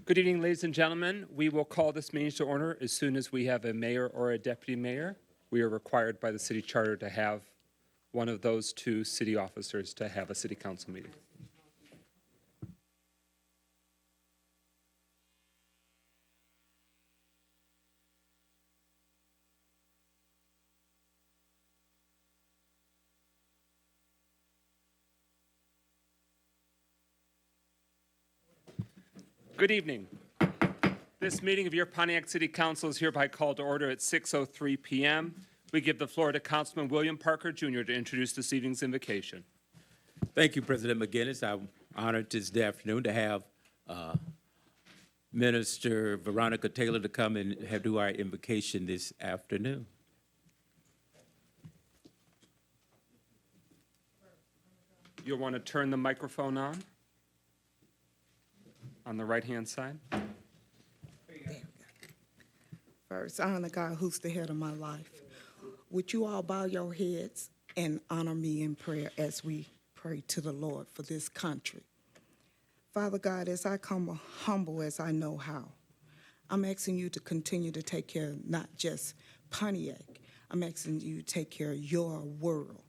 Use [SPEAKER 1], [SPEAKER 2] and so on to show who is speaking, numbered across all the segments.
[SPEAKER 1] Good evening, ladies and gentlemen. We will call this meeting to order as soon as we have a mayor or a deputy mayor. We are required by the city charter to have one of those two city officers to have a city council meeting. Good evening. This meeting of your Pontiac City Council is hereby called to order at 6:03 p.m. We give the floor to Councilman William Parker, Jr. to introduce this evening's invocation.
[SPEAKER 2] Thank you, President McGinnis. I'm honored this afternoon to have Minister Veronica Taylor to come and do our invocation this afternoon.
[SPEAKER 1] You'll want to turn the microphone on the right-hand side.
[SPEAKER 3] First, I honor God who's the head of my life. Would you all bow your heads and honor me in prayer as we pray to the Lord for this country? Father God, as I come humble as I know how, I'm asking you to continue to take care of not just Pontiac. I'm asking you to take care of your world.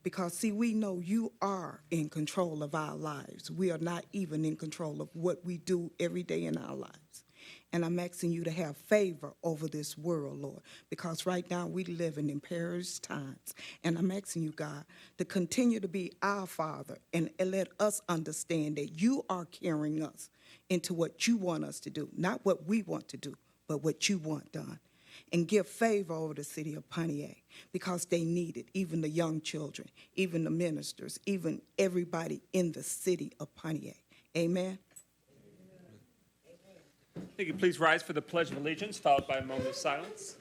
[SPEAKER 3] Because, see, we know you are in control of our lives. We are not even in control of what we do every day in our lives. And I'm asking you to have favor over this world, Lord, because right now we live in perilous times. And I'm asking you, God, to continue to be our Father and let us understand that you are carrying us into what you want us to do, not what we want to do, but what you want done. And give favor over the city of Pontiac because they need it, even the young children, even the ministers, even everybody in the city of Pontiac. Amen.
[SPEAKER 1] Thank you. Please rise for the Pledge of Allegiance, followed by a moment of silence.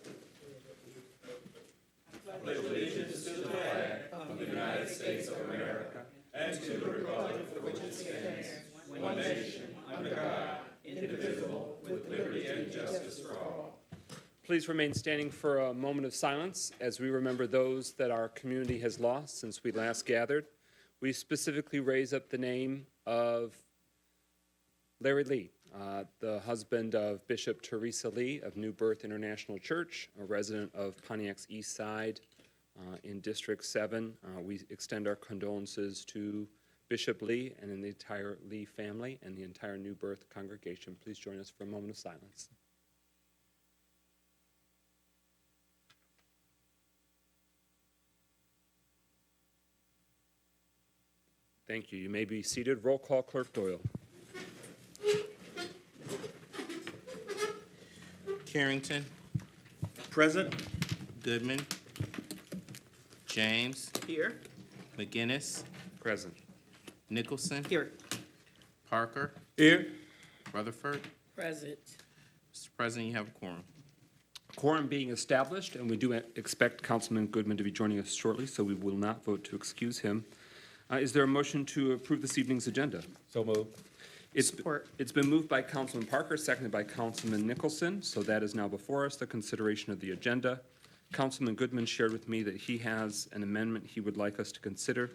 [SPEAKER 1] I pledge allegiance to the flag of the United States of America and to the republic for which it stands, one nation, under God, indivisible, with liberty and justice for all. Please remain standing for a moment of silence as we remember those that our community has lost since we last gathered. We specifically raise up the name of Larry Lee, the husband of Bishop Teresa Lee of New Birth International Church, a resident of Pontiac's East Side in District 7. We extend our condolences to Bishop Lee and the entire Lee family and the entire New Birth congregation. Please join us for a moment of silence. Thank you. You may be seated. Roll call, Clerk Doyle.
[SPEAKER 4] Carrington,
[SPEAKER 5] Present.
[SPEAKER 4] Goodman, James,
[SPEAKER 5] Here.
[SPEAKER 4] McGinnis,
[SPEAKER 1] Present.
[SPEAKER 4] Nicholson,
[SPEAKER 5] Here.
[SPEAKER 4] Parker,
[SPEAKER 2] Here.
[SPEAKER 4] Rutherford.
[SPEAKER 6] Present.
[SPEAKER 4] Mr. President, you have a quorum.
[SPEAKER 1] Quorum being established, and we do expect Councilman Goodman to be joining us shortly, so we will not vote to excuse him. Is there a motion to approve this evening's agenda?
[SPEAKER 2] So moved.
[SPEAKER 6] Support.
[SPEAKER 1] It's been moved by Councilman Parker, seconded by Councilman Nicholson, so that is now before us, the consideration of the agenda. Councilman Goodman shared with me that he has an amendment he would like us to consider.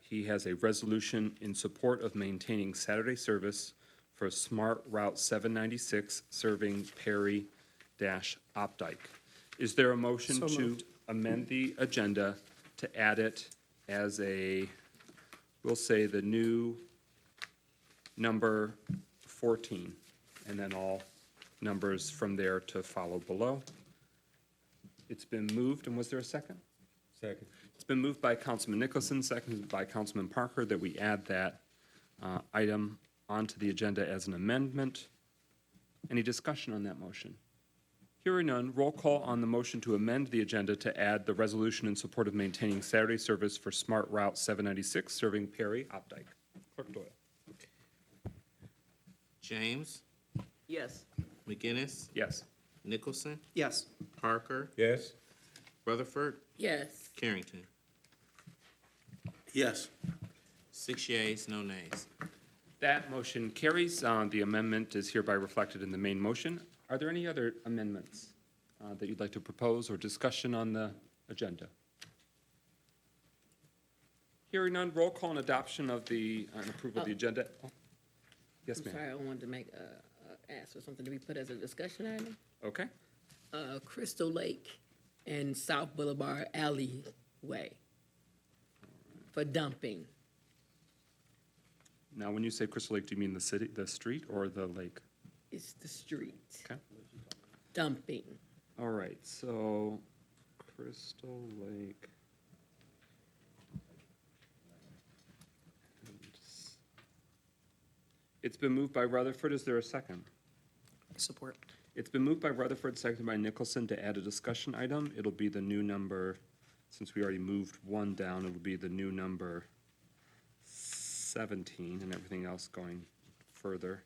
[SPEAKER 1] He has a resolution in support of maintaining Saturday service for Smart Route 796 serving Perry-Opdyke. Is there a motion
[SPEAKER 6] So
[SPEAKER 1] to
[SPEAKER 6] moved.
[SPEAKER 1] amend the agenda to add it as we'll say the new number 14, and then all numbers from there to follow below? It's been moved, and was there a second?
[SPEAKER 2] Second.
[SPEAKER 1] It's been moved by Councilman Nicholson, seconded by Councilman Parker, that we add that item onto the agenda as an amendment. Any discussion on that motion? Hearing none, roll call on the motion to amend the agenda to add the resolution in support of maintaining Saturday service for Smart Route 796 serving Perry-Opdyke. Clerk Doyle.
[SPEAKER 4] James,
[SPEAKER 6] Yes.
[SPEAKER 4] McGinnis,
[SPEAKER 1] Yes.
[SPEAKER 4] Nicholson,
[SPEAKER 5] Yes.
[SPEAKER 4] Parker,
[SPEAKER 2] Yes.
[SPEAKER 4] Rutherford,
[SPEAKER 6] Yes.
[SPEAKER 4] Carrington.
[SPEAKER 5] Yes.
[SPEAKER 4] 6 yeas, no nays.
[SPEAKER 1] That motion carries. The amendment is hereby reflected in the main motion. Are there any other amendments that you'd like to propose or discussion on the agenda? Hearing none, roll call and adoption of the, and approval of the agenda. Oh, yes,
[SPEAKER 6] I'm
[SPEAKER 1] ma'am.
[SPEAKER 6] sorry, I wanted to make a ask for something to be put as a discussion item.
[SPEAKER 5] Okay.
[SPEAKER 6] Crystal Lake and South Boulevard alleyway for dumping.
[SPEAKER 7] Now, when you say Crystal Lake, do you mean the city, the street, or the lake?
[SPEAKER 6] It's the street.
[SPEAKER 7] Okay.
[SPEAKER 6] Dumping.
[SPEAKER 7] All right, so Crystal Lake. It's been moved by Rutherford. Is there a second?
[SPEAKER 6] Support.
[SPEAKER 7] It's been moved by Rutherford, seconded by Nicholson to add a discussion item. It'll be the new number, since we already moved one down, it'll be the new number 17 and everything else going further.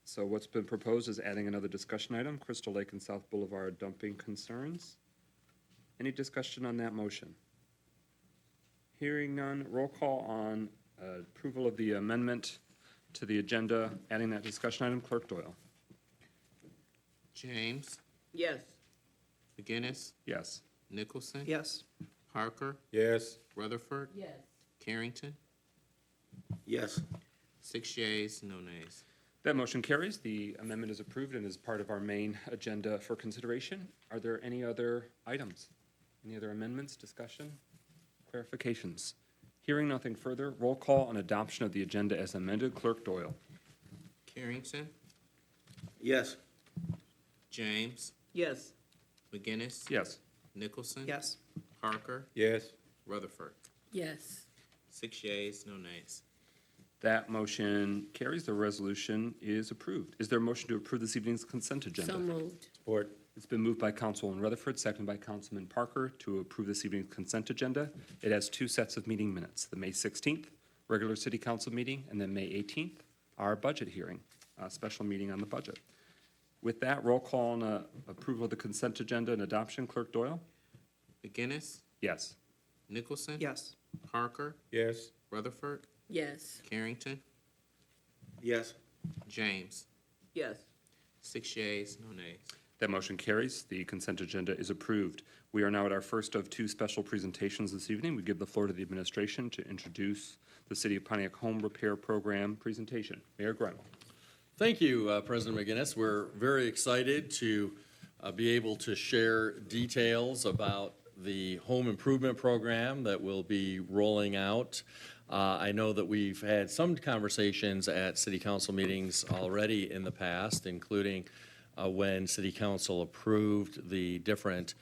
[SPEAKER 7] So what's been proposed is adding another discussion item, Crystal Lake and South Boulevard dumping concerns. Any discussion on that motion? Hearing none, roll call on approval of the amendment to the agenda, adding that discussion item. Clerk Doyle.
[SPEAKER 4] James,
[SPEAKER 6] Yes.
[SPEAKER 4] McGinnis,
[SPEAKER 7] Yes.
[SPEAKER 4] Nicholson.
[SPEAKER 6] Yes.
[SPEAKER 4] Parker,
[SPEAKER 1] Yes.
[SPEAKER 4] Rutherford,
[SPEAKER 6] Yes.
[SPEAKER 4] Carrington.
[SPEAKER 1] Yes.
[SPEAKER 4] 6 yeas, no nays.
[SPEAKER 7] That motion carries. The amendment is approved and is part of our main agenda for consideration. Are there any other items? Any other amendments, discussion, clarifications? Hearing nothing further, roll call on adoption of the agenda as amended. Clerk Doyle.
[SPEAKER 4] Carrington,
[SPEAKER 1] Yes.
[SPEAKER 4] James,
[SPEAKER 6] Yes.
[SPEAKER 4] McGinnis.
[SPEAKER 7] Yes.
[SPEAKER 4] Nicholson.
[SPEAKER 6] Yes.
[SPEAKER 4] Parker,
[SPEAKER 1] Yes.
[SPEAKER 4] Rutherford.
[SPEAKER 6] Yes.
[SPEAKER 4] 6 yeas, no nays.
[SPEAKER 7] That motion carries. The resolution is approved. Is there a motion to approve this evening's consent agenda?
[SPEAKER 6] So moved.
[SPEAKER 1] Support.
[SPEAKER 7] It's been moved by Councilwoman Rutherford, seconded by Councilman Parker to approve this evening's consent agenda. It has two sets of meeting minutes, the May 16th regular city council meeting, and then May 18th, our budget hearing, a special meeting on the budget. With that, roll call on approval of the consent agenda and adoption. Clerk Doyle?
[SPEAKER 4] McGinnis,
[SPEAKER 7] Yes.
[SPEAKER 4] Nicholson.
[SPEAKER 6] Yes.
[SPEAKER 4] Parker,
[SPEAKER 1] Yes.
[SPEAKER 4] Rutherford,
[SPEAKER 6] Yes.
[SPEAKER 4] Carrington,
[SPEAKER 1] Yes.
[SPEAKER 4] James.
[SPEAKER 6] Yes.
[SPEAKER 4] 6 yeas, no nays.
[SPEAKER 7] That motion carries. The consent agenda is approved. We are now at our first of two special presentations this evening. We give the floor to the administration to introduce the City of Pontiac Home Repair Program presentation. Mayor Grunwald.
[SPEAKER 8] Thank you, President McGinnis. We're very excited to be able to share details about the home improvement program that will be rolling out. I know that we've had some conversations at city council meetings already in the past, including when city council approved the different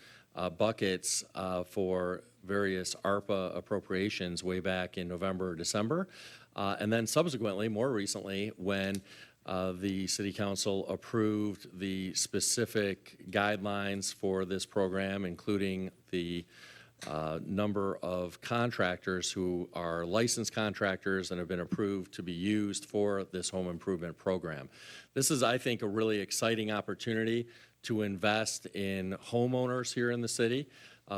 [SPEAKER 8] buckets for various ARPA appropriations way back in November or December. And then subsequently, more recently, when the city council approved the specific guidelines for this program, including the number of contractors who are licensed contractors and have been approved to be used for this home improvement program. This is, I think, a really exciting opportunity to invest in homeowners here in the city.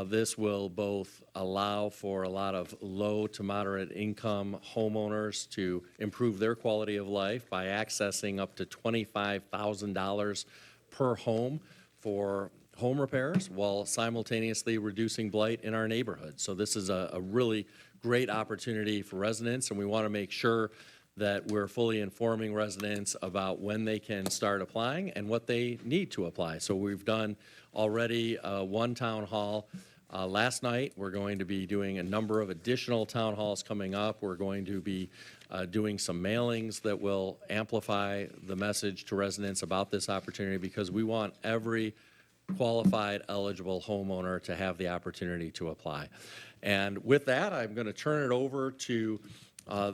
[SPEAKER 8] This will both allow for a lot of low to moderate income homeowners to improve their quality of life by accessing up to $25,000 per home for home repairs while simultaneously reducing blight in our neighborhood. So this is a really great opportunity for residents, and we want to make sure that we're fully informing residents about when they can start applying and what they need to apply. So we've done already one town hall last night. We're going to be doing a number of additional town halls coming up. We're going to be doing some mailings that will amplify the message to residents about this opportunity, because we want every qualified, eligible homeowner to have the opportunity to apply. And with that, I'm going to turn it over to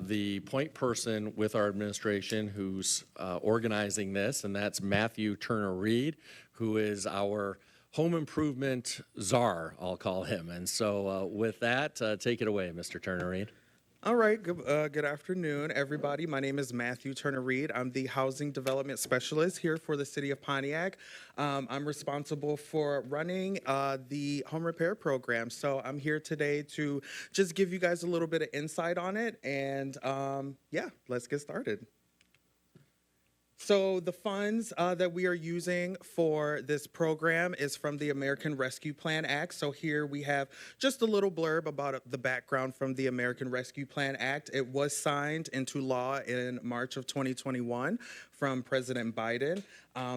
[SPEAKER 8] the point person with our administration who's organizing this, and that's Matthew Turner-Reed, who is our home improvement czar, I'll call him. And so with that, take it away, Mr. Turner-Reed.
[SPEAKER 9] All right, good afternoon, everybody. My name is Matthew Turner-Reed. I'm the Housing Development Specialist here for the City of Pontiac. I'm responsible for running the home repair program. So I'm here today to just give you guys a little bit of insight on it. And yeah, let's get started. So the funds that we are using for this program is from the American Rescue Plan Act. So here we have just a little blurb about the background from the American Rescue Plan Act. It was signed into law in March of 2021 from President Biden.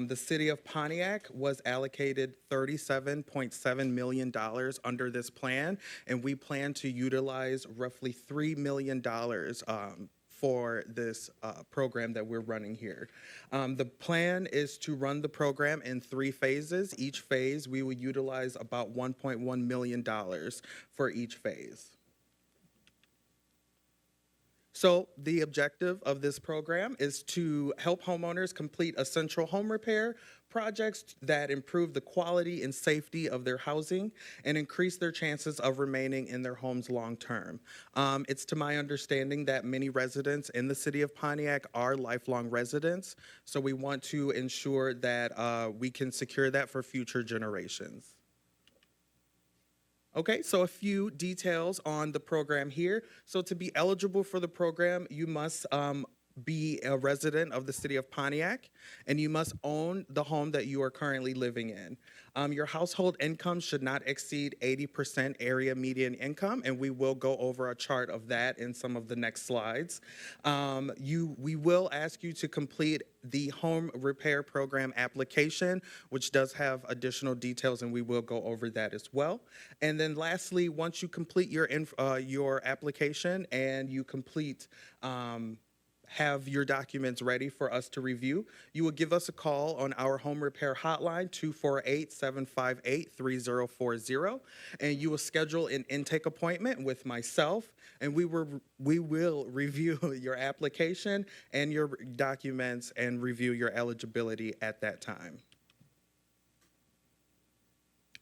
[SPEAKER 9] The city of Pontiac was allocated $37.7 million under this plan, and we plan to utilize roughly $3 million for this program that we're running here. The plan is to run the program in 3 phases. Each phase, we will utilize about $1.1 million for each phase. So the objective of this program is to help homeowners complete essential home repair projects that improve the quality and safety of their housing and increase their chances of remaining in their homes long term. It's to my understanding that many residents in the city of Pontiac are lifelong residents, so we want to ensure that we can secure that for future generations. Okay, so a few details on the program here. So to be eligible for the program, you must be a resident of the city of Pontiac, and you must own the home that you are currently living in. Your household income should not exceed 80% area median income, and we will go over a chart of that in some of the next slides. We will ask you to complete the home repair program application, which does have additional details, and we will go over that as well. And then lastly, once you complete your application and you complete have your documents ready for us to review, you will give us a call on our home repair hotline, 248-758-3040, and you will schedule an intake appointment with myself, and we will review your application and your documents and review your eligibility at that time.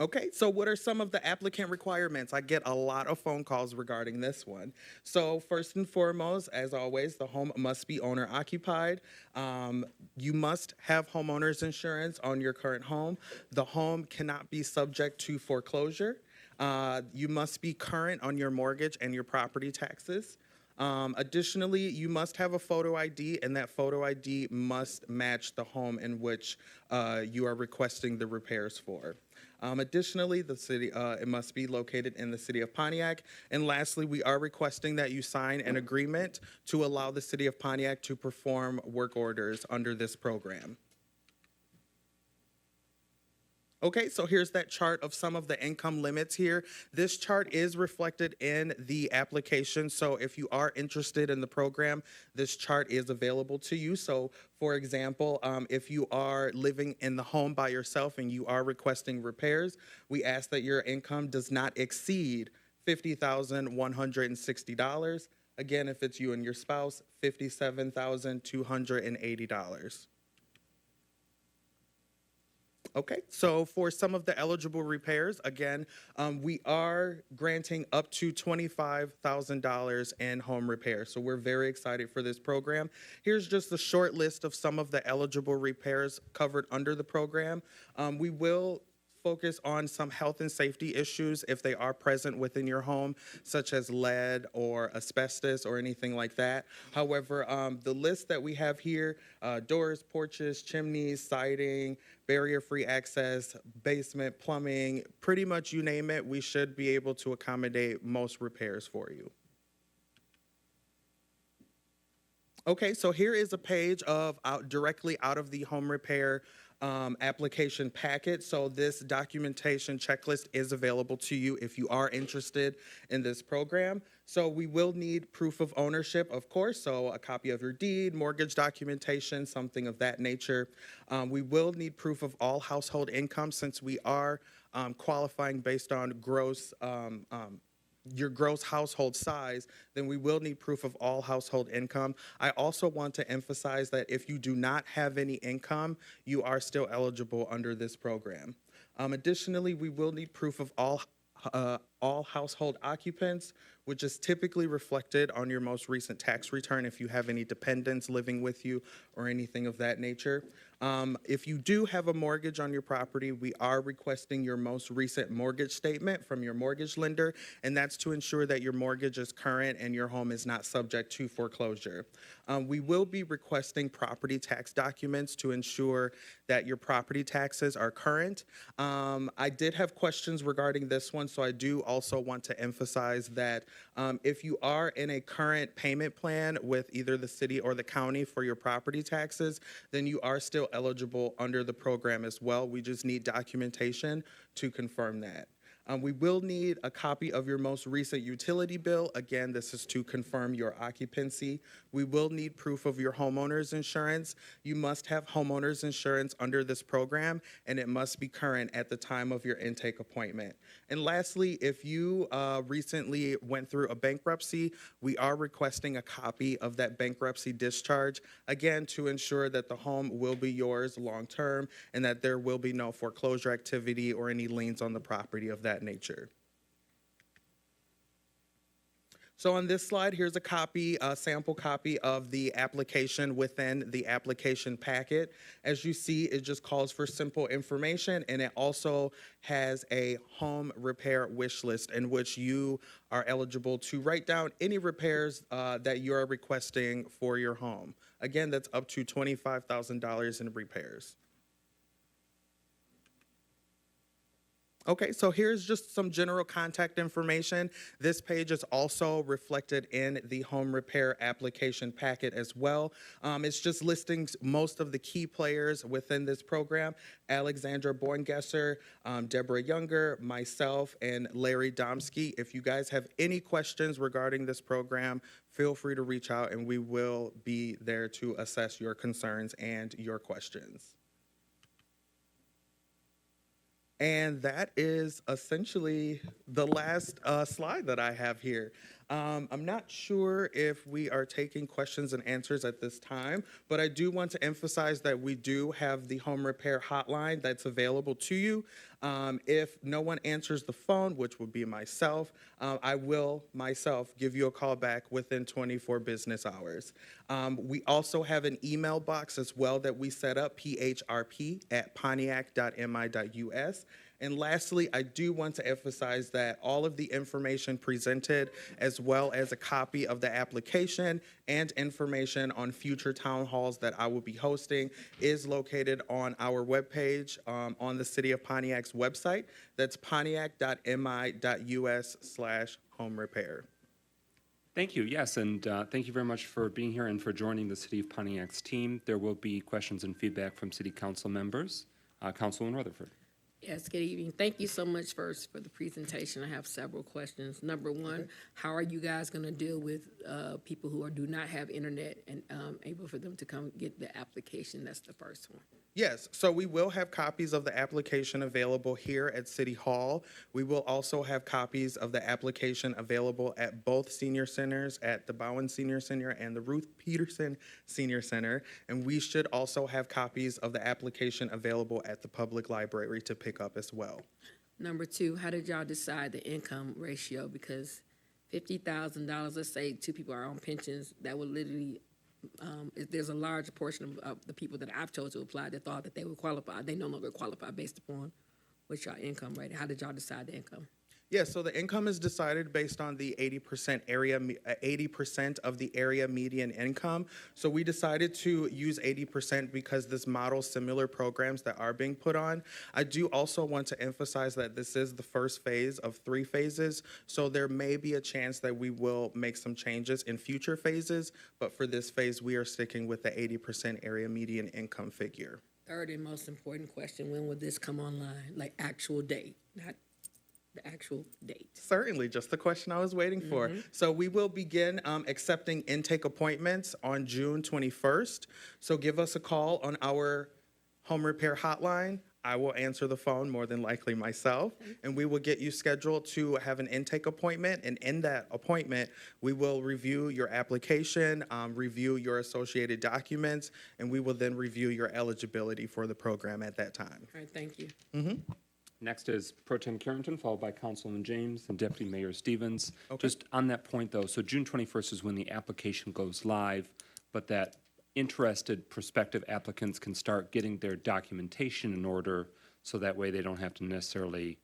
[SPEAKER 9] Okay, so what are some of the applicant requirements? I get a lot of phone calls regarding this one. So first and foremost, as always, the home must be owner occupied. You must have homeowner's insurance on your current home. The home cannot be subject to foreclosure. You must be current on your mortgage and your property taxes. Additionally, you must have a photo ID, and that photo ID must match the home in which you are requesting the repairs for. Additionally, it must be located in the city of Pontiac. And lastly, we are requesting that you sign an agreement to allow the city of Pontiac to perform work orders under this program. Okay, so here's that chart of some of the income limits here. This chart is reflected in the application, so if you are interested in the program, this chart is available to you. So, for example, if you are living in the home by yourself and you are requesting repairs, we ask that your income does not exceed $50,160. Again, if it's you and your spouse, $57,280. Okay, so for some of the eligible repairs, again, we are granting up to $25,000 in home repairs. So we're very excited for this program. Here's just a short list of some of the eligible repairs covered under the program. We will focus on some health and safety issues if they are present within your home, such as lead or asbestos or anything like that. However, the list that we have here, doors, porches, chimneys, siding, barrier-free access, basement, plumbing, pretty much you name it, we should be able to accommodate most repairs for you. Okay, so here is a page of directly out of the home repair application packet. So this documentation checklist is available to you if you are interested in this program. So we will need proof of ownership, of course, so a copy of your deed, mortgage documentation, something of that nature. We will need proof of all household income since we are qualifying based on your gross household size, then we will need proof of all household income. I also want to emphasize that if you do not have any income, you are still eligible under this program. Additionally, we will need proof of all household occupants, which is typically reflected on your most recent tax return if you have any dependents living with you or anything of that nature. If you do have a mortgage on your property, we are requesting your most recent mortgage statement from your mortgage lender, and that's to ensure that your mortgage is current and your home is not subject to foreclosure. We will be requesting property tax documents to ensure that your property taxes are current. I did have questions regarding this one, so I do also want to emphasize that if you are in a current payment plan with either the city or the county for your property taxes, then you are still eligible under the program as well. We just need documentation to confirm that. We will need a copy of your most recent utility bill. Again, this is to confirm your occupancy. We will need proof of your homeowner's insurance. You must have homeowner's insurance under this program, and it must be current at the time of your intake appointment. And lastly, if you recently went through a bankruptcy, we are requesting a copy of that bankruptcy discharge, again, to ensure that the home will be yours long-term and that there will be no foreclosure activity or any liens on the property of that nature. So on this slide, here's a copy, a sample copy of the application within the application packet. As you see, it just calls for simple information, and it also has a home repair wish list in which you are eligible to write down any repairs that you are requesting for your home. Again, that's up to $25,000 in repairs. Okay, so here's just some general contact information. This page is also reflected in the home repair application packet as well. It's just listing most of the key players within this program: Alexandra Borngesser, Deborah Younger, myself, and Larry Domsky. If you guys have any questions regarding this program, feel free to reach out and we will be there to assess your concerns and your questions. And that is essentially the last slide that I have here. I'm not sure if we are taking questions and answers at this time, but I do want to emphasize that we do have the home repair hotline that's available to you. If no one answers the phone, which would be myself, I will myself give you a call back within 24 business hours. We also have an email box as well that we set up, phrp@pontiac.mi.us. And lastly, I do want to emphasize that all of the information presented, as well as a copy of the application and information on future town halls that I will be hosting, is located on our webpage on the City of Pontiac's website. That's pontiac.mi.us/home repair.
[SPEAKER 7] Thank you, yes, and thank you very much for being here and for joining the City of Pontiac's team. There will be questions and feedback from City Council members. Councilwoman Rutherford.
[SPEAKER 6] Yes, good evening. Thank you so much first for the presentation. I have several questions. Number one, how are you guys going to deal with people who do not have internet and able for them to come get the application? That's the first one.
[SPEAKER 9] Yes, so we will have copies of the application available here at City Hall. We will also have copies of the application available at both senior centers, at the Bowen Senior Center and the Ruth Peterson Senior Center. And we should also have copies of the application available at the public library to pick up as well.
[SPEAKER 6] Number two, how did y'all decide the income ratio? Because $50,000, let's say two people are on pensions, that would literally there's a large portion of the people that I've chosen to apply that thought that they would qualify. They no longer qualify based upon what's your income rate. How did y'all decide the income?
[SPEAKER 9] Yeah, so the income is decided based on the 80% of the area median income. So we decided to use 80% because this models similar programs that are being put on. I do also want to emphasize that this is the first phase of 3 phases. So there may be a chance that we will make some changes in future phases, but for this phase, we are sticking with the 80% area median income figure.
[SPEAKER 6] Third and most important question, when will this come online? Like actual date, not the actual date.
[SPEAKER 9] Certainly, just the question I was waiting for. So we will begin accepting intake appointments on June 21st. So give us a call on our home repair hotline. I will answer the phone, more than likely myself, and we will get you scheduled to have an intake appointment. And in that appointment, we will review your application, review your associated documents, and we will then review your eligibility for the program at that time.
[SPEAKER 6] All right, thank you.
[SPEAKER 7] Next is Pro Tem Carrington, followed by Councilman James and Deputy Mayor Stevens. Just on that point, though, so June 21st is when the application goes live, but that interested prospective applicants can start getting their documentation in order, so that way they don't have to necessarily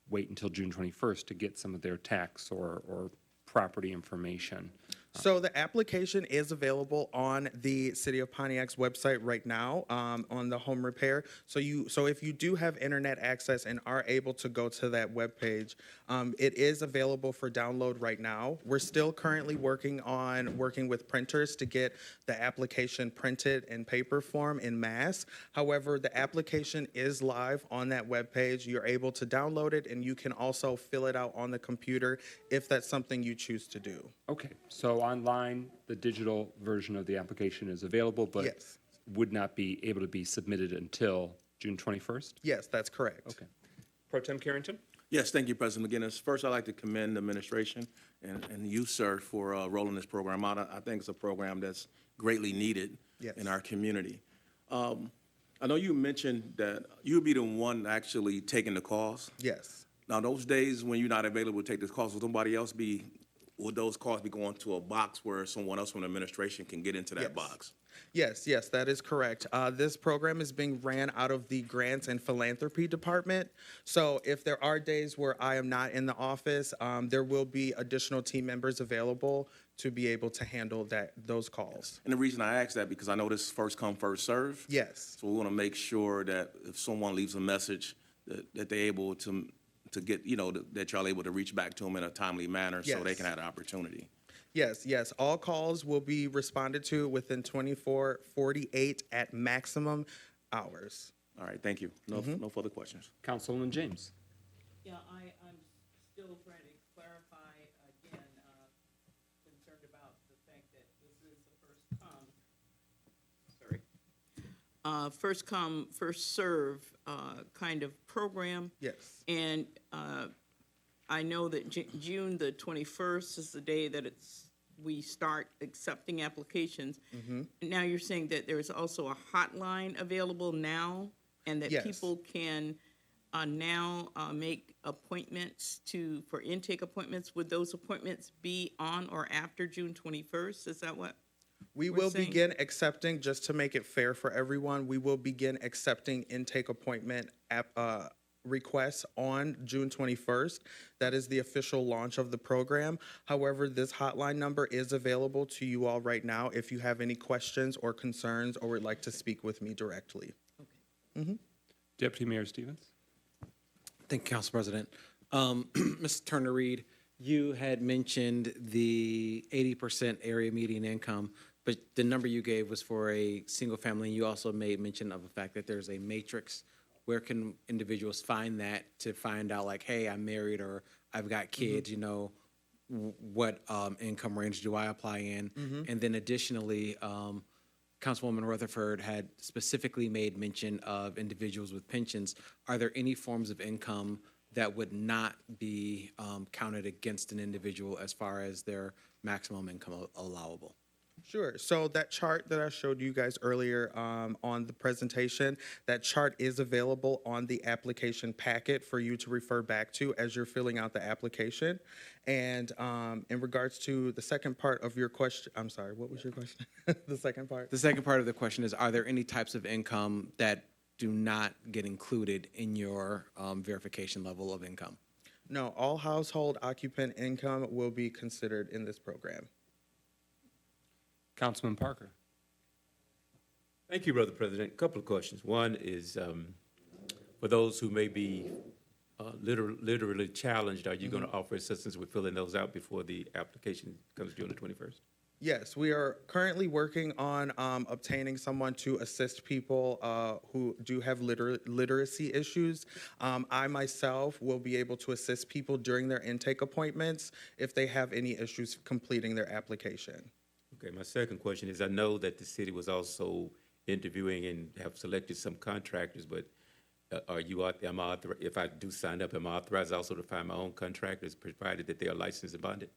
[SPEAKER 7] wait until June 21st to get some of their tax or property information.
[SPEAKER 9] So the application is available on the City of Pontiac's website right now, on the home repair. So if you do have internet access and are able to go to that webpage, it is available for download right now. We're still currently working with printers to get the application printed in paper form in mass. However, the application is live on that webpage. You're able to download it, and you can also fill it out on the computer if that's something you choose to do.
[SPEAKER 7] Okay, so online, the digital version of the application is available, but
[SPEAKER 9] Yes.
[SPEAKER 7] would not be able to be submitted until June 21st?
[SPEAKER 9] Yes, that's correct.
[SPEAKER 7] Okay. Pro Tem Carrington?
[SPEAKER 1] Yes, thank you, President McGinnis. First, I'd like to commend the administration and you, sir, for rolling this program out. I think it's a program that's greatly needed
[SPEAKER 9] Yes.
[SPEAKER 1] in our community. I know you mentioned that you'll be the one actually taking the calls.
[SPEAKER 9] Yes.
[SPEAKER 1] Now, those days when you're not available to take this calls, would those calls be going to a box where someone else from the administration can get into that
[SPEAKER 9] Yes.
[SPEAKER 1] box?
[SPEAKER 9] Yes, that is correct. This program is being ran out of the Grants and Philanthropy Department. So if there are days where I am not in the office, there will be additional team members available to be able to handle those calls.
[SPEAKER 1] And the reason I ask that, because I know this is first come, first serve.
[SPEAKER 9] Yes,
[SPEAKER 1] So we want to make sure that if someone leaves a message, that they're able to get, that y'all able to reach back to them in a timely manner so they
[SPEAKER 9] Yes.
[SPEAKER 1] can have the opportunity.
[SPEAKER 9] yes. All calls will be responded to within 24, 48 at maximum hours.
[SPEAKER 1] All right, thank you. No further questions.
[SPEAKER 7] Councilwoman James?
[SPEAKER 10] Yeah, I'm still trying to clarify again, concerned about the fact that this is the first come, first serve, kind of program.
[SPEAKER 9] Yes,
[SPEAKER 10] And, I know that June the 21st is the day that we start accepting applications. Now you're saying that there's also a hotline available now, and that
[SPEAKER 9] Yes.
[SPEAKER 10] people can now make appointments for intake appointments. Would those appointments be on or after June 21st? Is that what?
[SPEAKER 9] we
[SPEAKER 10] we're
[SPEAKER 9] will
[SPEAKER 10] saying?
[SPEAKER 9] begin accepting, just to make it fair for everyone, we will begin accepting intake appointment requests on June 21st. That is the official launch of the program. However, this hotline number is available to you all right now if you have any questions or concerns or would like to speak with me directly.
[SPEAKER 7] Deputy Mayor Stevens?
[SPEAKER 11] Thank you, Council President. Mr. Turner-Reed, you had mentioned the 80% area median income, but the number you gave was for a single family, and you also made mention of the fact that there's a matrix. Where can individuals find that to find out, like, hey, I'm married or I've got kids, what income range do I apply in? And then additionally, Councilwoman Rutherford had specifically made mention of individuals with pensions. Are there any forms of income that would not be counted against an individual as far as their maximum income allowable?
[SPEAKER 9] Sure. So that chart that I showed you guys earlier on the presentation, that chart is available on the application packet for you to refer back to as you're filling out the application. And in regards to the second part of your question, I'm sorry, what was your question? The second part?
[SPEAKER 11] The second part of the question is, are there any types of income that do not get included in your verification level of income?
[SPEAKER 9] No, all household occupant income will be considered in this program.
[SPEAKER 7] Councilman Parker?
[SPEAKER 2] Thank you, Brother President. A couple of questions. One is, for those who may be literally challenged, are you going to offer assistance with filling those out before the application comes due on the 21st?
[SPEAKER 9] Yes, we are currently working on obtaining someone to assist people who do have literacy issues. I myself will be able to assist people during their intake appointments if they have any issues completing their application.
[SPEAKER 2] Okay, my second question is, I know that the city was also interviewing and have selected some contractors, but are you, if I do sign up, am I authorized also to find my own contractors, provided that they are licensed and bonded?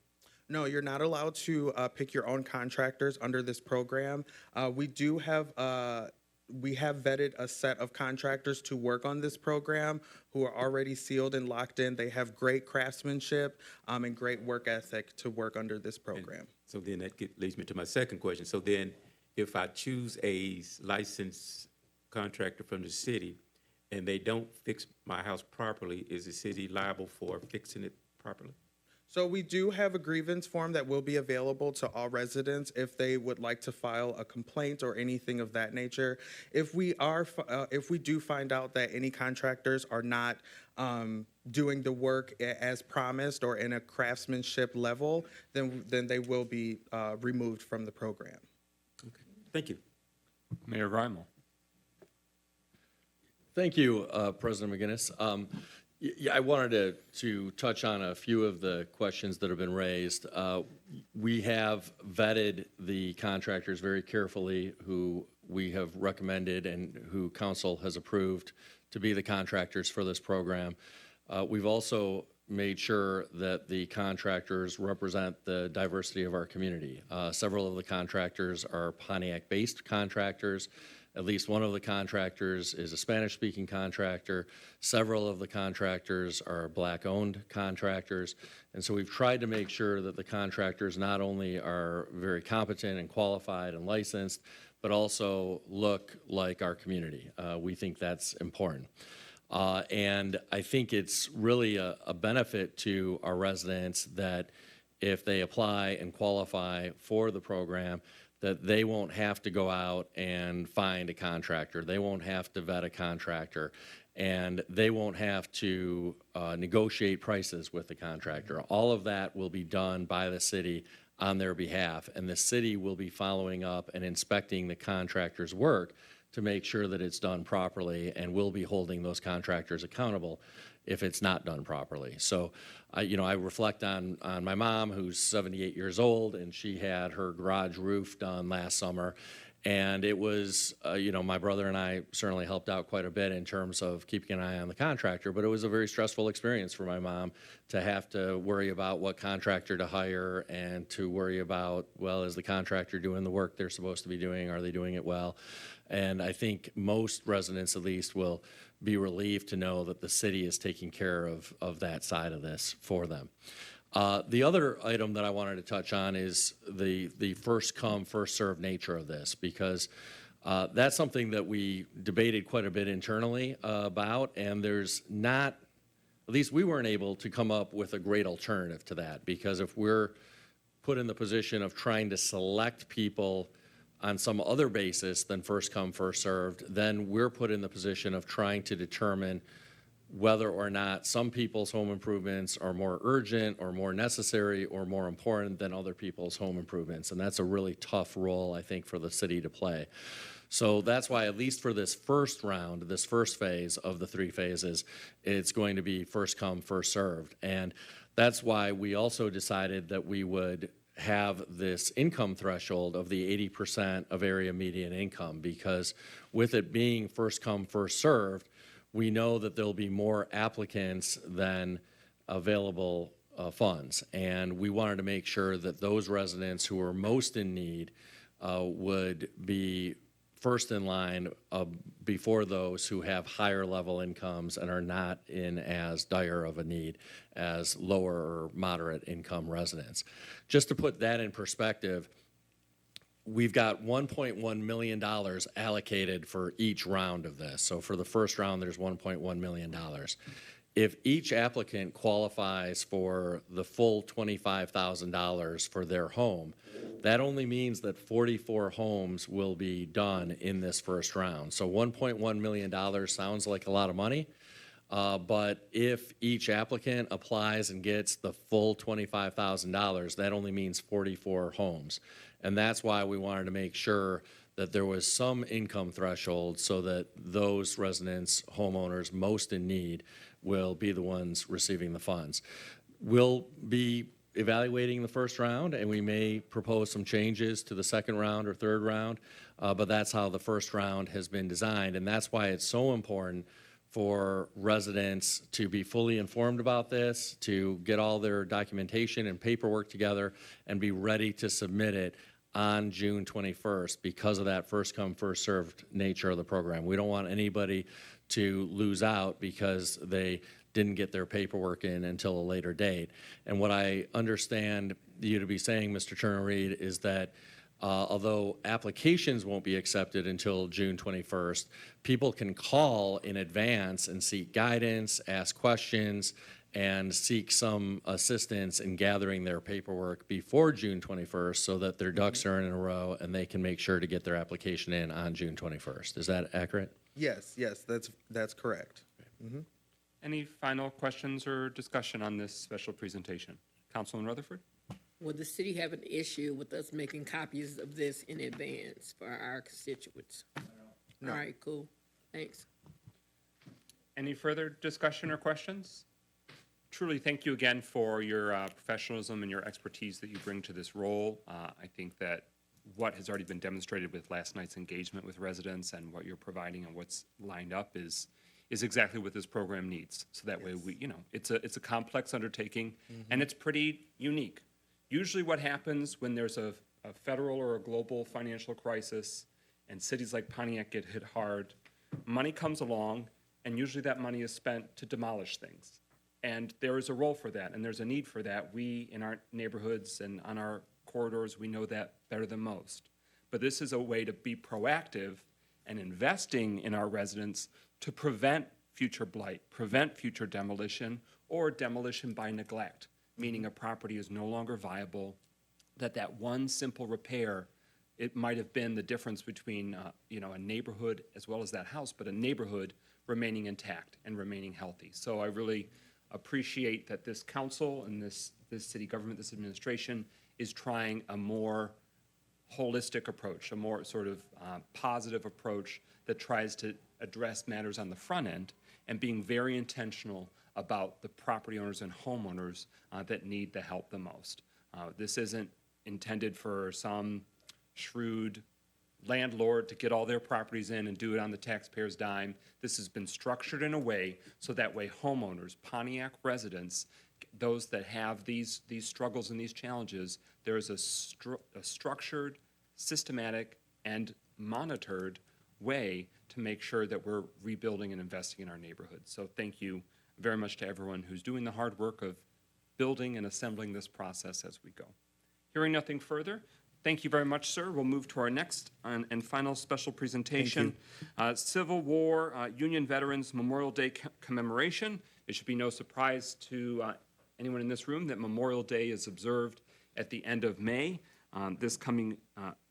[SPEAKER 9] No, you're not allowed to pick your own contractors under this program. We have vetted a set of contractors to work on this program who are already sealed and locked in. They have great craftsmanship and great work ethic to work under this program.
[SPEAKER 2] So then that leads me to my second question. So then, if I choose a licensed contractor from the city and they don't fix my house properly, is the city liable for fixing it properly?
[SPEAKER 9] So we do have a grievance form that will be available to all residents if they would like to file a complaint or anything of that nature. If we do find out that any contractors are not doing the work as promised or in a craftsmanship level, then they will be removed from the program.
[SPEAKER 2] Thank you.
[SPEAKER 7] Mayor Reimel.
[SPEAKER 8] Thank you, President McGinnis. Yeah, I wanted to touch on a few of the questions that have been raised. We have vetted the contractors very carefully who we have recommended and who council has approved to be the contractors for this program. We've also made sure that the contractors represent the diversity of our community. Several of the contractors are Pontiac-based contractors. At least one of the contractors is a Spanish-speaking contractor. Several of the contractors are Black-owned contractors. And so we've tried to make sure that the contractors not only are very competent and qualified and licensed, but also look like our community. We think that's important. And I think it's really a benefit to our residents that if they apply and qualify for the program, that they won't have to go out and find a contractor. They won't have to vet a contractor. And they won't have to negotiate prices with the contractor. All of that will be done by the city on their behalf. And the city will be following up and inspecting the contractor's work to make sure that it's done properly, and we'll be holding those contractors accountable if it's not done properly. So, I reflect on my mom, who's 78 years old, and she had her garage roof done last summer. And it was, my brother and I certainly helped out quite a bit in terms of keeping an eye on the contractor, but it was a very stressful experience for my mom to have to worry about what contractor to hire and to worry about, well, is the contractor doing the work they're supposed to be doing? Are they doing it well? And I think most residents, at least, will be relieved to know that the city is taking care of that side of this for them. The other item that I wanted to touch on is the first come, first served nature of this, because that's something that we debated quite a bit internally about, and there's not, at least we weren't able to come up with a great alternative to that, because if we're put in the position of trying to select people on some other basis than first come, first served, then we're put in the position of trying to determine whether or not some people's home improvements are more urgent or more necessary or more important than other people's home improvements. And that's a really tough role, I think, for the city to play. So that's why, at least for this first round, this first phase of the 3 phases, it's going to be first come, first served. And that's why we also decided that we would have this income threshold of the 80% of area median income, because with it being first come, first served, we know that there'll be more applicants than available funds. And we wanted to make sure that those residents who are most in need would be first in line before those who have higher level incomes and are not in as dire of a need as lower or moderate income residents. Just to put that in perspective, we've got $1.1 million allocated for each round of this. So for the first round, there's $1.1 million. If each applicant qualifies for the full $25,000 for their home, that only means that 44 homes will be done in this first round. So $1.1 million sounds like a lot of money, but if each applicant applies and gets the full $25,000, that only means 44 homes. And that's why we wanted to make sure that there was some income threshold so that those residents, homeowners most in need, will be the ones receiving the funds. We'll be evaluating the first round, and we may propose some changes to the second round or third round, but that's how the first round has been designed, and that's why it's so important for residents to be fully informed about this, to get all their documentation and paperwork together, and be ready to submit it on June 21st because of that first come, first served nature of the program. We don't want anybody to lose out because they didn't get their paperwork in until a later date. And what I understand you to be saying, Mr. Turner-Reed, is that although applications won't be accepted until June 21st, people can call in advance and seek guidance, ask questions, and seek some assistance in gathering their paperwork before June 21st so that their ducks are in a row and they can make sure to get their application in on June 21st. Is that accurate?
[SPEAKER 9] Yes, that's correct.
[SPEAKER 7] Any final questions or discussion on this special presentation? Councilman Rutherford?
[SPEAKER 6] Will the city have an issue with us making copies of this in advance for our constituents? All right, cool. Thanks.
[SPEAKER 7] Any further discussion or questions? Truly, thank you again for your professionalism and your expertise that you bring to this role. I think that what has already been demonstrated with last night's engagement with residents and what you're providing and what's lined up is exactly what this program needs. So that way it's a complex undertaking and it's pretty unique. Usually what happens when there's a federal or a global financial crisis and cities like Pontiac get hit hard, money comes along and usually that money is spent to demolish things. And there is a role for that, and there's a need for that. We, in our neighborhoods and on our corridors, we know that better than most. But this is a way to be proactive and investing in our residents to prevent future blight, prevent future demolition, or demolition by neglect, meaning a property is no longer viable, that one simple repair, it might have been the difference between a neighborhood as well as that house, but a neighborhood remaining intact and remaining healthy. So I really appreciate that this council and this city government, this administration, is trying a more holistic approach, a more sort of positive approach that tries to address matters on the front end and being very intentional about the property owners and homeowners that need the help the most. This isn't intended for some shrewd landlord to get all their properties in and do it on the taxpayer's dime. This has been structured in a way so that way homeowners, Pontiac residents, those that have these struggles and these challenges, there is a structured, systematic, and monitored way to make sure that we're rebuilding and investing in our neighborhoods. So thank you very much to everyone who's doing the hard work of building and assembling this process as we go. Hearing nothing further, thank you very much, sir. We'll move to our next and final special presentation. Civil War Union Veterans Memorial Day commemoration. It should be no surprise to anyone in this room that Memorial Day is observed at the end of May. This coming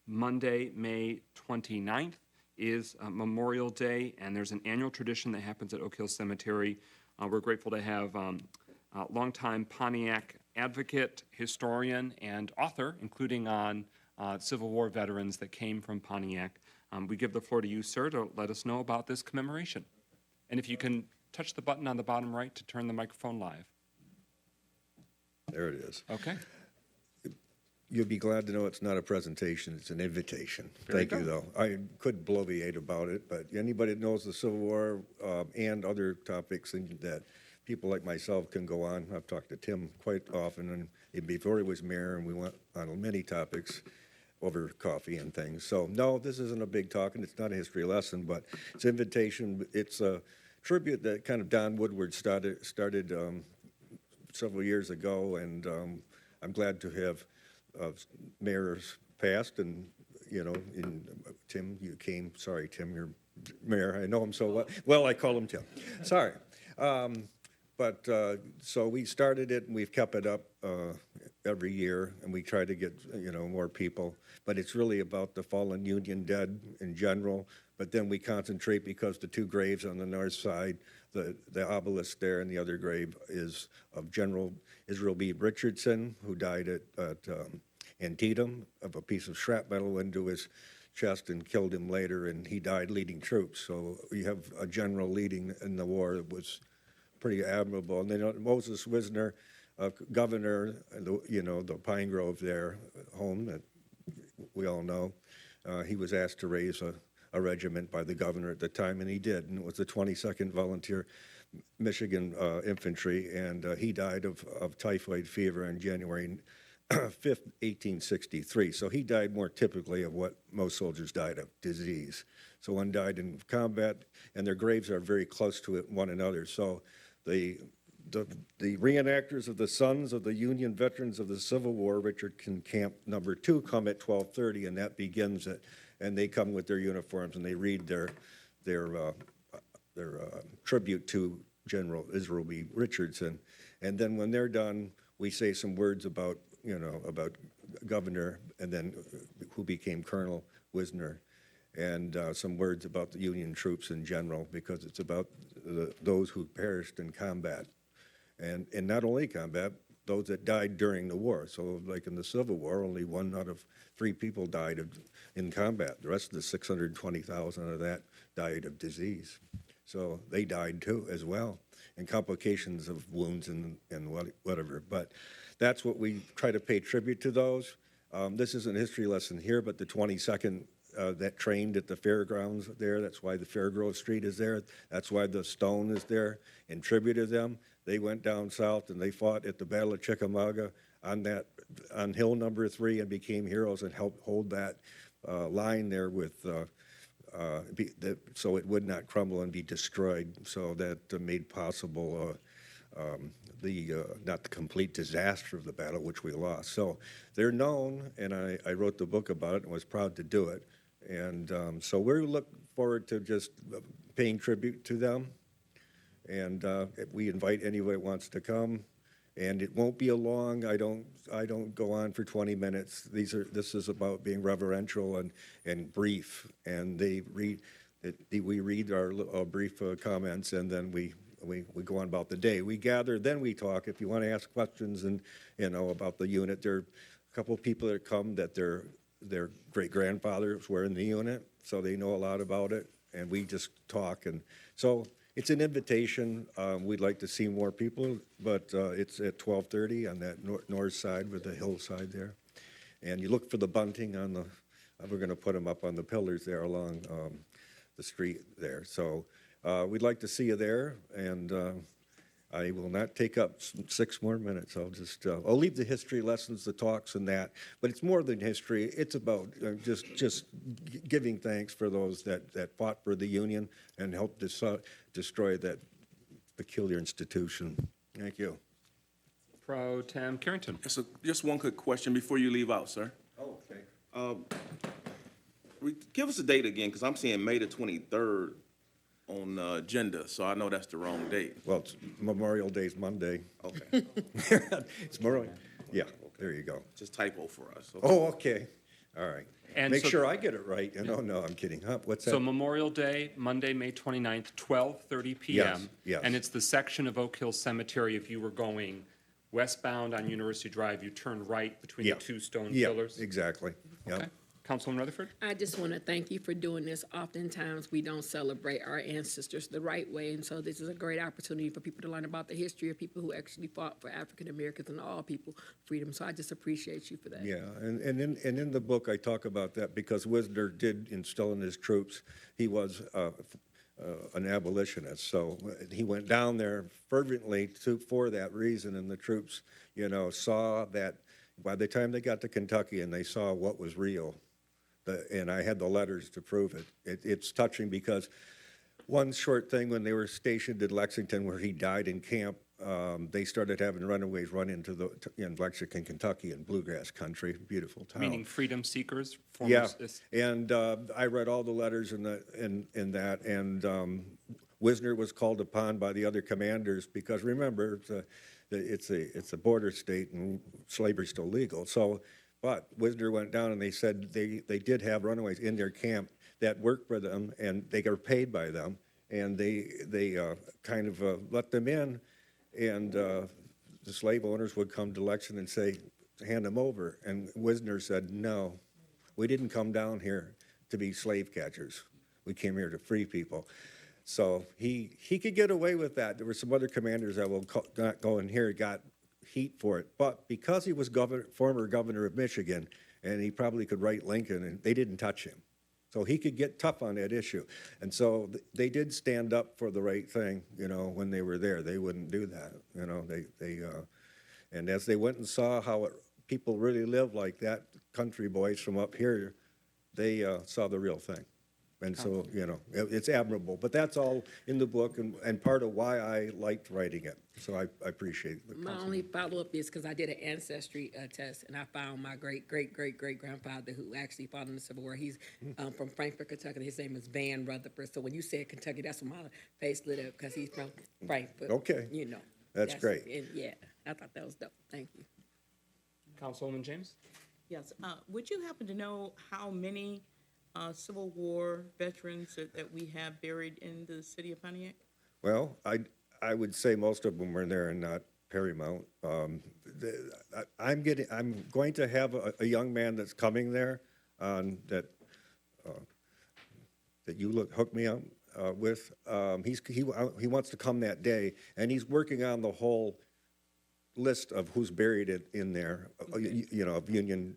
[SPEAKER 7] Monday, May 29th, is Memorial Day, and there's an annual tradition that happens at Oak Hill Cemetery. We're grateful to have longtime Pontiac advocate, historian, and author, including on Civil War veterans that came from Pontiac. We give the floor to you, sir, to let us know about this commemoration. And if you can touch the button on the bottom right to turn the microphone live.
[SPEAKER 12] There it is.
[SPEAKER 7] Okay.
[SPEAKER 12] You'll be glad to know it's not a presentation, it's an invitation. Thank you, though. I could bloviate about it, but anybody that knows the Civil War and other topics that people like myself can go on. I've talked to Tim quite often, and before he was mayor, and we went on many topics over coffee and things. So, no, this isn't a big talk, and it's not a history lesson, but it's an invitation. It's a tribute that kind of Don Woodward started several years ago, and I'm glad to have mayors past, and Tim, you came. Sorry, Tim, you're mayor. I know him so well. Well, I call him Tim. Sorry. So we started it, and we've kept it up every year, and we try to get more people. But it's really about the fallen Union dead in general. But then we concentrate because the two graves on the north side, the obelisk there, and the other grave is of General Israel B. Richardson, who died at Antietam of a piece of shrapnel went into his chest and killed him later, and he died leading troops. So you have a general leading in the war that was pretty admirable. And then Moses Wisner, governor, the Pine Grove there, home that we all know, he was asked to raise a regiment by the governor at the time, and he did. And it was the 22nd Volunteer Michigan Infantry, and he died of typhoid fever on January 5th, 1863. So he died more typically of what most soldiers died of, disease. So one died in combat, and their graves are very close to one another. So the the reenactors of the Sons of the Union Veterans of the Civil War, Richardson Camp Number 2, come at 12:30, and that begins it. And they come with their uniforms, and they read their tribute to General Israel B. Richardson. And then when they're done, we say some words about, about Governor, and then who became Colonel Wisner, and some words about the Union troops in general, because it's about those who perished in combat. And not only combat, those that died during the war. So like in the Civil War, only 1 out of 3 people died in combat. The rest of the 620,000 of that died of disease. So they died too, as well, and complications of wounds and whatever. But that's what we try to pay tribute to those. This isn't a history lesson here, but the 22nd that trained at the fairgrounds there, that's why the Fairgrove Street is there. That's why the stone is there in tribute to them. They went down south and they fought at the Battle of Chickamauga on Hill Number 3 and became heroes and helped hold that line there with so it would not crumble and be destroyed. So that made possible not the complete disaster of the battle, which we lost. So they're known, and I wrote the book about it and was proud to do it. And so we look forward to just paying tribute to them. And we invite anybody that wants to come. And it won't be a long. I don't go on for 20 minutes. This is about being reverential and brief. And we read our brief comments, and then we go on about the day. We gather, then we talk. If you want to ask questions and about the unit, there are a couple of people that come that their great grandfathers were in the unit, so they know a lot about it. And we just talk, and so. It's an invitation. We'd like to see more people, but it's at 12:30 on that north side with the hillside there. And you look for the bunting on we're going to put them up on the pillars there along the street there. So we'd like to see you there, and I will not take up 6 more minutes. I'll leave the history lessons, the talks, and that. But it's more than history. It's about just giving thanks for those that fought for the Union and helped destroy that peculiar institution. Thank you.
[SPEAKER 7] Pro Tem Carrington.
[SPEAKER 1] So just one quick question before you leave out, sir.
[SPEAKER 12] Oh, okay.
[SPEAKER 1] Give us a date again, because I'm seeing May the 23rd on the agenda, so I know that's the wrong date.
[SPEAKER 12] Well, it's Memorial Day's Monday.
[SPEAKER 1] Okay.
[SPEAKER 12] It's Memorial. Yeah, there you go.
[SPEAKER 1] Just typo for us. Okay.
[SPEAKER 12] Oh, okay. All right.
[SPEAKER 7] And
[SPEAKER 12] Make
[SPEAKER 7] so-
[SPEAKER 12] sure I get it right. No, I'm kidding. Huh? What's that?
[SPEAKER 7] So Memorial Day, Monday, May 29th, 12:30 p.m.
[SPEAKER 12] Yes.
[SPEAKER 7] And it's the section of Oak Hill Cemetery, if you were going westbound on University Drive, you turn right between the 2 stone pillars.
[SPEAKER 12] Yeah, exactly. Yeah.
[SPEAKER 7] Okay. Councilman Rutherford?
[SPEAKER 6] I just want to thank you for doing this. Oftentimes, we don't celebrate our ancestors the right way, and so this is a great opportunity for people to learn about the history of people who actually fought for African Americans and all people freedom. So I just appreciate you for that.
[SPEAKER 12] Yeah, and in the book, I talk about that because Wisner did instill in his troops, he was an abolitionist. So he went down there fervently for that reason, and the troops, saw that by the time they got to Kentucky and they saw what was real, and I had the letters to prove it. It's touching because one short thing, when they were stationed in Lexington where he died in camp, they started having runaways run into in Lexington, Kentucky, in bluegrass country, beautiful town.
[SPEAKER 7] Meaning freedom seekers?
[SPEAKER 12] Yeah, and I read all the letters in that, and Wisner was called upon by the other commanders because remember, it's a border state and slavery's still legal. So, but Wisner went down and they said they did have runaways in their camp that worked for them, and they got paid by them, and they kind of let them in, and the slave owners would come to Lexington and say, hand them over, and Wisner said, no, we didn't come down here to be slave catchers. We came here to free people. So he could get away with that. There were some other commanders that will not go in here got heat for it, but because he was former governor of Michigan, and he probably could write Lincoln, and they didn't touch him. So he could get tough on that issue. And so they did stand up for the right thing, when they were there. They wouldn't do that, and as they went and saw how people really live like that, country boys from up here, they saw the real thing. And so, it's admirable. But that's all in the book and part of why I liked writing it. So I appreciate it.
[SPEAKER 6] My only follow-up is because I did an ancestry test, and I found my great-great-great-great-grandfather who actually fought in the Civil War. He's from Frankfort, Kentucky, and his name is Van Rutherford. So when you said Kentucky, that's when my face lit up, because he's from Frankfort.
[SPEAKER 12] Okay. That's great.
[SPEAKER 6] And yeah, I thought that was dope. Thank you.
[SPEAKER 7] Councilwoman James?
[SPEAKER 10] Yes, would you happen to know how many Civil War veterans that we have buried in the city of Pontiac?
[SPEAKER 12] Well, I would say most of them were there and not Perrymount. I'm going to have a young man that's coming there that you hooked me up with. He wants to come that day, and he's working on the whole list of who's buried in there, of Union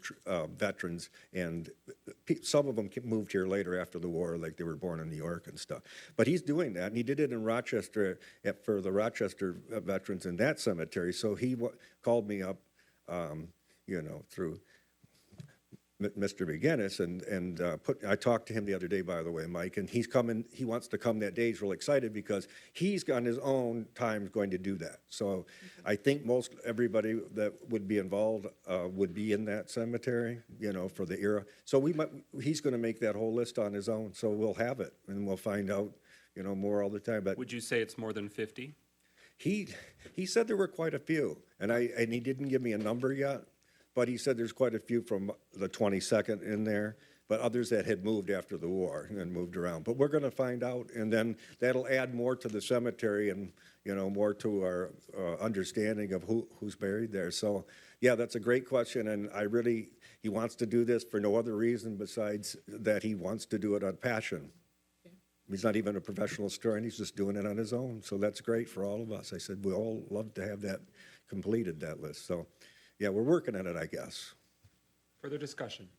[SPEAKER 12] veterans, and some of them moved here later after the war, like they were born in New York and stuff. But he's doing that, and he did it in Rochester for the Rochester veterans in that cemetery. So he called me up, through Mr. McGinnis, and I talked to him the other day, by the way, Mike, and he's coming. He wants to come that day. He's really excited because he's on his own time going to do that. So I think most everybody that would be involved would be in that cemetery, for the era. So he's going to make that whole list on his own. So we'll have it, and we'll find out, more all the time. But
[SPEAKER 7] Would you say it's more than 50?
[SPEAKER 12] he said there were quite a few, and he didn't give me a number yet. But he said there's quite a few from the 22nd in there, but others that had moved after the war and moved around. But we're going to find out, and then that'll add more to the cemetery and, more to our understanding of who's buried there. So, yeah, that's a great question, and he wants to do this for no other reason besides that he wants to do it on passion. He's not even a professional historian, he's just doing it on his own. So that's great for all of us. I said, we all love to have that completed, that list. So, yeah, we're working on it, I guess.
[SPEAKER 7] Further discussion?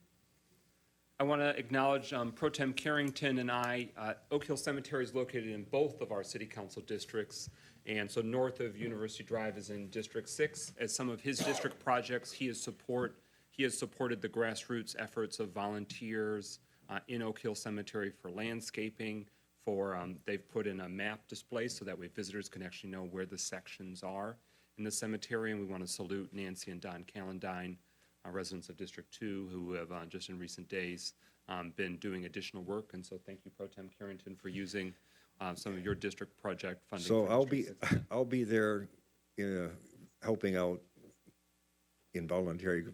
[SPEAKER 7] I want to acknowledge Pro Tem Carrington and I. Oak Hill Cemetery is located in both of our city council districts, and so north of University Drive is in District 6. As some of his district projects, he has supported the grassroots efforts of volunteers in Oak Hill Cemetery for landscaping. They've put in a map display so that way visitors can actually know where the sections are in the cemetery, and we want to salute Nancy and Don Calendine, residents of District 2, who have just in recent days been doing additional work. And so thank you, Pro Tem Carrington, for using some of your district project funding.
[SPEAKER 12] So I'll be there helping out in voluntary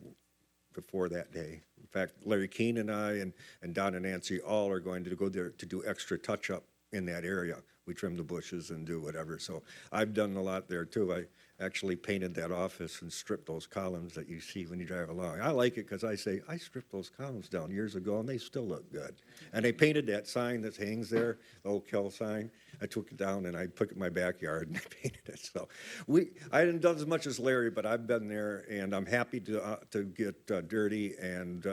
[SPEAKER 12] before that day. In fact, Larry Keene and I and Don and Nancy all are going to go there to do extra touch-up in that area. We trim the bushes and do whatever. So I've done a lot there too. I actually painted that office and stripped those columns that you see when you drive along. I like it because I stripped those columns down years ago and they still look good. And I painted that sign that hangs there, the Oak Hill sign. I took it down and I put it in my backyard and I painted it. So I haven't done as much as Larry, but I've been there and I'm happy to get dirty and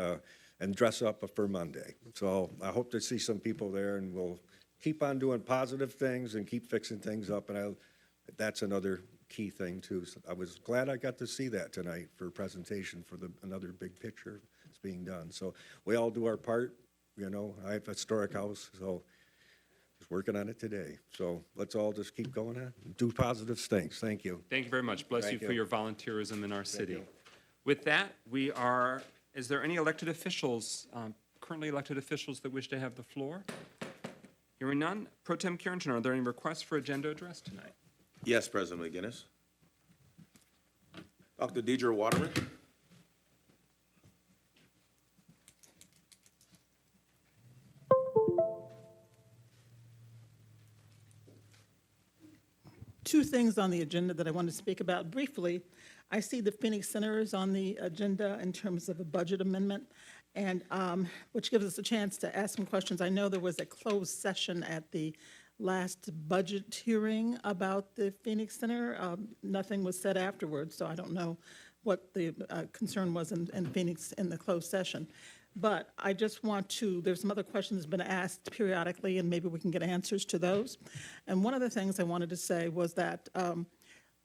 [SPEAKER 12] dress up for Monday. So I hope to see some people there, and we'll keep on doing positive things and keep fixing things up. And that's another key thing too. So I was glad I got to see that tonight for a presentation for another big picture that's being done. So we all do our part. I have a historic house, so just working on it today. So let's all just keep going on, do positive things. Thank you.
[SPEAKER 7] Thank you very much. Bless you for your volunteerism in our city. With that, is there any elected officials, currently elected officials that wish to have the floor? Hearing none. Pro Tem Carrington, are there any requests for agenda address tonight?
[SPEAKER 1] Yes, President McGinnis. Dr. Deidre Waterman.
[SPEAKER 13] Two things on the agenda that I want to speak about briefly. I see the Phoenix Center is on the agenda in terms of a budget amendment, and which gives us a chance to ask some questions. I know there was a closed session at the last budget hearing about the Phoenix Center. Nothing was said afterwards, so I don't know what the concern was in Phoenix in the closed session. But I just want to, there's some other questions that have been asked periodically, and maybe we can get answers to those. And one of the things I wanted to say was that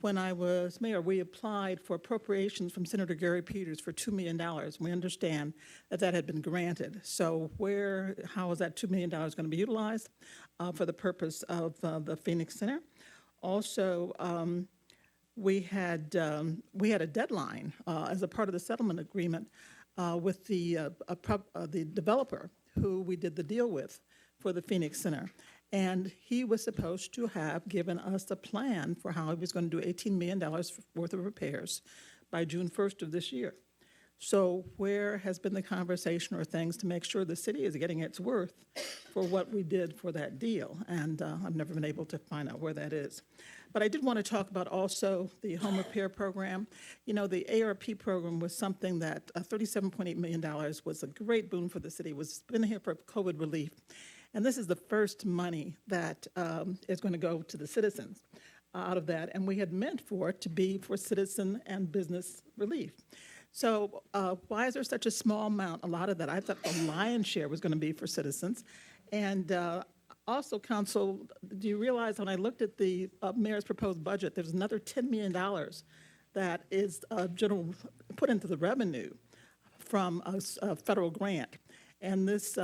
[SPEAKER 13] when I was mayor, we applied for appropriations from Senator Gary Peters for $2 million. We understand that that had been granted. So how is that $2 million going to be utilized for the purpose of the Phoenix Center? Also, we had a deadline as a part of the settlement agreement with the developer who we did the deal with for the Phoenix Center. And he was supposed to have given us a plan for how he was going to do $18 million worth of repairs by June 1st of this year. So where has been the conversation or things to make sure the city is getting its worth for what we did for that deal? And I've never been able to find out where that is. But I did want to talk about also the home repair program. You know, the ARP program was something that $37.8 million was a great boon for the city. It was been here for COVID relief. And this is the first money that is going to go to the citizens out of that. And we had meant for it to be for citizen and business relief. So why is there such a small amount? A lot of that, I thought the lion's share was going to be for citizens. And also, Council, do you realize when I looked at the mayor's proposed budget, there's another $10 million that is put into the revenue from a federal grant. And this,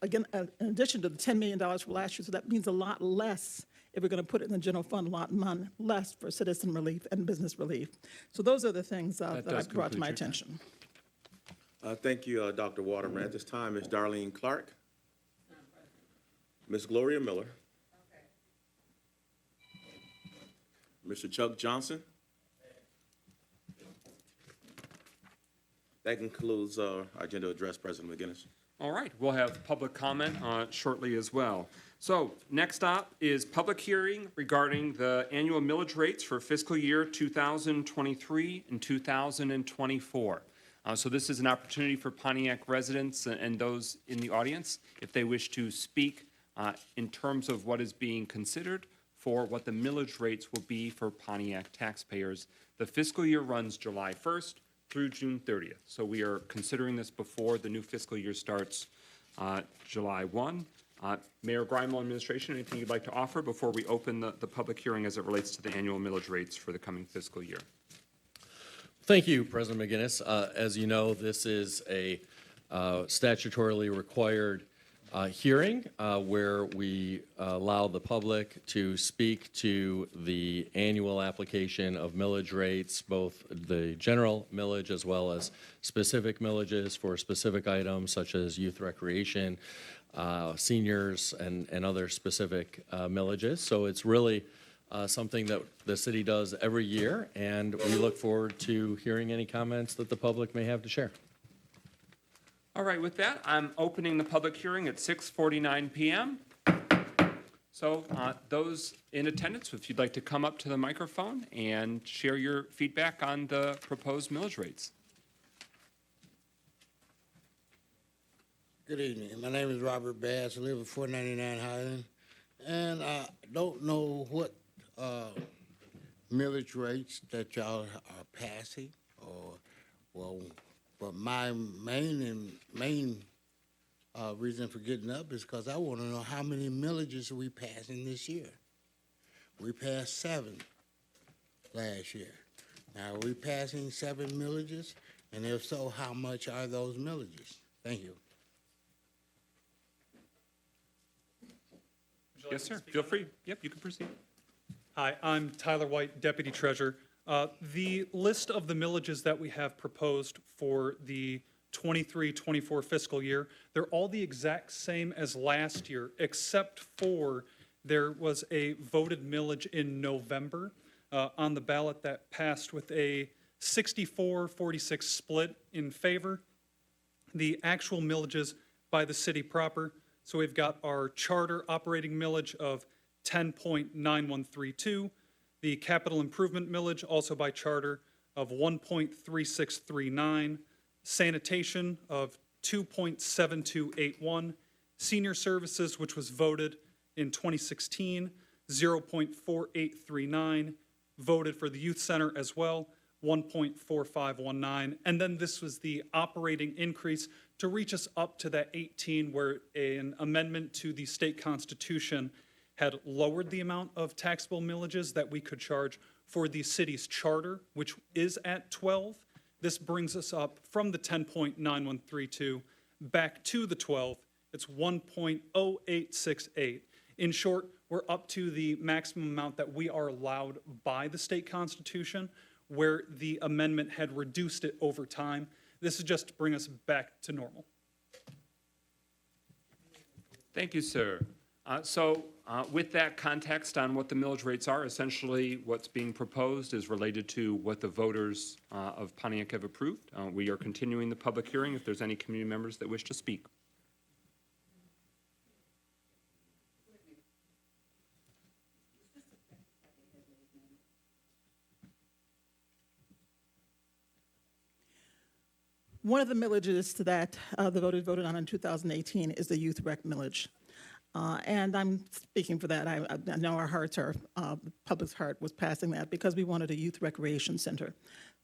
[SPEAKER 13] again, in addition to the $10 million for last year, so that means a lot less if we're going to put it in the general fund, a lot less for citizen relief and business relief. So those are the things that I brought to my attention.
[SPEAKER 1] Thank you, Dr. Waterman. At this time, Ms. Darlene Clark. Ms. Gloria Miller. Mr. Chuck Johnson. That concludes our agenda address, President McGinnis.
[SPEAKER 7] All right, we'll have public comment shortly as well. So next up is public hearing regarding the annual millage rates for fiscal year 2023 and 2024. So this is an opportunity for Pontiac residents and those in the audience, if they wish to speak in terms of what is being considered for what the millage rates will be for Pontiac taxpayers. The fiscal year runs July 1st through June 30th. So we are considering this before the new fiscal year starts July 1. Mayor Grimo, administration, anything you'd like to offer before we open the public hearing as it relates to the annual millage rates for the coming fiscal year?
[SPEAKER 8] Thank you, President McGinnis. As you know, this is a statutorily required hearing where we allow the public to speak to the annual application of millage rates, both the general millage as well as specific millages for specific items such as youth recreation, seniors, and other specific millages. So it's really something that the city does every year, and we look forward to hearing any comments that the public may have to share.
[SPEAKER 7] All right, with that, I'm opening the public hearing at 6:49 p.m. So those in attendance, if you'd like to come up to the microphone and share your feedback on the proposed millage rates.
[SPEAKER 14] Good evening. My name is Robert Bass. I live at 499 Highland. And I don't know what millage rates that y'all are passing, but my main reason for getting up is because I want to know how many millages are we passing this year. We passed 7 last year. Now, are we passing 7 millages? And if so, how much are those millages? Thank you.
[SPEAKER 7] Yes, sir. Feel free. Yep, you can proceed.
[SPEAKER 15] Hi, I'm Tyler White, Deputy Treasurer. The list of the millages that we have proposed for the 23-24 fiscal year, they're all the exact same as last year, except for there was a voted millage in November on the ballot that passed with a 64-46 split in favor. The actual millages by the city proper, so we've got our charter operating millage of 10.9132, the capital improvement millage, also by charter, of 1.3639, sanitation of 2.7281, senior services, which was voted in 2016, 0.4839, voted for the youth center as well, 1.4519, and then this was the operating increase to reach us up to that 18, where an amendment to the state constitution had lowered the amount of taxable millages that we could charge for the city's charter, which is at 12. This brings us up from the 10.9132 back to the 12. It's 1.0868. In short, we're up to the maximum amount that we are allowed by the state constitution, where the amendment had reduced it over time. This is just to bring us back to normal.
[SPEAKER 7] Thank you, sir. So with that context on what the millage rates are, essentially what's being proposed is related to what the voters of Pontiac have approved. We are continuing the public hearing if there's any community members that wish to speak.
[SPEAKER 13] One of the millages that the voters voted on in 2018 is the youth rec millage. And I'm speaking for that. I know our hearts are, the public's heart was passing that because we wanted a youth recreation center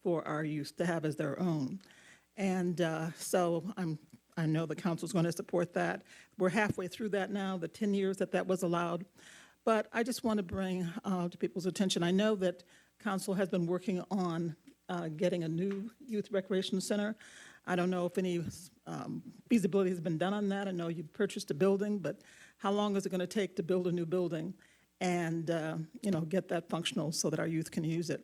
[SPEAKER 13] for our youth to have as their own. And so I know the council's going to support that. We're halfway through that now, the 10 years that was allowed. But I just want to bring to people's attention, I know that council has been working on getting a new youth recreation center. I don't know if any feasibility has been done on that. I know you purchased a building, but how long is it going to take to build a new building and, get that functional so that our youth can use it?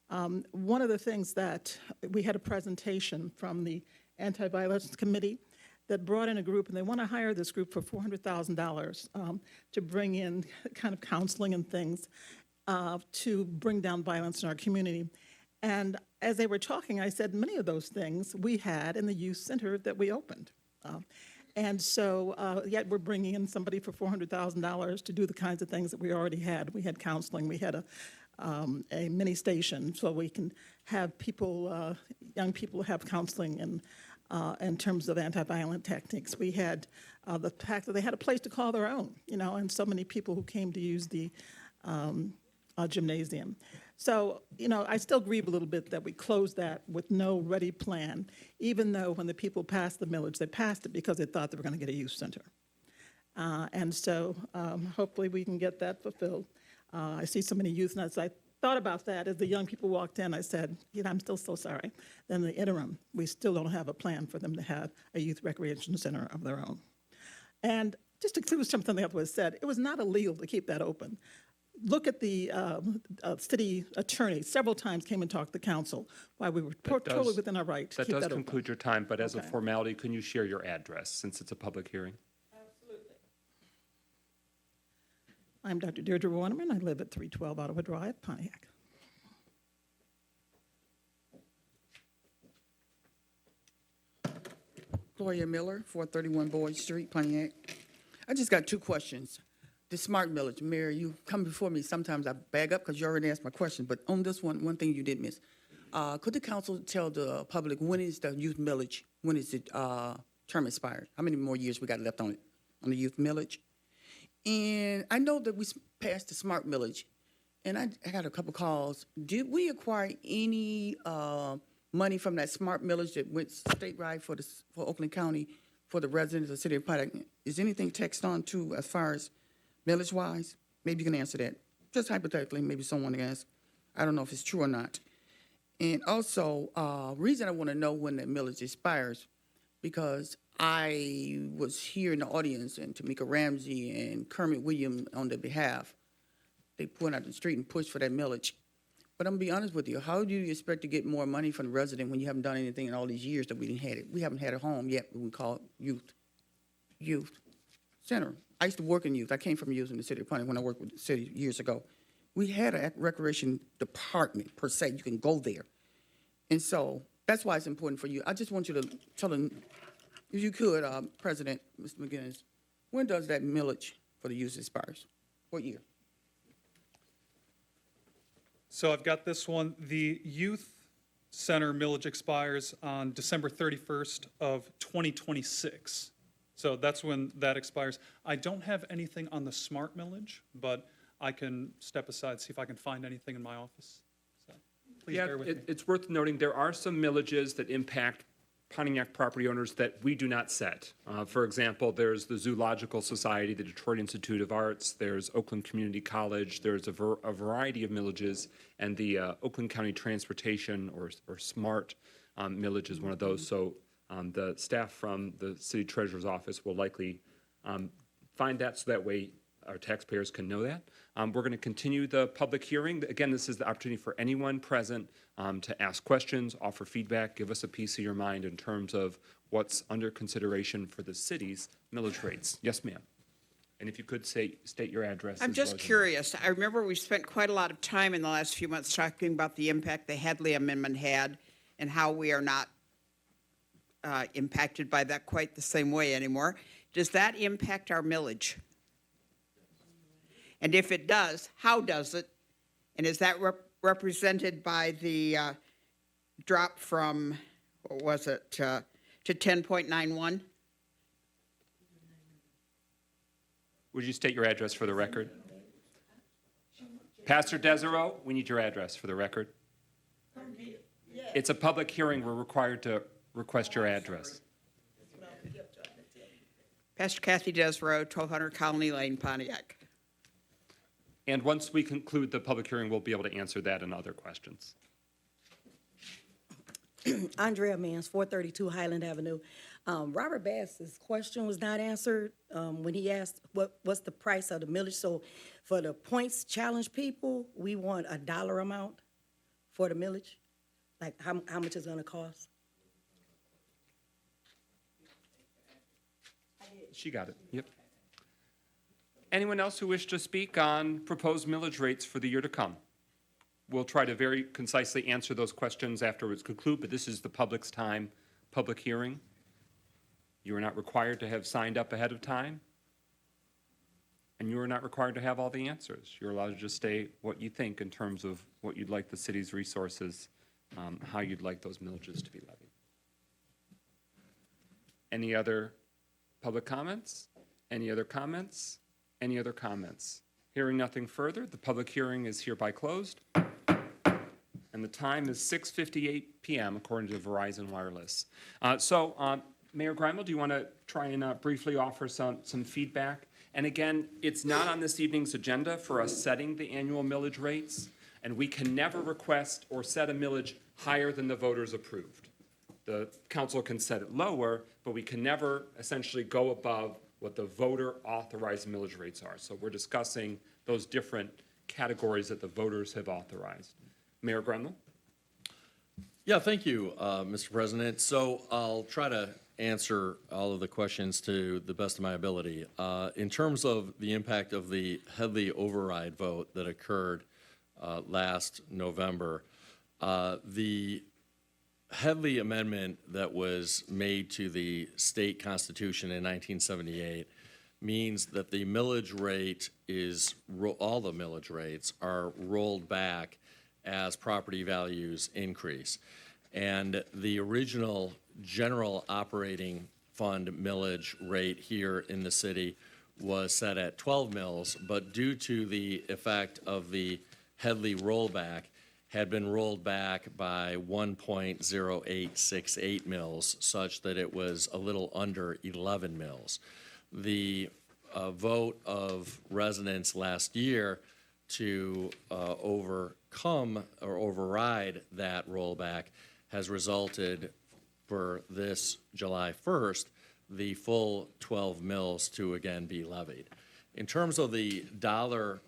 [SPEAKER 13] One of the things that we had a presentation from the Anti-Violence Committee that brought in a group, and they want to hire this group for $400,000 to bring in kind of counseling and things to bring down violence in our community. And as they were talking, I said many of those things we had in the youth center that we opened. And so yet we're bringing in somebody for $400,000 to do the kinds of things that we already had. We had counseling. We had a mini station so we can have people, young people have counseling in terms of anti-violent techniques. We had the fact that they had a place to call their own, and so many people who came to use the gymnasium. So, I still grieve a little bit that we closed that with no ready plan, even though when the people passed the millage, they passed it because they thought they were going to get a youth center. And so hopefully we can get that fulfilled. I see so many youth, and as I thought about that, as the young people walked in, I said, I'm still so sorry. Then the interim, we still don't have a plan for them to have a youth recreation center of their own. And just to include something that was said, it was not illegal to keep that open. Look at the city attorney, several times came and talked to council, why we were totally within our right to keep that open.
[SPEAKER 7] That does conclude your time, but as a formality, can you share your address since it's a public hearing?
[SPEAKER 13] Absolutely. I'm Dr. Deirdre Waterman. I live at 312 Ottawa Drive, Pontiac.
[SPEAKER 16] Gloria Miller, 431 Boyd Street, Pontiac. I just got two questions. The smart millage, Mary, you come before me, sometimes I bag up because you already asked my question, but on this one thing you did miss. Could the council tell the public when is the youth millage, when is it term expired? How many more years we got left on it, on the youth millage? And I know that we passed the smart millage, and I got a couple calls. Did we acquire any money from that smart millage that went statewide for Oakland County for the residents of the city of Pontiac? Is anything taxed on too as far as millage-wise? Maybe you can answer that. Just hypothetically, maybe someone asked. I don't know if it's true or not. And also, reason I want to know when that millage expires, because I was here in the audience, and Tamika Ramsey and Kermit Williams on their behalf, they went out the street and pushed for that millage. But I'm going to be honest with you, how do you expect to get more money from the resident when you haven't done anything in all these years that we didn't have it? We haven't had a home yet, what we call youth center. I used to work in youth. I came from youth in the city of Pontiac when I worked with the city years ago. We had a recreation department, per se. You can go there. And so that's why it's important for you. I just want you to tell them, if you could, President, Mr. McGinnis, when does that millage for the youth expires? What year?
[SPEAKER 15] So I've got this one. The youth center millage expires on December 31st of 2026. So that's when that expires. I don't have anything on the smart millage, but I can step aside, see if I can find anything in my office. So please bear with me.
[SPEAKER 7] It's worth noting there are some millages that impact Pontiac property owners that we do not set. For example, there's the Zoological Society, the Detroit Institute of Arts, there's Oakland Community College, there's a variety of millages, and the Oakland County Transportation or SMART millage is one of those. So the staff from the city treasurer's office will likely find that so that way our taxpayers can know that. We're going to continue the public hearing. Again, this is the opportunity for anyone present to ask questions, offer feedback, give us a piece of your mind in terms of what's under consideration for the city's millage rates. Yes, ma'am. And if you could state your address.
[SPEAKER 17] I'm
[SPEAKER 7] as
[SPEAKER 17] just
[SPEAKER 7] well as your-
[SPEAKER 17] curious. I remember we spent quite a lot of time in the last few months talking about the impact the Headley Amendment had and how we are not impacted by that quite the same way anymore. Does that impact our millage? And if it does, how does it? And is that represented by the drop from, what was it, to 10.91?
[SPEAKER 7] Would you state your address for the record? Pastor Desereau, we need your address for the record. It's a public hearing. We're required to request your address.
[SPEAKER 17] Pastor Kathy Desereau, 1200 Colony Lane, Pontiac.
[SPEAKER 7] And once we conclude the public hearing, we'll be able to answer that and other questions.
[SPEAKER 18] Andrea Mans, 432 Highland Avenue. Robert Bass's question was not answered when he asked what's the price of the millage. So for the points challenge people, we want a dollar amount for the millage, like how much it's gonna cost.
[SPEAKER 7] She got it. Yep. Anyone else who wish to speak on proposed millage rates for the year to come? We'll try to very concisely answer those questions after it's concluded, but this is the public's time, public hearing. You are not required to have signed up ahead of time, and you are not required to have all the answers. You're allowed to just state what you think in terms of what you'd like the city's resources, how you'd like those millages to be levied. Any other public comments? Any other comments? Any other comments? Hearing nothing further, the public hearing is hereby closed. And the time is 6:58 p.m. according to Verizon Wireless. Mayor Greimel, do you want to try and briefly offer some feedback? And again, it's not on this evening's agenda for us setting the annual millage rates, and we can never request or set a millage higher than the voters approved. The council can set it lower, but we can never essentially go above what the voter authorized millage rates are. So we're discussing those different categories that the voters have authorized. Mayor Greimel?
[SPEAKER 8] Yeah, thank you, Mr. President. So I'll try to answer all of the questions to the best of my ability. In terms of the impact of the Headley override vote that occurred last November, the Headley Amendment that was made to the state constitution in 1978 means that the millage rate is, all the millage rates are rolled back as property values increase. And the original general operating fund millage rate here in the city was set at 12 mills, but due to the effect of the Headley rollback, had been rolled back by 1.0868 mills, such that it was a little under 11 mills. The vote of residents last year to overcome or override that rollback has resulted for this July 1st, the full 12 mills to again be levied. In terms of the dollar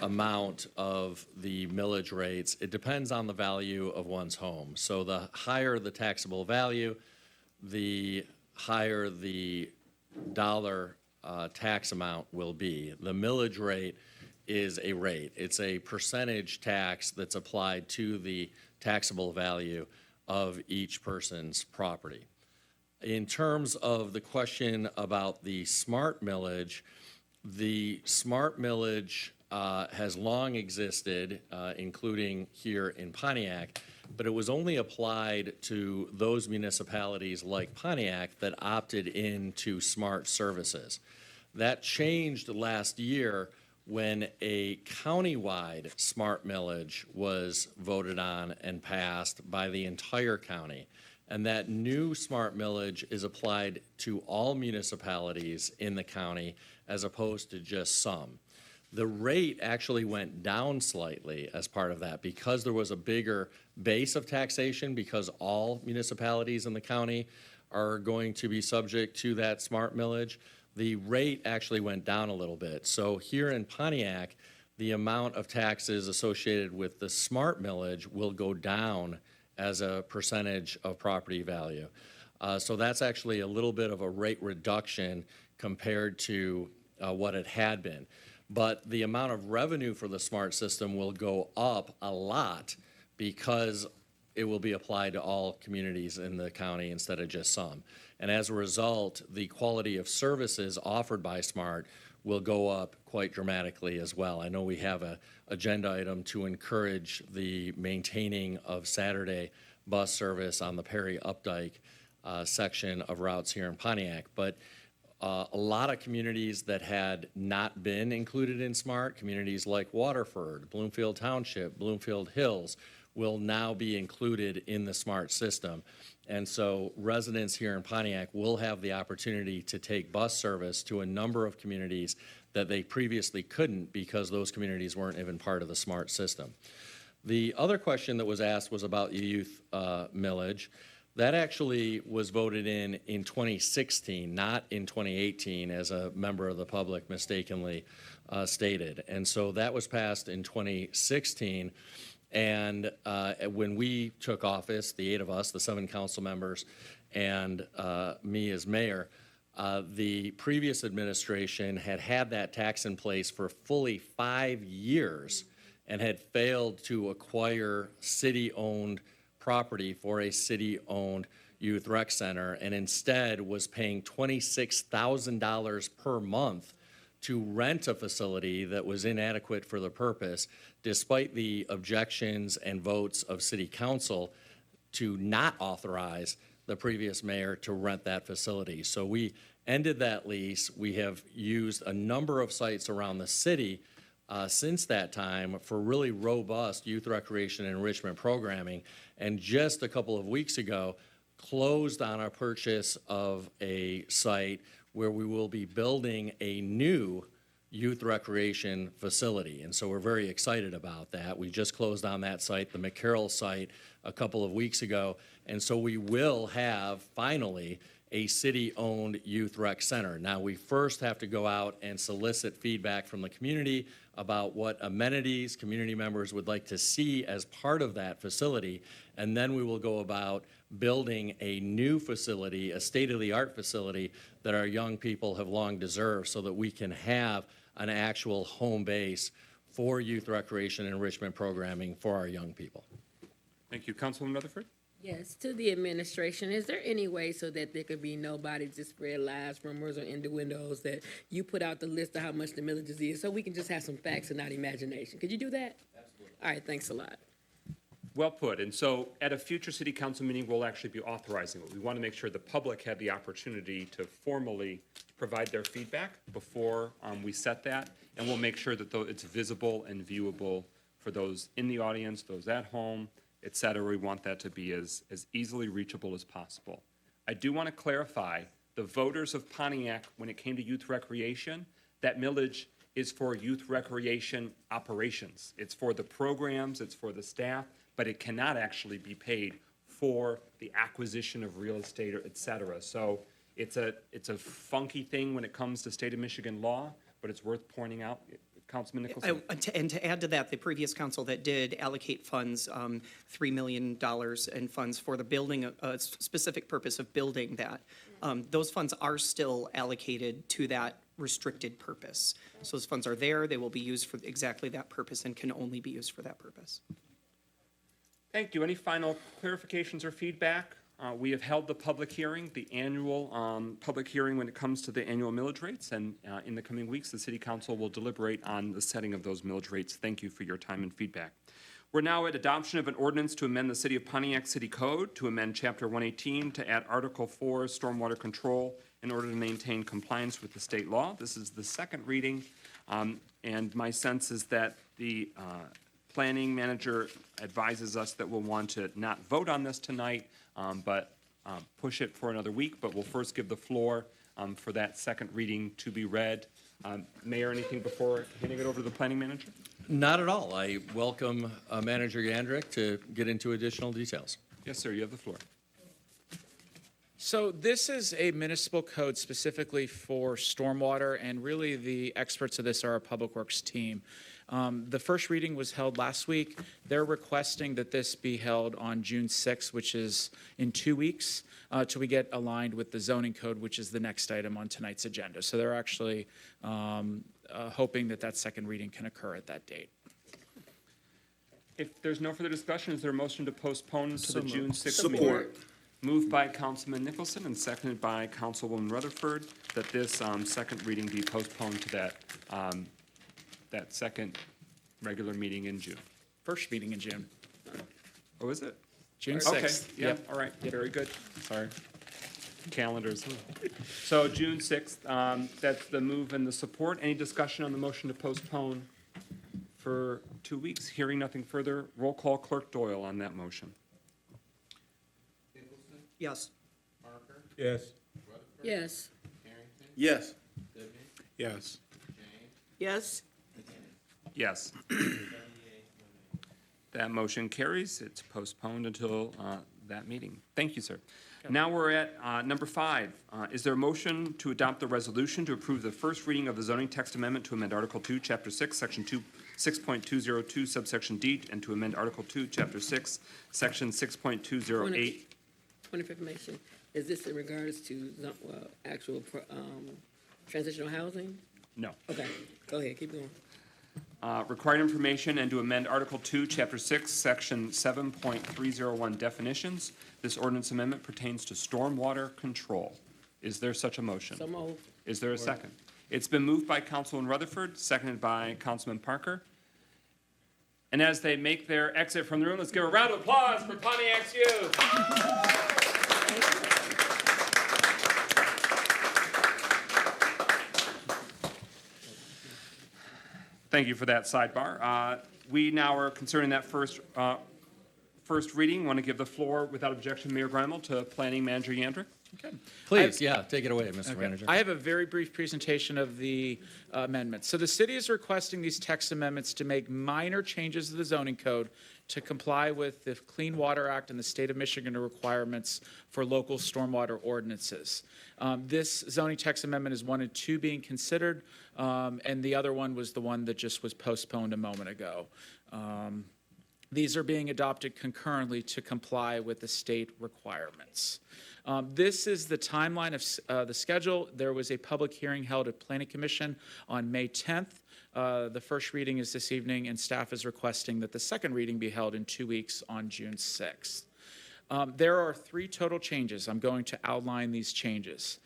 [SPEAKER 8] amount of the millage rates, it depends on the value of one's home. So the higher the taxable value, the higher the dollar tax amount will be. The millage rate is a rate. It's a percentage tax that's applied to the taxable value of each person's property. In terms of the question about the smart millage, the smart millage has long existed, including here in Pontiac, but it was only applied to those municipalities like Pontiac that opted into smart services. That changed last year when a countywide smart millage was voted on and passed by the entire county. And that new smart millage is applied to all municipalities in the county as opposed to just some. The rate actually went down slightly as part of that because there was a bigger base of taxation, because all municipalities in the county are going to be subject to that smart millage. The rate actually went down a little bit. So here in Pontiac, the amount of taxes associated with the smart millage will go down as a percentage of property value. So that's actually a little bit of a rate reduction compared to what it had been. But the amount of revenue for the smart system will go up a lot because it will be applied to all communities in the county instead of just some. And as a result, the quality of services offered by SMART will go up quite dramatically as well. I know we have an agenda item to encourage the maintaining of Saturday bus service on the Perry Updike section of routes here in Pontiac, but a lot of communities that had not been included in SMART, communities like Waterford, Bloomfield Township, Bloomfield Hills, will now be included in the SMART system. And so residents here in Pontiac will have the opportunity to take bus service to a number of communities that they previously couldn't because those communities weren't even part of the SMART system. The other question that was asked was about the youth millage. That actually was voted in 2016, not in 2018, as a member of the public mistakenly stated. And so that was passed in 2016. And when we took office, the 8 of us, the 7 council members, and me as mayor, the previous administration had that tax in place for fully 5 years and had failed to acquire city-owned property for a city-owned youth rec center, and instead was paying $26,000 per month to rent a facility that was inadequate for the purpose, despite the objections and votes of city council to not authorize the previous mayor to rent that facility. So we ended that lease. We have used a number of sites around the city since that time for really robust youth recreation and enrichment programming, and just a couple of weeks ago closed on our purchase of a site where we will be building a new youth recreation facility. And so we're very excited about that. We just closed on that site, the McCarroll site, a couple of weeks ago. And so we will have finally a city-owned youth rec center. Now, we first have to go out and solicit feedback from the community about what amenities community members would like to see as part of that facility, and then we will go about building a new facility, a state-of-the-art facility that our young people have long deserved, so that we can have an actual home base for youth recreation and enrichment programming for our young people.
[SPEAKER 7] Thank you. Councilwoman Rutherford?
[SPEAKER 6] Yes, to the administration, is there any way so that there could be nobody to spread lies, rumors, or innuendos, that you put out the list of how much the millages is, so we can just have some facts and not imagination? Could you do that? Absolutely. All right, thanks a lot.
[SPEAKER 7] Well put. And so at a future city council meeting, we'll actually be authorizing it. We want to make sure the public had the opportunity to formally provide their feedback before we set that. And we'll make sure that it's visible and viewable for those in the audience, those at home, et cetera. We want that to be as easily reachable as possible. I do want to clarify, the voters of Pontiac, when it came to youth recreation, that millage is for youth recreation operations. It's for the programs, it's for the staff, but it cannot actually be paid for the acquisition of real estate, et cetera. So it's a funky thing when it comes to state of Michigan law, but it's worth pointing out. Councilman Nicholson.
[SPEAKER 19] And to add to that, the previous council that did allocate funds, $3 million in funds for the building, a specific purpose of building that. Those funds are still allocated to that restricted purpose. So those funds are there, they will be used for exactly that purpose and can only be used for that purpose.
[SPEAKER 7] Thank you. Any final clarifications or feedback? We have held the public hearing, the annual public hearing when it comes to the annual millage rates, and in the coming weeks, the City Council will deliberate on the setting of those millage rates. Thank you for your time and feedback. We're now at adoption of an ordinance to amend the City of Pontiac City Code to amend Chapter 118 to add Article 4, Stormwater Control, in order to maintain compliance with the state law. This is the second reading, and my sense is that the planning manager advises us that we'll want to not vote on this tonight, but push it for another week, but we'll first give the floor for that second reading to be read. Mayor, anything before handing it over to the planning manager?
[SPEAKER 8] Not at all. I welcome Manager Yandrick to get into additional details.
[SPEAKER 7] Yes, sir, you have the floor.
[SPEAKER 20] So this is a municipal code specifically for stormwater, and really the experts of this are our Public Works team. The first reading was held last week. They're requesting that this be held on June 6th, which is in 2 weeks, till we get aligned with the zoning code, which is the next item on tonight's agenda. So they're actually hoping that that second reading can occur at that date.
[SPEAKER 7] If there's no further discussion, is there a motion to postpone to the June 6th meeting?
[SPEAKER 8] Support.
[SPEAKER 7] Moved by Councilman Nicholson and seconded by Councilwoman Rutherford that this second reading be postponed to that second regular meeting in June.
[SPEAKER 20] First meeting in June.
[SPEAKER 7] Oh, is it?
[SPEAKER 20] June
[SPEAKER 7] Okay,
[SPEAKER 20] 6th.
[SPEAKER 7] yeah,
[SPEAKER 20] Yep.
[SPEAKER 7] all right, very good. Sorry. Calendars. So June 6th, that's the move and the support. Any discussion on the motion to postpone for 2 weeks? Hearing nothing further, roll call Clerk Doyle on that motion.
[SPEAKER 19] Yes.
[SPEAKER 2] Yes.
[SPEAKER 6] Yes.
[SPEAKER 5] Yes.
[SPEAKER 2] Yes.
[SPEAKER 10] Yes?
[SPEAKER 7] Yes. That motion carries. It's postponed until that meeting. Thank you, sir. Now we're at number 5. Is there a motion to adopt the resolution to approve the first reading of the zoning text amendment to amend Article 2, Chapter 6, Section 6.202, subsection D, and to amend Article 2, Chapter 6, Section 6.208?
[SPEAKER 6] Point of information, is this in regards to actual transitional housing?
[SPEAKER 7] No.
[SPEAKER 6] Okay, go ahead, keep going.
[SPEAKER 7] Required information and to amend Article 2, Chapter 6, Section 7.301 definitions. This ordinance amendment pertains to stormwater control. Is there such a motion?
[SPEAKER 6] So moved.
[SPEAKER 7] Is there a second? It's been moved by Councilman Rutherford, seconded by Councilman Parker. And as they make their exit from the room, let's give a round of applause for Pontiac's youth. Thank you for that sidebar. We now are concerning that first reading. Want to give the floor without objection, Mayor Grimel, to Planning Manager Yandrick.
[SPEAKER 8] Please, yeah, take it away, Mr. Manager.
[SPEAKER 20] I have a very brief presentation of the amendments. So the city is requesting these text amendments to make minor changes to the zoning code to comply with the Clean Water Act and the state of Michigan requirements for local stormwater ordinances. This zoning text amendment is 1 and 2 being considered, and the other one was the one that just was postponed a moment ago. These are being adopted concurrently to comply with the state requirements. This is the timeline of the schedule. There was a public hearing held at Planning Commission on May 10th. The first reading is this evening, and staff is requesting that the second reading be held in 2 weeks on June 6th. There are 3 total changes. I'm going to outline these changes.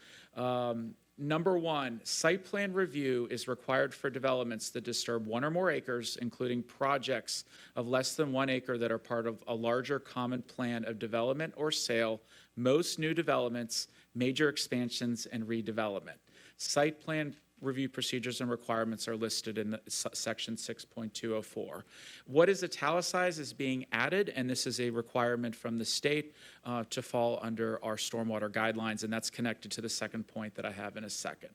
[SPEAKER 20] Number 1, site plan review is required for developments that disturb 1 or more acres, including projects of less than 1 acre that are part of a larger common plan of development or sale, most new developments, major expansions, and redevelopment. Site plan review procedures and requirements are listed in section 6.204. What is italicized is being added, and this is a requirement from the state to fall under our stormwater guidelines, and that's connected to the second point that I have in a second.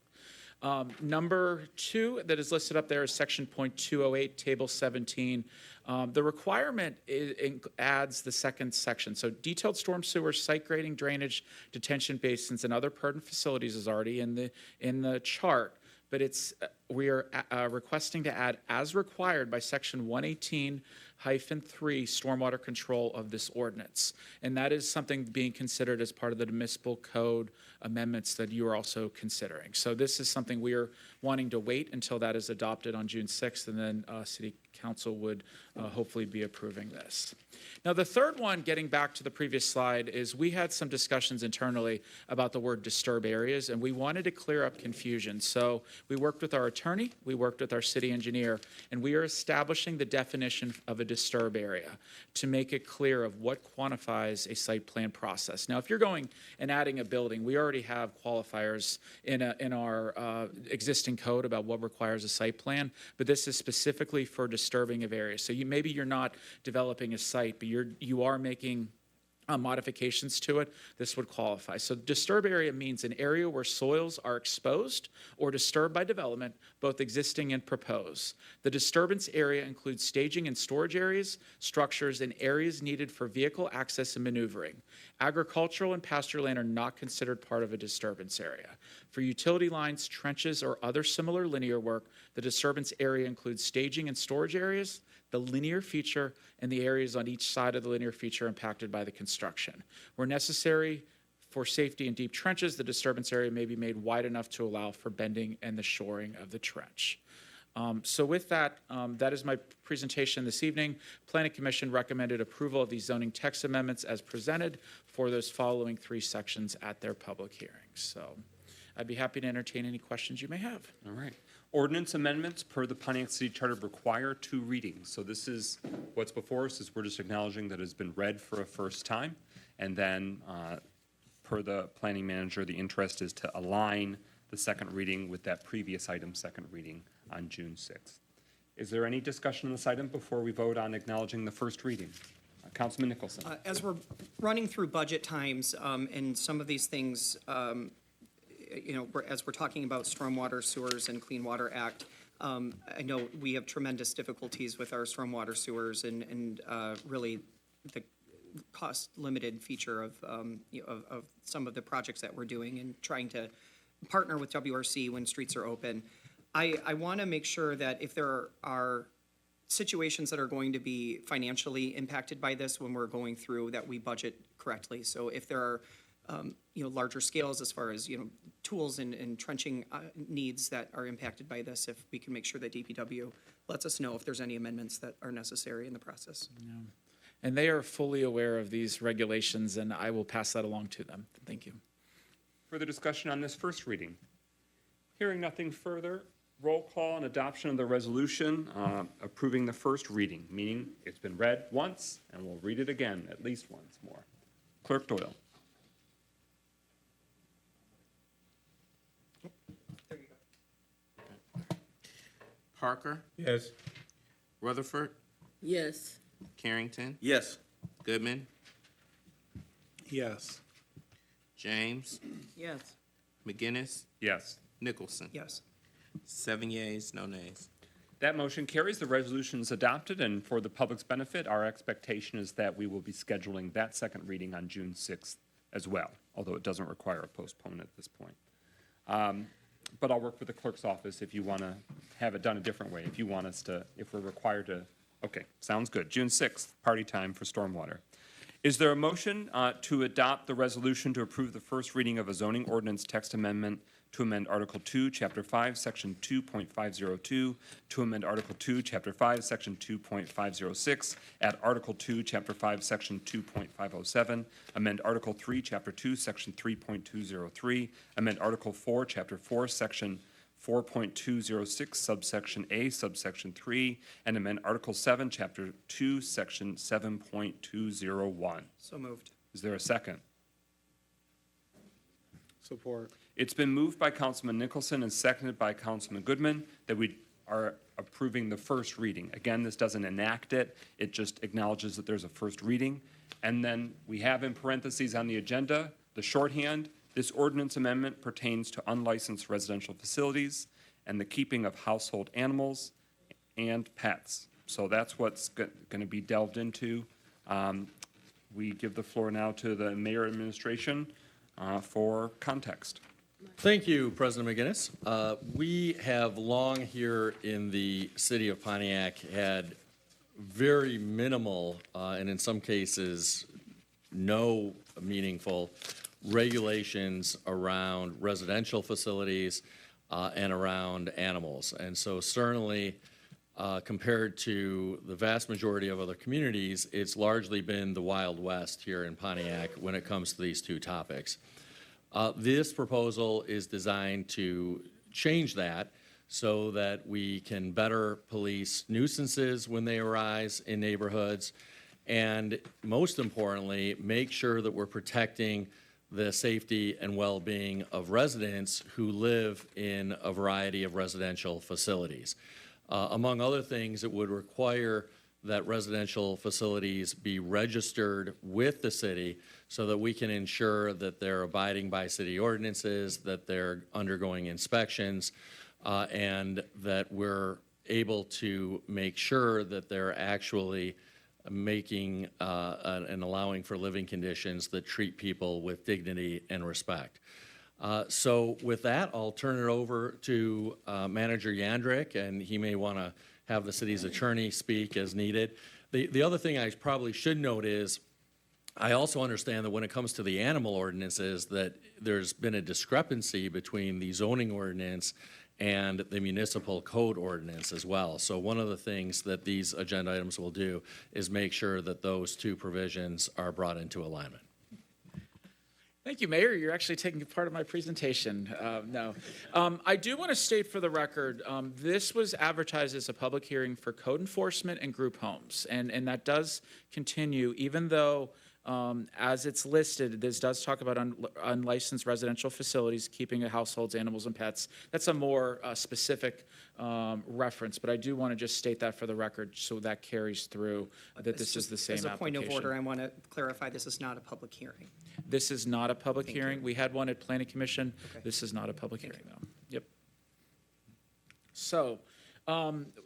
[SPEAKER 20] Number 2 that is listed up there is section .208, table 17. The requirement adds the second section. So detailed storm sewer, site grading, drainage, detention basins, and other pertinent facilities is already in the chart. But we are requesting to add as required by section 118-3 stormwater control of this ordinance. And that is something being considered as part of the municipal code amendments that you are also considering. So this is something we are wanting to wait until that is adopted on June 6th, and then City Council would hopefully be approving this. Now, the third one, getting back to the previous slide, is we had some discussions internally about the word disturb areas, and we wanted to clear up confusion. So we worked with our attorney, we worked with our city engineer, and we are establishing the definition of a disturb area to make it clear of what quantifies a site plan process. Now, if you're going and adding a building, we already have qualifiers in our existing code about what requires a site plan, but this is specifically for disturbing of areas. So maybe you're not developing a site, but you are making modifications to it, this would qualify. So disturb area means an area where soils are exposed or disturbed by development, both existing and proposed. The disturbance area includes staging and storage areas, structures, and areas needed for vehicle access and maneuvering. Agricultural and pasture land are not considered part of a disturbance area. For utility lines, trenches, or other similar linear work, the disturbance area includes staging and storage areas, the linear feature, and the areas on each side of the linear feature impacted by the construction. Where necessary for safety in deep trenches, the disturbance area may be made wide enough to allow for bending and the shoring of the trench. So with that, that is my presentation this evening. Planning Commission recommended approval of these zoning text amendments as presented for those following 3 sections at their public hearings. So I'd be happy to entertain any questions you may have.
[SPEAKER 7] All right. Ordinance amendments per the Pontiac City Charter require 2 readings. So this is, what's before us is we're just acknowledging that it's been read for a first time. And then per the planning manager, the interest is to align the second reading with that previous item's second reading on June 6th. Is there any discussion on this item before we vote on acknowledging the first reading? Councilman Nicholson.
[SPEAKER 19] As we're running through budget times, and some of these things, as we're talking about Stormwater, Sewers, and Clean Water Act, I know we have tremendous difficulties with our stormwater sewers and really the cost-limited feature of some of the projects that we're doing and trying to partner with WRC when streets are open. I want to make sure that if there are situations that are going to be financially impacted by this when we're going through, that we budget correctly. So if there are larger scales as far as, tools and trenching needs that are impacted by this, if we can make sure that DPW lets us know if there's any amendments that are necessary in the process.
[SPEAKER 20] Yeah. And they are fully aware of these regulations, and I will pass that along to them. Thank you.
[SPEAKER 7] Further discussion on this first reading? Hearing nothing further, roll call and adoption of the resolution approving the first reading, meaning it's been read once, and we'll read it again at least once more. Clerk Doyle.
[SPEAKER 4] Parker,
[SPEAKER 2] Yes.
[SPEAKER 4] Rutherford,
[SPEAKER 6] Yes.
[SPEAKER 4] Carrington,
[SPEAKER 5] Yes.
[SPEAKER 4] Goodman,
[SPEAKER 11] Yes.
[SPEAKER 4] James,
[SPEAKER 10] Yes.
[SPEAKER 4] McGinnis,
[SPEAKER 7] Yes.
[SPEAKER 4] Nicholson.
[SPEAKER 19] Yes.
[SPEAKER 4] 7 yeas, no nays.
[SPEAKER 7] That motion carries. The resolution is adopted, and for the public's benefit, our expectation is that we will be scheduling that second reading on June 6th as well, although it doesn't require a postponement at this point. But I'll work with the clerk's office if you want to have it done a different way, if you want us to, if we're required to. Okay, sounds good. June 6th, party time for stormwater. Is there a motion to adopt the resolution to approve the first reading of a zoning ordinance text amendment to amend Article 2, Chapter 5, Section 2.502, to amend Article 2, Chapter 5, Section 2.506, add Article 2, Chapter 5, Section 2.507, amend Article 3, Chapter 2, Section 3.203, amend Article 4, Chapter 4, Section 4.206, subsection A, subsection 3, and amend Article 7, Chapter 2, Section 7.201.
[SPEAKER 19] So moved.
[SPEAKER 7] Is there a second?
[SPEAKER 11] Support.
[SPEAKER 7] It's been moved by Councilman Nicholson and seconded by Councilman Goodman that we are approving the first reading. Again, this doesn't enact it. It just acknowledges that there's a first reading. And then we have in parentheses on the agenda, the shorthand, this ordinance amendment pertains to unlicensed residential facilities and the keeping of household animals and pets. So that's what's going to be delved into. We give the floor now to the mayor administration for context.
[SPEAKER 8] Thank you, President McGinnis. We have long here in the city of Pontiac had very minimal, and in some cases, no meaningful regulations around residential facilities and around animals. And so certainly, compared to the vast majority of other communities, it's largely been the Wild West here in Pontiac when it comes to these two topics. This proposal is designed to change that so that we can better police nuisances when they arise in neighborhoods, and most importantly, make sure that we're protecting the safety and well-being of residents who live in a variety of residential facilities. Among other things, it would require that residential facilities be registered with the city so that we can ensure that they're abiding by city ordinances, that they're undergoing inspections, and that we're able to make sure that they're actually making and allowing for living conditions that treat people with dignity and respect. So with that, I'll turn it over to Manager Yandrick, and he may want to have the city's attorney speak as needed. The other thing I probably should note is, I also understand that when it comes to the animal ordinances, that there's been a discrepancy between the zoning ordinance and the municipal code ordinance as well. So one of the things that these agenda items will do is make sure that those two provisions are brought into alignment.
[SPEAKER 20] Thank you, Mayor. You're actually taking part of my presentation. I do want to state for the record, this was advertised as a public hearing for code enforcement and group homes, and that does continue, even though as it's listed, this does talk about unlicensed residential facilities, keeping of households, animals, and pets. That's a more specific reference, but I do want to just state that for the record so that carries through, that this is the same
[SPEAKER 19] As a point
[SPEAKER 20] application.
[SPEAKER 19] of order, I want to clarify, this is not a public hearing.
[SPEAKER 20] This is not a public hearing. We had one at Planning Commission. This is not a public hearing, though. Yep. So,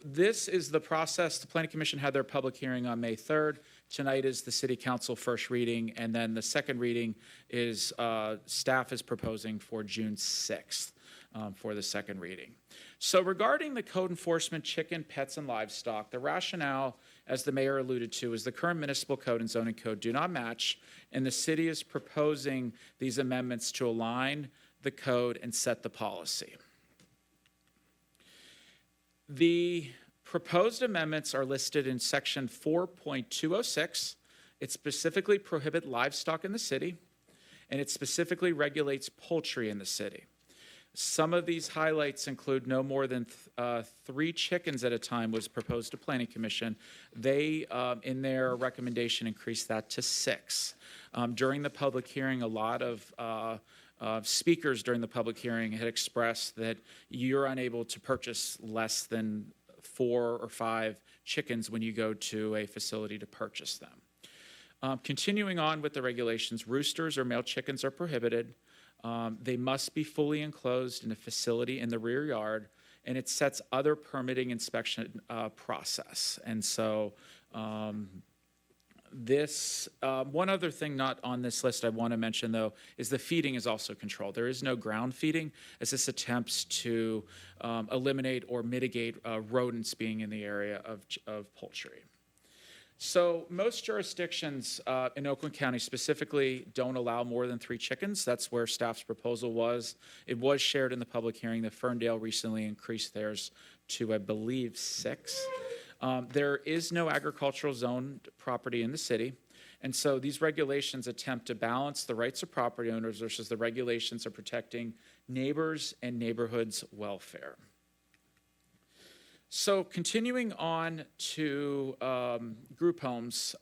[SPEAKER 20] this is the process. The Planning Commission had their public hearing on May 3rd. Tonight is the City Council first reading, and then the second reading is, staff is proposing for June 6th for the second reading. So regarding the code enforcement, chicken, pets, and livestock, the rationale, as the mayor alluded to, is the current municipal code and zoning code do not match, and the city is proposing these amendments to align the code and set the policy. The proposed amendments are listed in section 4.206. It specifically prohibits livestock in the city, and it specifically regulates poultry in the city. Some of these highlights include no more than 3 chickens at a time was proposed to Planning Commission. They, in their recommendation, increased that to 6. During the public hearing, a lot of speakers during the public hearing had expressed that you're unable to purchase less than 4 or 5 chickens when you go to a facility to purchase them. Continuing on with the regulations, roosters or male chickens are prohibited. They must be fully enclosed in a facility in the rear yard, and it sets other permitting inspection process. And so one other thing not on this list I want to mention, though, is the feeding is also controlled. There is no ground feeding, as this attempts to eliminate or mitigate rodents being in the area of poultry. So most jurisdictions in Oakland County specifically don't allow more than 3 chickens. That's where staff's proposal was. It was shared in the public hearing that Ferndale recently increased theirs to, I believe, 6. There is no agricultural zoned property in the city. And so these regulations attempt to balance the rights of property owners versus the regulations of protecting neighbors and neighborhoods' welfare. So continuing on to group homes,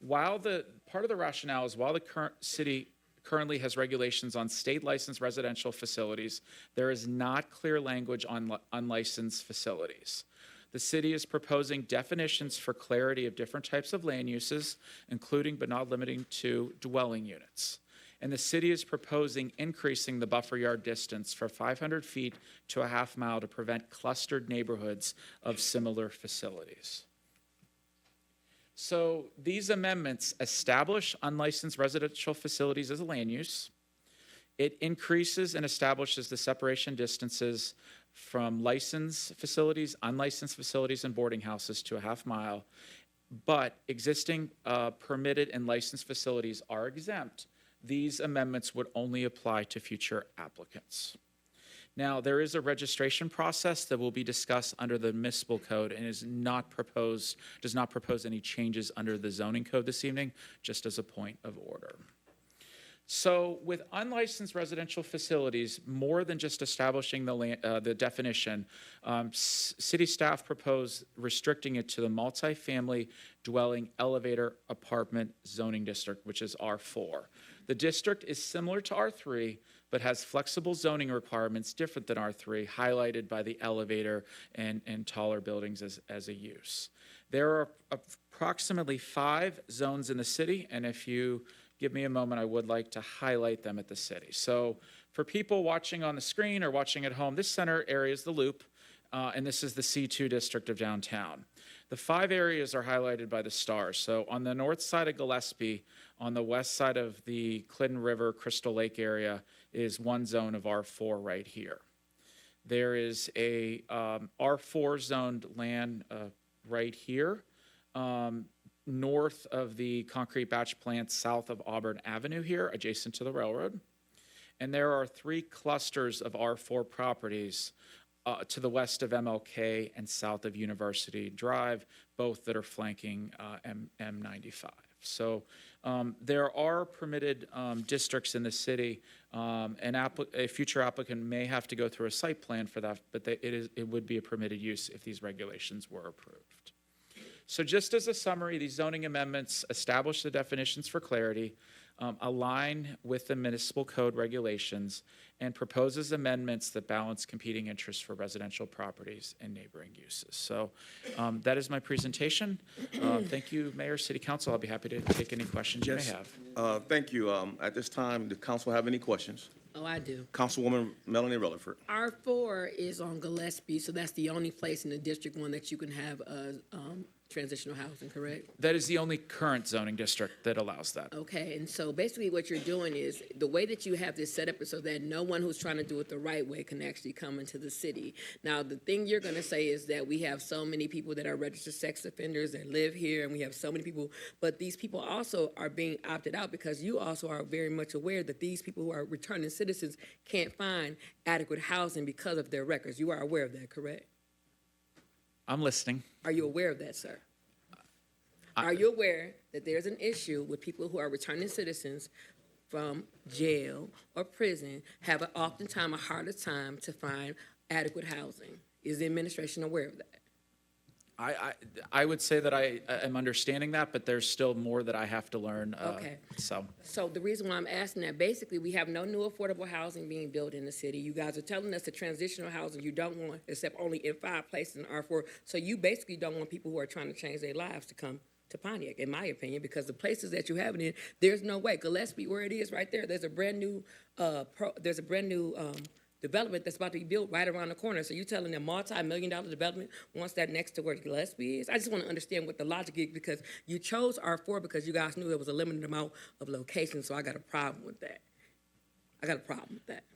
[SPEAKER 20] while the part of the rationale is while the current city currently has regulations on state licensed residential facilities, there is not clear language on unlicensed facilities. The city is proposing definitions for clarity of different types of land uses, including but not limiting to dwelling units. And the city is proposing increasing the buffer yard distance from 500 feet to a half mile to prevent clustered neighborhoods of similar facilities. So these amendments establish unlicensed residential facilities as a land use. It increases and establishes the separation distances from licensed facilities, unlicensed facilities, and boarding houses to a half mile. But existing permitted and licensed facilities are exempt. These amendments would only apply to future applicants. Now, there is a registration process that will be discussed under the municipal code and does not propose any changes under the zoning code this evening, just as a point of order. So with unlicensed residential facilities, more than just establishing the definition, city staff proposed restricting it to the multifamily dwelling elevator apartment zoning district, which is R4. The district is similar to R3, but has flexible zoning requirements different than R3, highlighted by the elevator and taller buildings as a use. There are approximately 5 zones in the city, and if you give me a moment, I would like to highlight them at the city. So for people watching on the screen or watching at home, this center area is the Loop, and this is the C2 district of downtown. The 5 areas are highlighted by the stars. So on the north side of Gillespie, on the west side of the Clinton River, Crystal Lake area is one zone of R4 right here. There is a R4 zoned land right here, north of the concrete batch plant, south of Auburn Avenue here, adjacent to the railroad. And there are 3 clusters of R4 properties to the west of MLK and south of University Drive, both that are flanking M95. So there are permitted districts in the city. A future applicant may have to go through a site plan for that, but it would be a permitted use if these regulations were approved. So just as a summary, these zoning amendments establish the definitions for clarity, align with the municipal code regulations, and proposes amendments that balance competing interests for residential properties and neighboring uses. So that is my presentation. Thank you, Mayor, City Council. I'll be happy to take any questions you may have.
[SPEAKER 1] Thank you. At this time, the council have any questions?
[SPEAKER 6] Oh, I do.
[SPEAKER 1] Councilwoman Melanie Rutherford.
[SPEAKER 6] R4 is on Gillespie, so that's the only place in the District 1 that you can have transitional housing, correct?
[SPEAKER 20] That is the only current zoning district that allows that.
[SPEAKER 6] Okay, and so basically what you're doing is, the way that you have this set up is so that no one who's trying to do it the right way can actually come into the city. Now, the thing you're gonna say is that we have so many people that are registered sex offenders that live here, and we have so many people, but these people also are being opted out because you also are very much aware that these people who are returning citizens can't find adequate housing because of their records. You are aware of that, correct?
[SPEAKER 20] I'm listening.
[SPEAKER 6] Are you aware of that, sir? Are you aware that there's an issue with people who are returning citizens from jail or prison have oftentimes a harder time to find adequate housing? Is the administration aware of that?
[SPEAKER 20] I would say that I am understanding that, but there's still more that I have to learn.
[SPEAKER 6] Okay.
[SPEAKER 20] So
[SPEAKER 6] the reason why I'm asking that, basically, we have no new affordable housing being built in the city. You guys are telling us the transitional housing you don't want, except only in 5 places in R4. So you basically don't want people who are trying to change their lives to come to Pontiac, in my opinion, because the places that you have it in, there's no way. Gillespie, where it is right there, there's a brand new development that's about to be built right around the corner. So you're telling them multi-million-dollar development once that next to where Gillespie is? I just want to understand what the logic is, because you chose R4 because you guys knew there was a limited amount of locations, so I got a problem with that.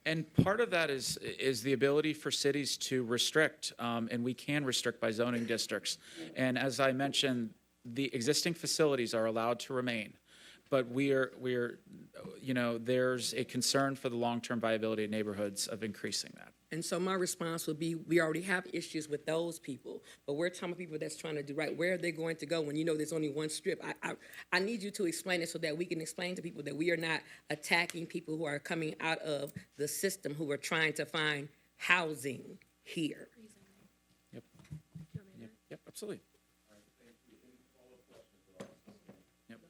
[SPEAKER 20] And part of that is the ability for cities to restrict, and we can restrict by zoning districts. And as I mentioned, the existing facilities are allowed to remain. But there's a concern for the long-term viability of neighborhoods of increasing that.
[SPEAKER 6] And so my response would be, we already have issues with those people, but we're talking about people that's trying to do right. Where are they going to go when you know there's only one strip? I need you to explain it so that we can explain to people that we are not attacking people who are coming out of the system who are trying to find housing here.
[SPEAKER 20] Yep, absolutely.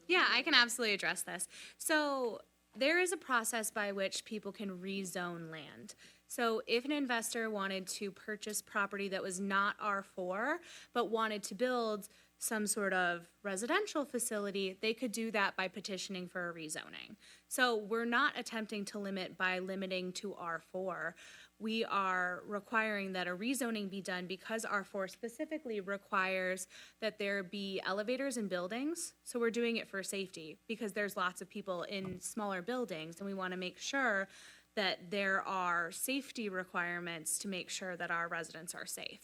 [SPEAKER 21] Yeah, I can absolutely address this. So there is a process by which people can rezone land. So if an investor wanted to purchase property that was not R4, but wanted to build some sort of residential facility, they could do that by petitioning for a rezoning. So we're not attempting to limit by limiting to R4. We are requiring that a rezoning be done because R4 specifically requires that there be elevators in buildings. So we're doing it for safety because there's lots of people in smaller buildings, and we want to make sure that there are safety requirements to make sure that our residents are safe.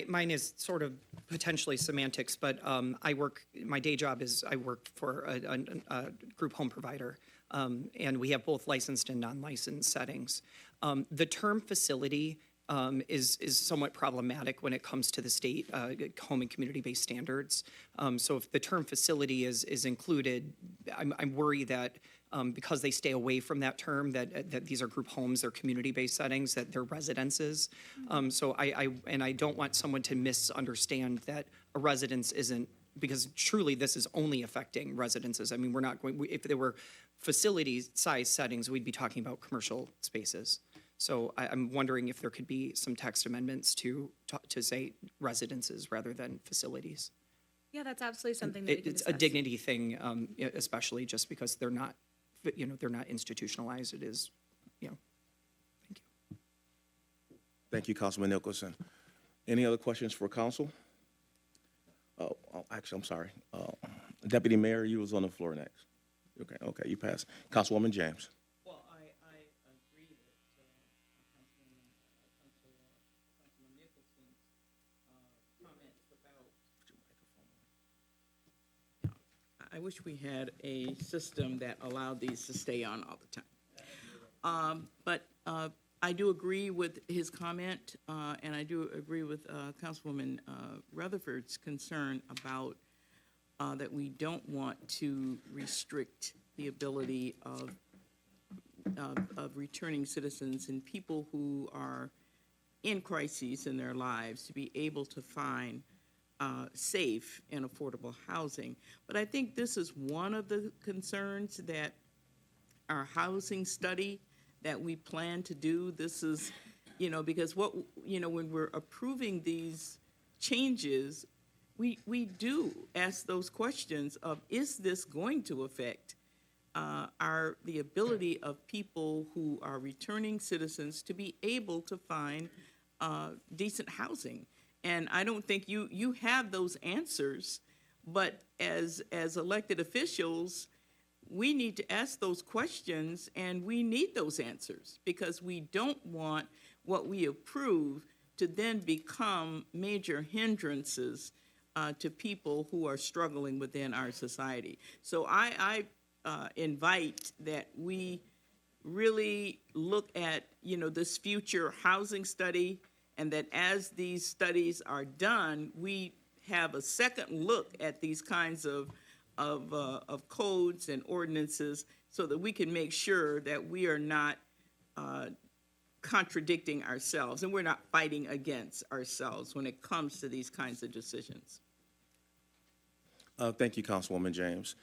[SPEAKER 19] Mine is sort of potentially semantics, but my day job is I work for a group home provider, and we have both licensed and non-licensed settings. The term facility is somewhat problematic when it comes to the state home and community-based standards. So if the term facility is included, I'm worried that because they stay away from that term, that these are group homes, they're community-based settings, that they're residences. So I don't want someone to misunderstand that a residence isn't, because truly this is only affecting residences. I mean, we're not going, if there were facility size settings, we'd be talking about commercial spaces. So I'm wondering if there could be some text amendments to say residences rather than facilities.
[SPEAKER 21] Yeah, that's absolutely something that we can
[SPEAKER 19] It's a
[SPEAKER 21] discuss.
[SPEAKER 19] dignity thing, especially just because they're not, they're not institutionalized. It is,
[SPEAKER 1] Thank you, Councilman Nicholson. Any other questions for council? Actually, I'm sorry. Deputy Mayor, you was on the floor next. Okay, you passed. Councilwoman James.
[SPEAKER 10] Well, I agree that Councilman Nicholson's comments about. I wish we had a system that allowed these to stay on all the time. But I do agree with his comment, and I do agree with Councilwoman Rutherford's concern about that we don't want to restrict the ability of returning citizens and people who are in crises in their lives to be able to find safe and affordable housing. But I think this is one of the concerns that our housing study that we plan to do. This is, because when we're approving these changes, we do ask those questions of, is this going to affect the ability of people who are returning citizens to be able to find decent housing? And I don't think you have those answers, but as elected officials, we need to ask those questions, and we need those answers, because we don't want what we approve to then become major hindrances to people who are struggling within our society. So I invite that we really look at, this future housing study, and that as these studies are done, we have a second look at these kinds of codes and ordinances, so that we can make sure that we are not contradicting ourselves, and we're not fighting against ourselves when it comes to these kinds of decisions.
[SPEAKER 1] Thank you, Councilwoman James.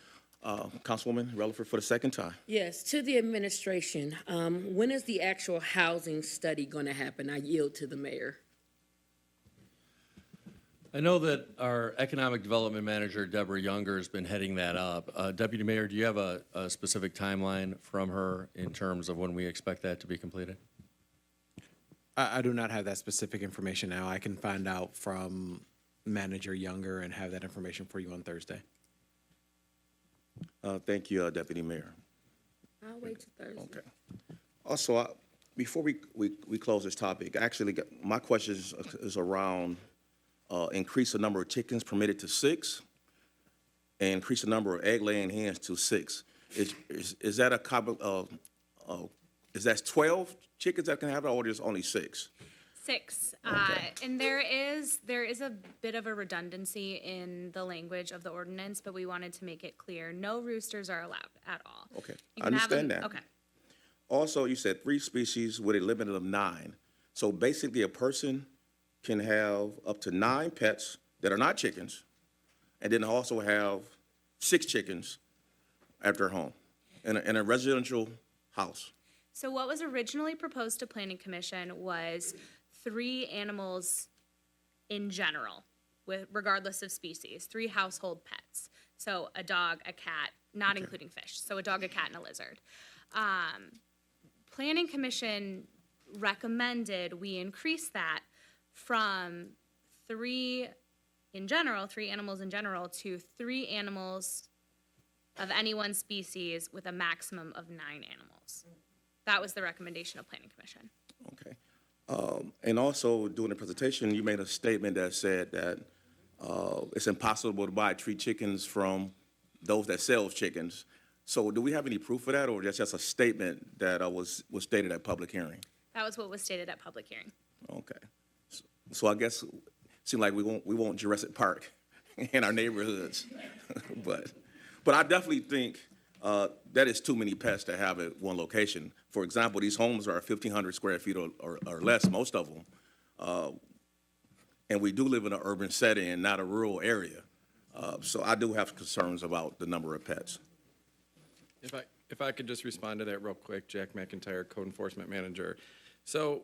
[SPEAKER 1] Councilwoman Rutherford for the second time.
[SPEAKER 6] Yes, to the administration, when is the actual housing study going to happen? I yield to the mayor.
[SPEAKER 8] I know that our Economic Development Manager, Deborah Younger, has been heading that up. Deputy Mayor, do you have a specific timeline from her in terms of when we expect that to be completed?
[SPEAKER 11] I do not have that specific information now. I can find out from Manager Younger and have that information for you on Thursday.
[SPEAKER 1] Thank you, Deputy Mayor.
[SPEAKER 6] I'll wait till Thursday.
[SPEAKER 1] Okay. Also, before we close this topic, actually, my question is around increase the number of chickens permitted to 6, and increase the number of egg-laying hens to 6. Is that is that 12 chickens that can have it, or there's only 6?
[SPEAKER 21] 6.
[SPEAKER 1] Okay.
[SPEAKER 21] And there is a bit of a redundancy in the language of the ordinance, but we wanted to make it clear, no roosters are allowed at all.
[SPEAKER 1] Okay,
[SPEAKER 21] You
[SPEAKER 1] I
[SPEAKER 21] can have
[SPEAKER 1] understand
[SPEAKER 21] them-
[SPEAKER 1] that.
[SPEAKER 21] Okay.
[SPEAKER 1] Also, you said 3 species with a limit of 9. So basically, a person can have up to 9 pets that are not chickens, and then also have 6 chickens at their home in a residential house.
[SPEAKER 21] So what was originally proposed to Planning Commission was 3 animals in general, regardless of species, 3 household pets. So a dog, a cat, not including fish. So a dog, a cat, and a lizard. Planning Commission recommended we increase that from 3 animals in general, to 3 animals of any one species with a maximum of 9 animals. That was the recommendation of Planning Commission.
[SPEAKER 1] Okay. And also, during the presentation, you made a statement that said that it's impossible to buy 3 chickens from those that sell chickens. So do we have any proof of that, or that's just a statement that was stated at public hearing?
[SPEAKER 21] That was what was stated at public hearing.
[SPEAKER 1] Okay. So I guess it seems like we won't Jurassic Park in our neighborhoods. But I definitely think that is too many pets to have at one location. For example, these homes are 1,500 square feet or less, most of them. And we do live in an urban setting and not a rural area. So I do have concerns about the number of pets.
[SPEAKER 8] If I could just respond to that real quick, Jack McIntyre, Code Enforcement Manager. So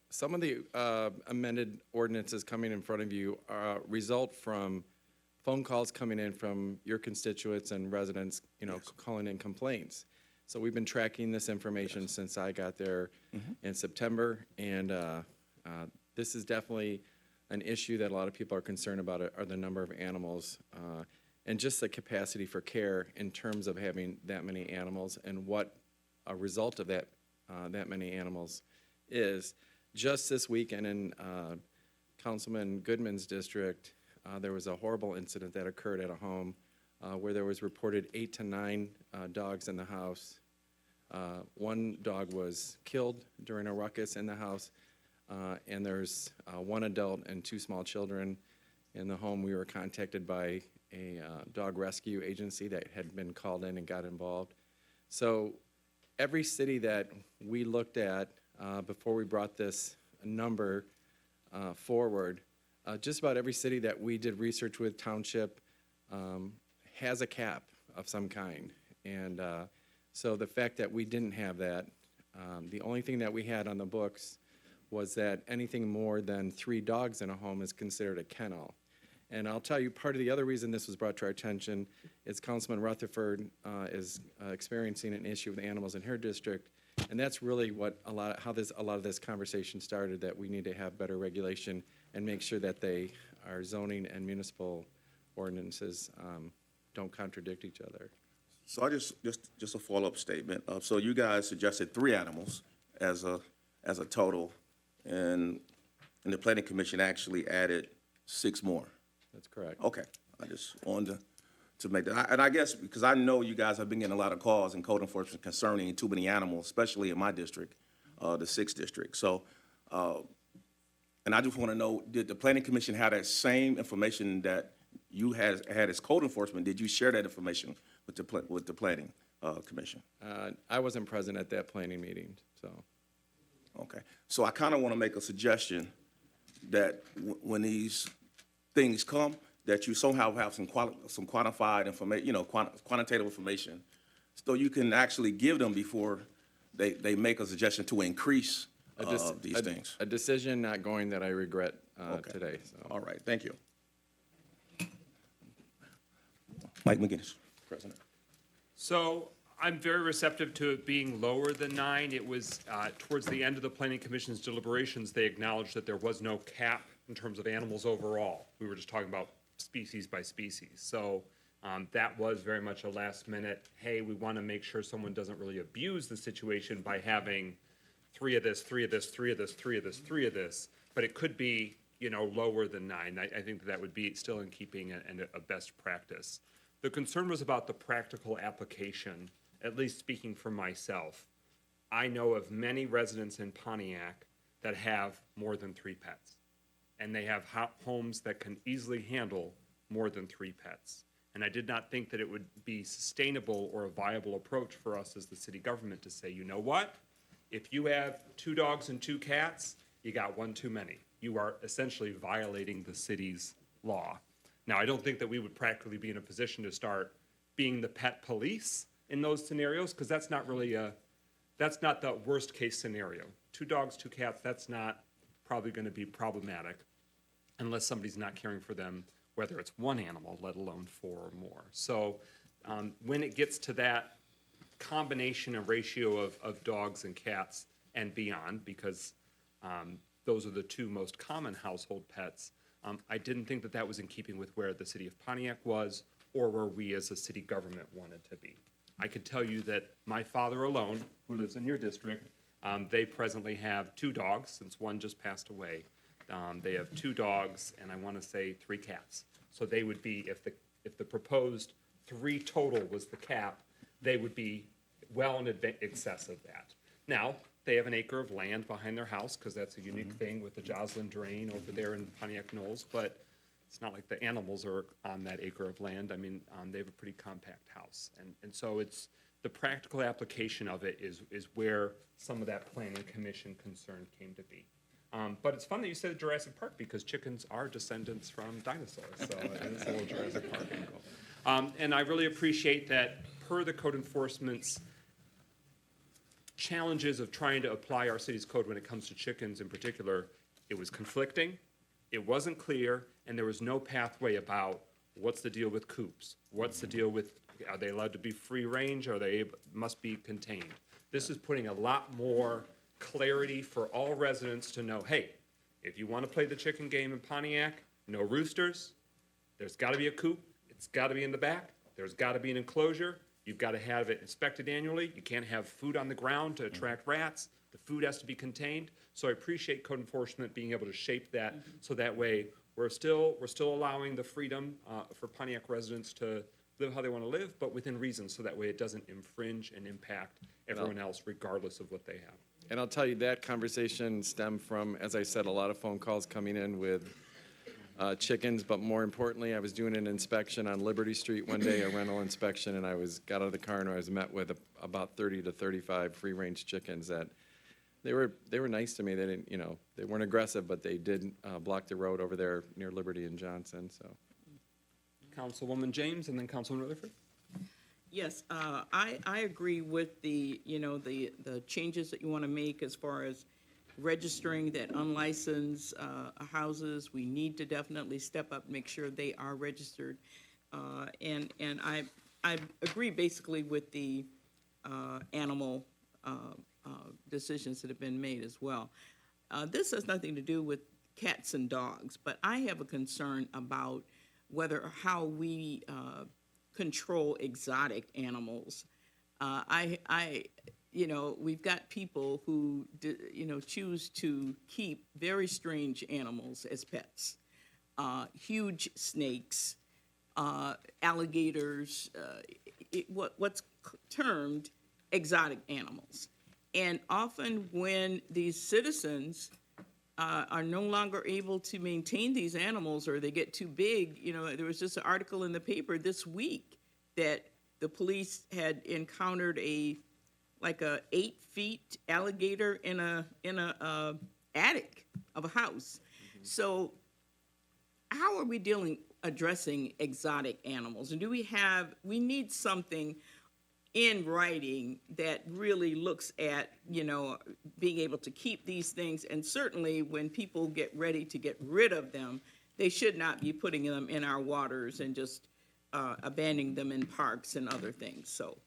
[SPEAKER 8] some of the amended ordinances coming in front of you result from phone calls coming in from your constituents and residents, calling in complaints. So we've been tracking this information since I got there in September, and this is definitely an issue that a lot of people are concerned about are the number of animals and just the capacity for care in terms of having that many animals and what a result of that many animals is. Just this weekend in Councilman Goodman's district, there was a horrible incident that occurred at a home where there was reported 8 to 9 dogs in the house. One dog was killed during a ruckus in the house, and there's 1 adult and 2 small children in the home. We were contacted by a dog rescue agency that had been called in and got involved. So every city that we looked at before we brought this number forward, just about every city that we did research with, township, has a cap of some kind. And so the fact that we didn't have that, the only thing that we had on the books was that anything more than 3 dogs in a home is considered a kennel. And I'll tell you, part of the other reason this was brought to our attention is Councilman Rutherford is experiencing an issue with animals in her district, and that's really what a lot of this conversation started, that we need to have better regulation and make sure that our zoning and municipal ordinances don't contradict each other.
[SPEAKER 1] So I just a follow-up statement. So you guys suggested 3 animals as a total, and the Planning Commission actually added 6 more.
[SPEAKER 8] That's correct.
[SPEAKER 1] Okay, I just wanted to make that. And I guess because I know you guys have been getting a lot of calls in code enforcement concerning too many animals, especially in my district, the 6th district. So, and I just want to know, did the Planning Commission have that same information that you had as code enforcement? Did you share that information with the Planning Commission?
[SPEAKER 8] I wasn't present at that planning meeting, so.
[SPEAKER 1] Okay, so I kind of want to make a suggestion that when these things come, that you somehow have some quantified information, quantitative information, so you can actually give them before they make a suggestion to increase these things.
[SPEAKER 8] A decision not going that I regret today. So.
[SPEAKER 1] All right, thank you. Mike McGinnis, President.
[SPEAKER 7] So I'm very receptive to it being lower than 9. It was towards the end of the Planning Commission's deliberations, they acknowledged that there was no cap in terms of animals overall. We were just talking about species by species. So that was very much a last minute, hey, we want to make sure someone doesn't really abuse the situation by having 3 of this, 3 of this, 3 of this, 3 of this, 3 of this. But it could be, lower than 9. I think that would be still in keeping and a best practice. The concern was about the practical application, at least speaking for myself. I know of many residents in Pontiac that have more than 3 pets. And they have homes that can easily handle more than 3 pets. And I did not think that it would be sustainable or a viable approach for us as the city government to say, you know what? If you have 2 dogs and 2 cats, you got 1 too many. You are essentially violating the city's law. Now, I don't think that we would practically be in a position to start being the pet police in those scenarios, because that's not really that's not the worst case scenario. 2 dogs, 2 cats, that's not probably going to be problematic unless somebody's not caring for them, whether it's 1 animal, let alone 4 or more. So when it gets to that combination and ratio of dogs and cats and beyond, because those are the 2 most common household pets, I didn't think that was in keeping with where the city of Pontiac was or where we as a city government wanted to be. I could tell you that my father alone, who lives in your district, they presently have 2 dogs, since 1 just passed away. They have 2 dogs, and I want to say 3 cats. So they would be, if the proposed 3 total was the cap, they would be well in excess of that. Now, they have an acre of land behind their house, because that's a unique thing with the Joslyn Drain over there in Pontiac Knolls, but it's not like the animals are on that acre of land. I mean, they have a pretty compact house. And so it's the practical application of it is where some of that planning commission concern came to be. But it's fun that you said Jurassic Park, because chickens are descendants from dinosaurs, so it's a little Jurassic Park angle. And I really appreciate that per the code enforcement's challenges of trying to apply our city's code when it comes to chickens in particular, it was conflicting, it wasn't clear, and there was no pathway about what's the deal with coops? What's the deal with, are they allowed to be free range? Are they, must be contained? This is putting a lot more clarity for all residents to know, hey, if you want to play the chicken game in Pontiac, no roosters, there's got to be a coop, it's got to be in the back, there's got to be an enclosure, you've got to have it inspected annually, you can't have food on the ground to attract rats, the food has to be contained. So I appreciate code enforcement being able to shape that so that way we're still allowing the freedom for Pontiac residents to live how they want to live, but within reason, so that way it doesn't infringe and impact everyone else regardless of what they have.
[SPEAKER 3] And I'll tell you, that conversation stemmed from, as I said, a lot of phone calls coming in with chickens, but more importantly, I was doing an inspection on Liberty Street one day, a rental inspection, and got out of the car and I was met with about 30 to 35 free-range chickens that they were nice to me. They didn't, they weren't aggressive, but they did block the road over there near Liberty and Johnson, so.
[SPEAKER 7] Councilwoman James and then Councilman Rutherford.
[SPEAKER 10] Yes, I agree with the changes that you want to make as far as registering that unlicensed houses. We need to definitely step up, make sure they are registered. And I agree basically with the animal decisions that have been made as well. This has nothing to do with cats and dogs, but I have a concern about how we control exotic animals. We've got people who, choose to keep very strange animals as pets. Huge snakes, alligators, what's termed exotic animals. And often when these citizens are no longer able to maintain these animals or they get too big, there was just an article in the paper this week that the police had encountered a 8-foot alligator in a attic of a house. So how are we addressing exotic animals? And we need something in writing that really looks at, being able to keep these things. And certainly when people get ready to get rid of them, they should not be putting them in our waters and just abandoning them in parks and other things. So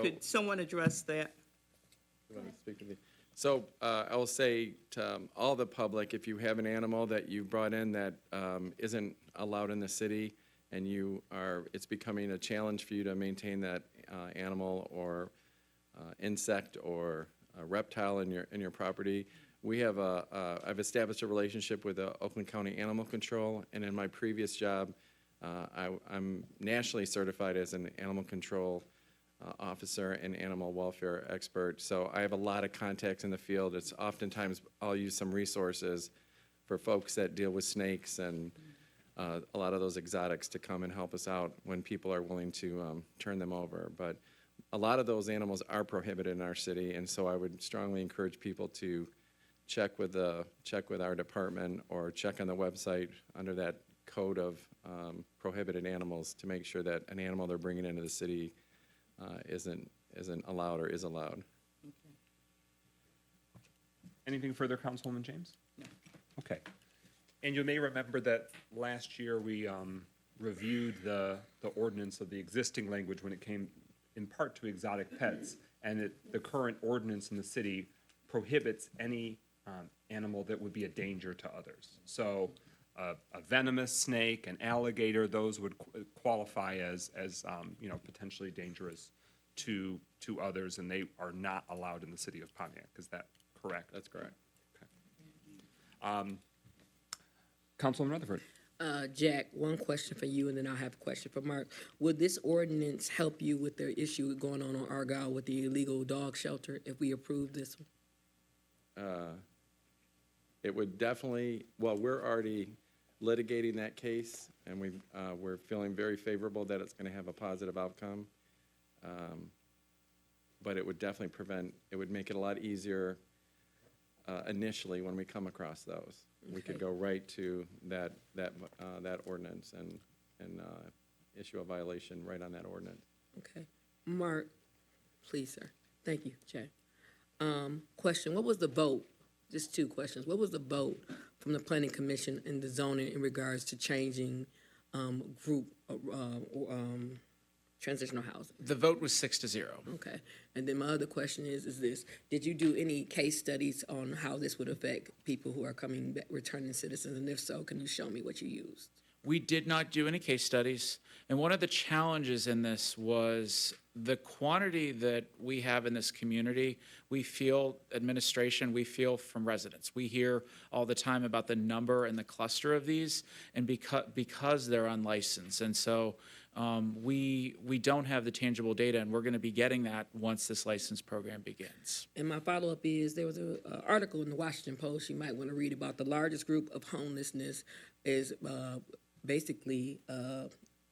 [SPEAKER 10] could someone address that?
[SPEAKER 3] You want to speak to me? So I will say to all the public, if you have an animal that you brought in that isn't allowed in the city and it's becoming a challenge for you to maintain that animal or insect or reptile in your property, I've established a relationship with the Oakland County Animal Control, and in my previous job, I'm nationally certified as an animal control officer and animal welfare expert. So I have a lot of contacts in the field. It's oftentimes I'll use some resources for folks that deal with snakes and a lot of those exotics to come and help us out when people are willing to turn them over. But a lot of those animals are prohibited in our city, and so I would strongly encourage people to check with our department or check on the website under that code of prohibited animals to make sure that an animal they're bringing into the city isn't allowed or is allowed.
[SPEAKER 10] Okay.
[SPEAKER 7] Anything further, Councilwoman James?
[SPEAKER 10] No.
[SPEAKER 7] Okay. And you may remember that last year we reviewed the ordinance of the existing language when it came in part to exotic pets, and the current ordinance in the city prohibits any animal that would be a danger to others. So a venomous snake, an alligator, those would qualify as potentially dangerous to others, and they are not allowed in the city of Pontiac. Is that correct?
[SPEAKER 3] That's correct.
[SPEAKER 7] Okay. Councilman Rutherford.
[SPEAKER 6] Jack, one question for you, and then I'll have a question for Mark. Would this ordinance help you with the issue going on Argyle with the illegal dog shelter if we approve this one?
[SPEAKER 3] It would definitely, well, we're already litigating that case, and we're feeling very favorable that it's going to have a positive outcome. But it would definitely it would make it a lot easier initially when we come across those. Okay. We could go right to that ordinance and issue a violation right on that ordinance.
[SPEAKER 6] Okay. Mark, please, sir. Thank you, Jack. Question, what was the vote? Just two questions. What was the vote from the planning commission and the zoning in regards to changing group transitional housing?
[SPEAKER 20] The vote was 6-0.
[SPEAKER 6] Okay. And then my other question is this: did you do any case studies on how this would affect people who are coming back, returning citizens? And if so, can you show me what you used?
[SPEAKER 20] We did not do any case studies, and one of the challenges in this was the quantity that we have in this community. We feel administration, we feel from residents. We hear all the time about the number and the cluster of these, and because they're unlicensed. And so we don't have the tangible data, and we're going to be getting that once this license program begins.
[SPEAKER 6] And my follow-up is, there was an article in the Washington Post you might want to read about the largest group of homelessness is basically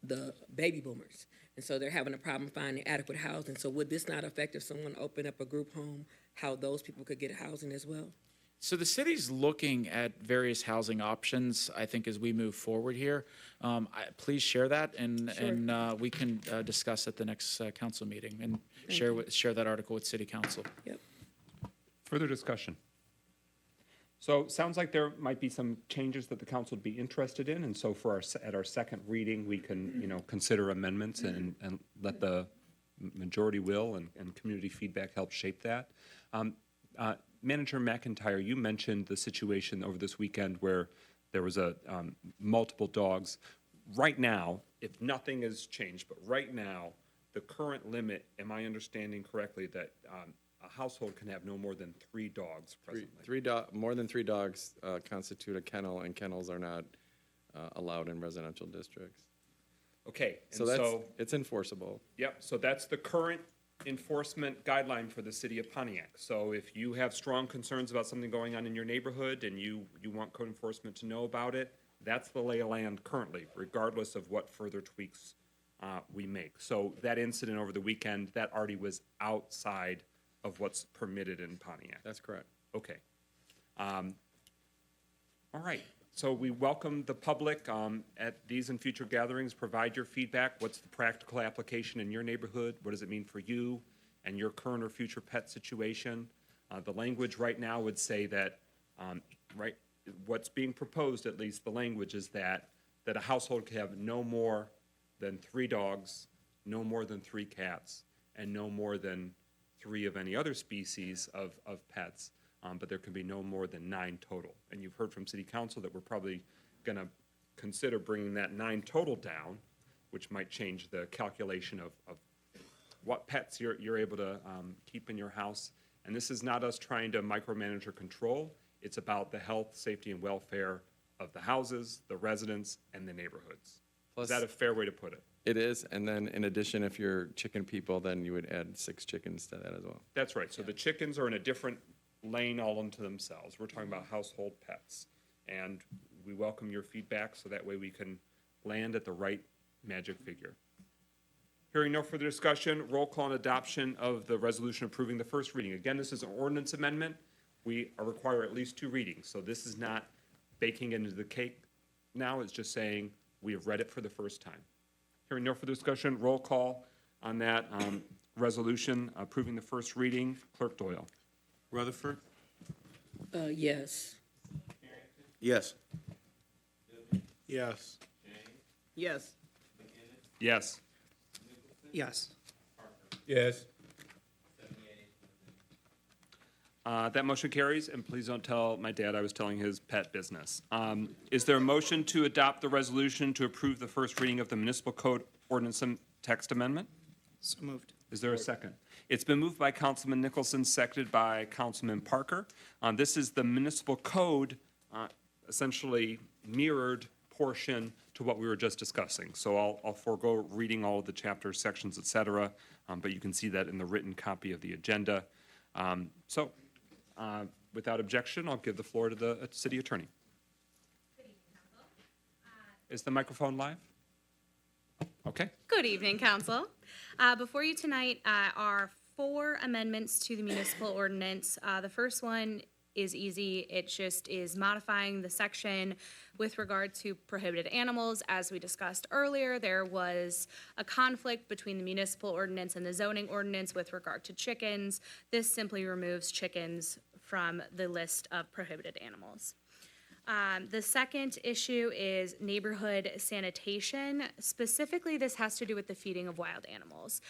[SPEAKER 6] the baby boomers. And so they're having a problem finding adequate housing. So would this not affect if someone opened up a group home, how those people could get housing as well?
[SPEAKER 20] So the city's looking at various housing options, I think, as we move forward here. Please share that, and we can discuss at the next council meeting and share that article with city council.
[SPEAKER 6] Yep.
[SPEAKER 7] Further discussion? So sounds like there might be some changes that the council would be interested in, and so at our second reading, we can, consider amendments and let the majority will and community feedback help shape that. Manager McIntyre, you mentioned the situation over this weekend where there was multiple dogs. Right now, if nothing has changed, but right now, the current limit, am I understanding correctly, that a household can have no more than 3 dogs presently?
[SPEAKER 3] More than 3 dogs constitute a kennel, and kennels are not allowed in residential districts.
[SPEAKER 7] Okay,
[SPEAKER 3] So it's enforceable.
[SPEAKER 7] Yep, so that's the current enforcement guideline for the city of Pontiac. So if you have strong concerns about something going on in your neighborhood and you want code enforcement to know about it, that's the lay of land currently, regardless of what further tweaks we make. So that incident over the weekend, that already was outside of what's permitted in Pontiac.
[SPEAKER 3] That's correct.
[SPEAKER 7] Okay. All right. So we welcome the public at these and future gatherings. Provide your feedback. What's the practical application in your neighborhood? What does it mean for you and your current or future pet situation? The language right now would say that, what's being proposed, at least the language, is that a household can have no more than 3 dogs, no more than 3 cats, and no more than 3 of any other species of pets. But there can be no more than 9 total. And you've heard from City Council that we're probably going to consider bringing that 9 total down, which might change the calculation of what pets you're able to keep in your house. And this is not us trying to micromanage or control. It's about the health, safety, and welfare of the houses, the residents, and the neighborhoods. Is that a fair way to put it?
[SPEAKER 3] It is, and then in addition, if you're chicken people, then you would add 6 chickens to that as well.
[SPEAKER 7] That's right. So the chickens are in a different lane all unto themselves. We're talking about household pets. And we welcome your feedback so that way we can land at the right magic figure. Hearing no further discussion, roll call and adoption of the resolution approving the first reading. Again, this is an ordinance amendment. We require at least 2 readings. So this is not baking into the cake now. It's just saying we have read it for the first time. Hearing no further discussion, roll call on that resolution approving the first reading. Clerk Doyle.
[SPEAKER 4] Rutherford,
[SPEAKER 6] Yes.
[SPEAKER 5] Yes. Yes.
[SPEAKER 10] Yes.
[SPEAKER 7] Yes.
[SPEAKER 19] Yes.
[SPEAKER 2] Yes.
[SPEAKER 7] That motion carries, and please don't tell my dad I was telling his pet business. Is there a motion to adopt the resolution to approve the first reading of the municipal code ordinance and text amendment?
[SPEAKER 19] So moved.
[SPEAKER 7] Is there a second? It's been moved by Councilman Nicholson, seconded by Councilman Parker. This is the municipal code, essentially mirrored portion to what we were just discussing. So I'll forego reading all of the chapters, sections, et cetera, but you can see that in the written copy of the agenda. Without objection, I'll give the floor to the city attorney. Is the microphone live? Okay.
[SPEAKER 21] Good evening, Council. Before you tonight are 4 amendments to the municipal ordinance. The first one is easy. It just is modifying the section with regard to prohibited animals. As we discussed earlier, there was a conflict between the municipal ordinance and the zoning ordinance with regard to chickens. This simply removes chickens from the list of prohibited animals. The second issue is neighborhood sanitation. Specifically, this has to do with the feeding of wild animals.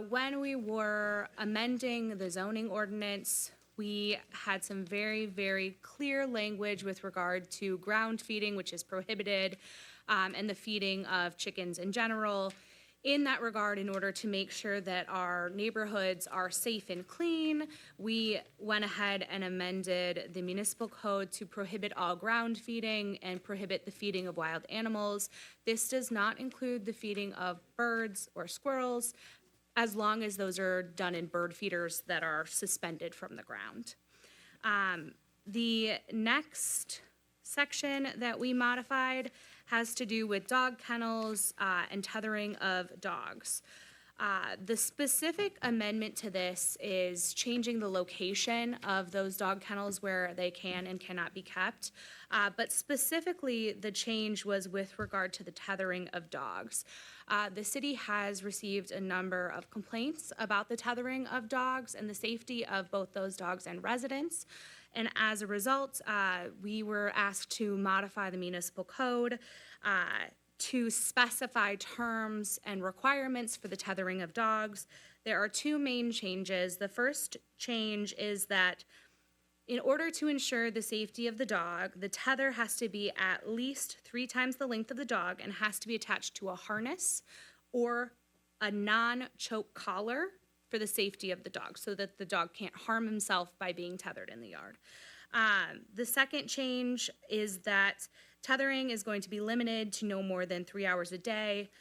[SPEAKER 21] When we were amending the zoning ordinance, we had some very, very clear language with regard to ground feeding, which is prohibited, and the feeding of chickens in general. In that regard, in order to make sure that our neighborhoods are safe and clean, we went ahead and amended the municipal code to prohibit all ground feeding and prohibit the feeding of wild animals. This does not include the feeding of birds or squirrels, as long as those are done in bird feeders that are suspended from the ground. The next section that we modified has to do with dog kennels and tethering of dogs. The specific amendment to this is changing the location of those dog kennels where they can and cannot be kept. But specifically, the change was with regard to the tethering of dogs. The city has received a number of complaints about the tethering of dogs and the safety of both those dogs and residents. And as a result, we were asked to modify the municipal code to specify terms and requirements for the tethering of dogs. There are two main changes. The first change is that in order to ensure the safety of the dog, the tether has to be at least 3 times the length of the dog and has to be attached to a harness or a non-choke collar for the safety of the dog, so that the dog can't harm himself by being tethered in the yard. The second change is that tethering is going to be limited to no more than 3 hours a day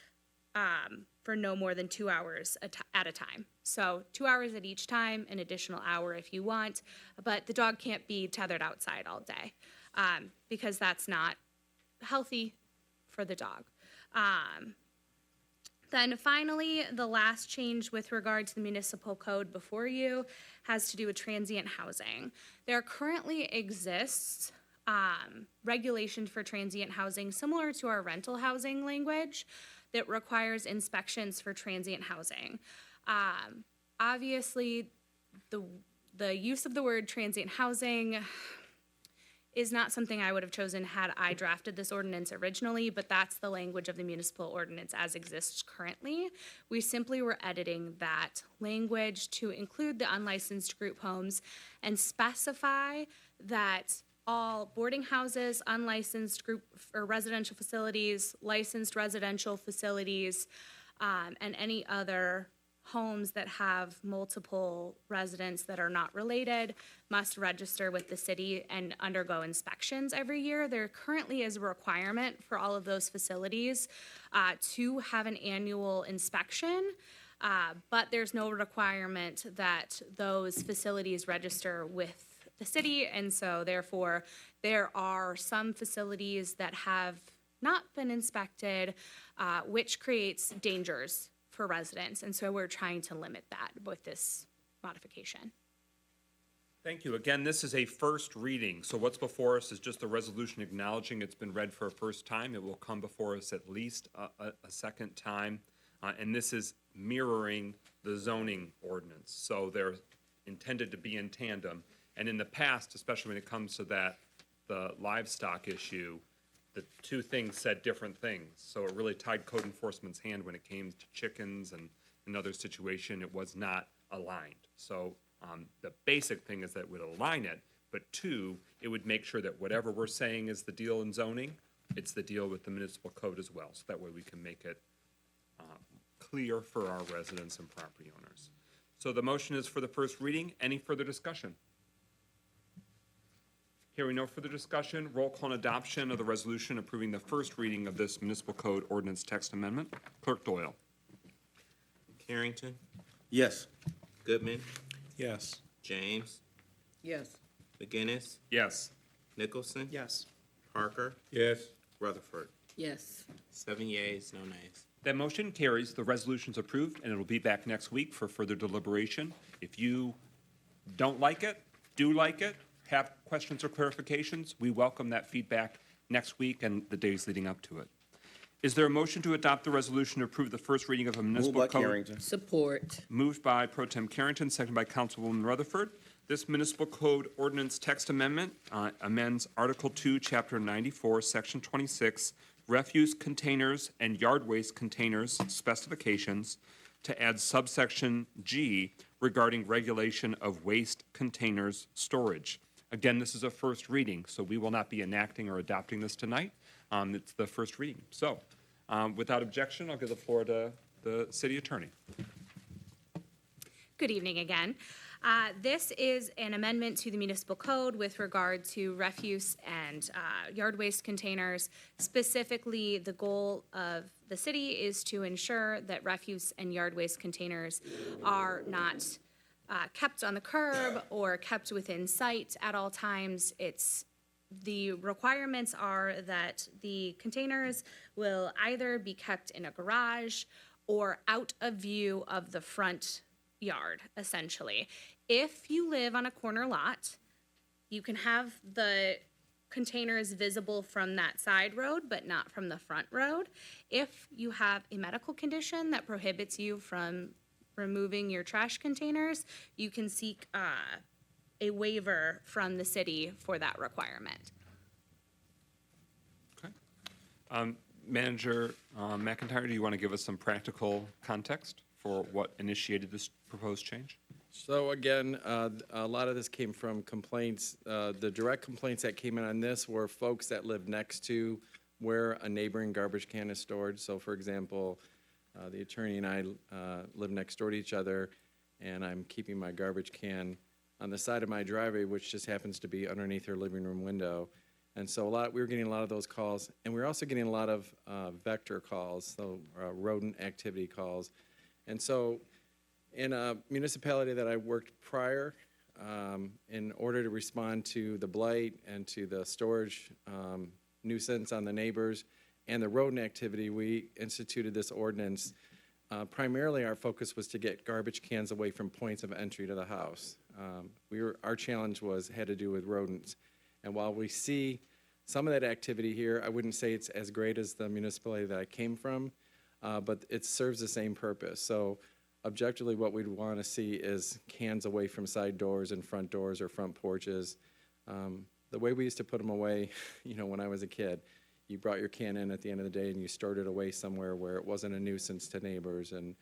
[SPEAKER 21] for no more than 2 hours at a time. So 2 hours at each time, an additional hour if you want, but the dog can't be tethered outside all day because that's not healthy for the dog. Then finally, the last change with regard to the municipal code before you has to do with transient housing. There currently exists regulation for transient housing similar to our rental housing language that requires inspections for transient housing. Obviously, the use of the word transient housing is not something I would have chosen had I drafted this ordinance originally, but that's the language of the municipal ordinance as exists currently. We simply were editing that language to include the unlicensed group homes and specify that all boarding houses, unlicensed group or residential facilities, licensed residential facilities, and any other homes that have multiple residents that are not related must register with the city and undergo inspections every year. There currently is a requirement for all of those facilities to have an annual inspection, but there's no requirement that those facilities register with the city, and so therefore there are some facilities that have not been inspected, which creates dangers for residents, and so we're trying to limit that with this modification.
[SPEAKER 7] Thank you. Again, this is a first reading, so what's before us is just a resolution acknowledging it's been read for a first time. It will come before us at least a second time, and this is mirroring the zoning ordinance, so they're intended to be in tandem. And in the past, especially when it comes to the livestock issue, the two things said different things. So it really tied code enforcement's hand when it came to chickens and another situation. It was not aligned. So the basic thing is that it would align it, but two, it would make sure that whatever we're saying is the deal in zoning, it's the deal with the municipal code as well. So that way we can make it clear for our residents and property owners. So the motion is for the first reading. Any further discussion? Hearing no further discussion, roll call and adoption of the resolution approving the first reading of this municipal code ordinance text amendment. Clerk Doyle.
[SPEAKER 4] Carrington,
[SPEAKER 5] Yes.
[SPEAKER 4] Goodman,
[SPEAKER 11] Yes.
[SPEAKER 4] James,
[SPEAKER 17] Yes.
[SPEAKER 4] McGinnis,
[SPEAKER 7] Yes.
[SPEAKER 4] Nicholson,
[SPEAKER 16] Yes.
[SPEAKER 4] Parker,
[SPEAKER 2] Yes.
[SPEAKER 4] Rutherford.
[SPEAKER 6] Yes.
[SPEAKER 4] 7 yeas, no nays.
[SPEAKER 7] That motion carries. The resolution's approved, and it'll be back next week for further deliberation. If you don't like it, do like it, have questions or clarifications, we welcome that feedback next week and the days leading up to it. Is there a motion to adopt the resolution to approve the first reading of a municipal
[SPEAKER 5] Moved by
[SPEAKER 7] code?
[SPEAKER 5] Carrington.
[SPEAKER 6] Support.
[SPEAKER 7] Moved by Pro Tem Carrington, seconded by Councilwoman Rutherford. This municipal code ordinance text amendment amends Article 2, Chapter 94, Section 26, refuse containers and yard waste containers specifications to add subsection G regarding regulation of waste containers storage. Again, this is a first reading, so we will not be enacting or adopting this tonight. It's the first reading. So, without objection, I'll give the floor to the city attorney.
[SPEAKER 21] Good evening again. This is an amendment to the municipal code with regard to refuse and yard waste containers. Specifically, the goal of the city is to ensure that refuse and yard waste containers are not kept on the curb or kept within sight at all times. The requirements are that the containers will either be kept in a garage or out of view of the front yard, essentially. If you live on a corner lot, you can have the containers visible from that side road, but not from the front road. If you have a medical condition that prohibits you from removing your trash containers, you can seek a waiver from the city for that requirement.
[SPEAKER 7] Okay. Manager McIntyre, do you want to give us some practical context for what initiated this proposed change?
[SPEAKER 3] So again, a lot of this came from complaints. The direct complaints that came in on this were folks that live next to where a neighboring garbage can is stored. So for example, the attorney and I live next door to each other, and I'm keeping my garbage can on the side of my driveway, which just happens to be underneath her living room window. And so we were getting a lot of those calls, and we were also getting a lot of vector calls, so rodent activity calls. And so in a municipality that I worked prior, in order to respond to the blight and to the storage nuisance on the neighbors and the rodent activity, we instituted this ordinance. Primarily, our focus was to get garbage cans away from points of entry to the house. Our challenge had to do with rodents. And while we see some of that activity here, I wouldn't say it's as great as the municipality that I came from, but it serves the same purpose. So objectively, what we'd want to see is cans away from side doors and front doors or front porches. The way we used to put them away, when I was a kid, you brought your can in at the end of the day and you stored it away somewhere where it wasn't a nuisance to neighbors, and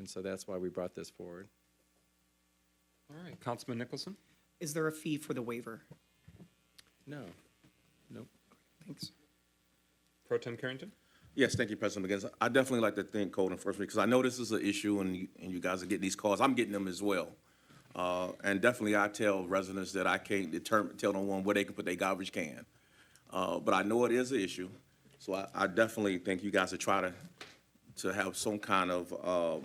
[SPEAKER 3] so that's why we brought this forward.
[SPEAKER 7] All right, Councilman Nicholson?
[SPEAKER 19] Is there a fee for the waiver?
[SPEAKER 3] No.
[SPEAKER 19] Nope. Thanks.
[SPEAKER 7] Pro Tem Carrington?
[SPEAKER 5] Yes, thank you, President McGinnis. I definitely like to thank Code Enforcement because I know this is an issue and you guys are getting these calls. I'm getting them as well. And definitely I tell residents that I can't tell no one where they can put their garbage can. But I know it is an issue. So I definitely think you guys are trying to have some kind of,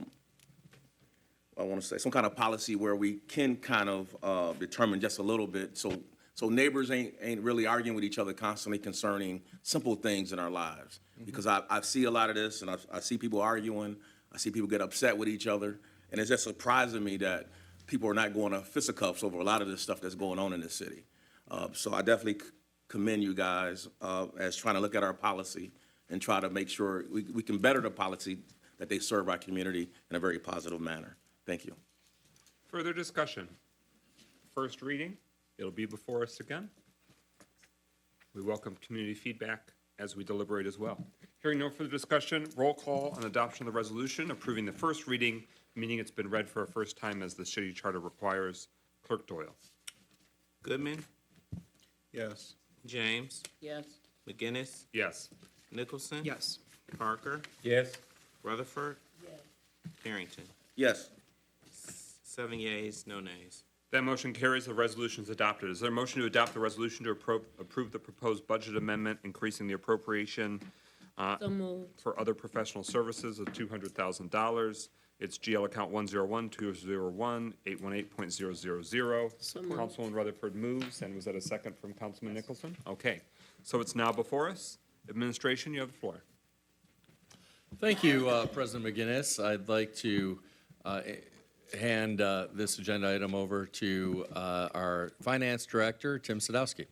[SPEAKER 5] some kind of policy where we can kind of determine just a little bit so neighbors ain't really arguing with each other constantly concerning simple things in our lives. Because I see a lot of this, and I see people arguing, I see people get upset with each other, and it's just surprising me that people are not going to fisticuffs over a lot of this stuff that's going on in this city. So I definitely commend you guys as trying to look at our policy and try to make sure we can better the policy that they serve our community in a very positive manner. Thank you.
[SPEAKER 7] Further discussion? First reading, it'll be before us again. We welcome community feedback as we deliberate as well. Hearing no further discussion, roll call on adoption of the resolution approving the first reading, meaning it's been read for a first time as the city charter requires. Clerk Doyle.
[SPEAKER 4] Goodman,
[SPEAKER 5] Yes.
[SPEAKER 4] James,
[SPEAKER 10] Yes.
[SPEAKER 4] McGinnis,
[SPEAKER 7] Yes.
[SPEAKER 4] Nicholson.
[SPEAKER 19] Yes.
[SPEAKER 4] Parker,
[SPEAKER 2] Yes.
[SPEAKER 4] Rutherford. Carrington.
[SPEAKER 5] Yes.
[SPEAKER 4] 7 yeas, no nays.
[SPEAKER 7] That motion carries. The resolution is adopted. Is there a motion to adopt the resolution to approve the proposed budget amendment, increasing the appropriation
[SPEAKER 6] So moved.
[SPEAKER 7] for other professional services of $200,000? It's GL account 101-201-818.000.
[SPEAKER 6] So moved.
[SPEAKER 7] Councilman Rutherford moves, and was that a second from Councilman Nicholson? Okay, so it's now before us. Administration, you have the floor.
[SPEAKER 8] Thank you, President McGinnis. I'd like to hand this agenda item over to our Finance Director, Tim Sadowski.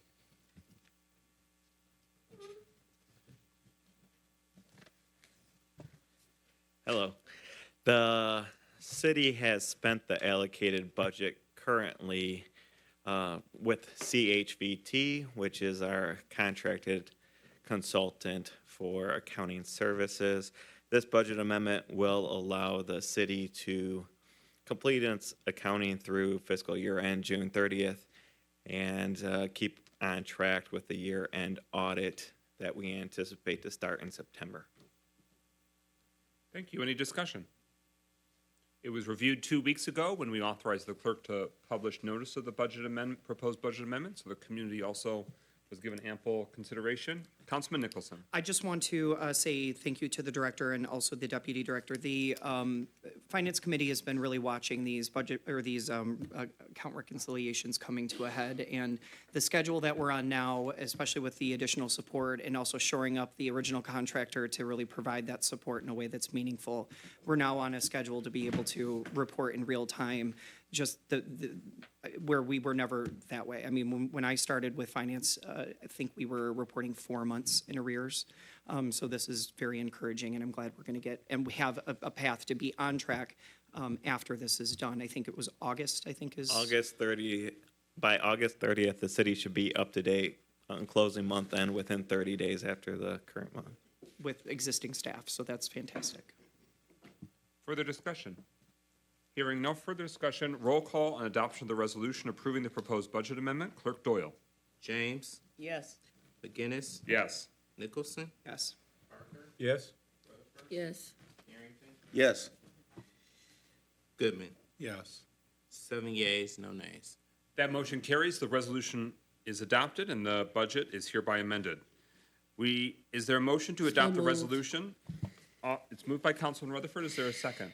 [SPEAKER 9] Hello. The city has spent the allocated budget currently with CHVT, which is our contracted consultant for accounting services. This budget amendment will allow the city to complete its accounting through fiscal year end June 30th and keep on track with the year-end audit that we anticipate to start in September.
[SPEAKER 7] Thank you. Any discussion? It was reviewed 2 weeks ago when we authorized the clerk to publish notice of the budget amendment, proposed budget amendment, so the community also was given ample consideration. Councilman Nicholson.
[SPEAKER 19] I just want to say thank you to the director and also the deputy director. The Finance Committee has been really watching these budget, or these account reconciliations coming to a head, and the schedule that we're on now, especially with the additional support and also shoring up the original contractor to really provide that support in a way that's meaningful. We're now on a schedule to be able to report in real time, just where we were never that way. I mean, when I started with finance, I think we were reporting 4 months in arrears. So this is very encouraging, and I'm glad we're going to and we have a path to be on track after this is done. I think it was August,
[SPEAKER 9] August 30th. By August 30th, the city should be up to date on closing month end within 30 days after the current month.
[SPEAKER 19] with existing staff, so that's fantastic.
[SPEAKER 7] Further discussion? Hearing no further discussion, roll call on adoption of the resolution approving the proposed budget amendment. Clerk Doyle.
[SPEAKER 4] James,
[SPEAKER 10] Yes.
[SPEAKER 4] McGinnis,
[SPEAKER 7] Yes.
[SPEAKER 4] Nicholson,
[SPEAKER 19] Yes.
[SPEAKER 2] Yes?
[SPEAKER 6] Yes.
[SPEAKER 5] Yes.
[SPEAKER 4] Goodman.
[SPEAKER 12] Yes.
[SPEAKER 4] 7 yeas, no nays.
[SPEAKER 7] That motion carries. The resolution is adopted and the budget is hereby amended. Is there a motion to adopt the
[SPEAKER 6] moved.
[SPEAKER 7] resolution? It's moved by Councilman Rutherford. Is there a second?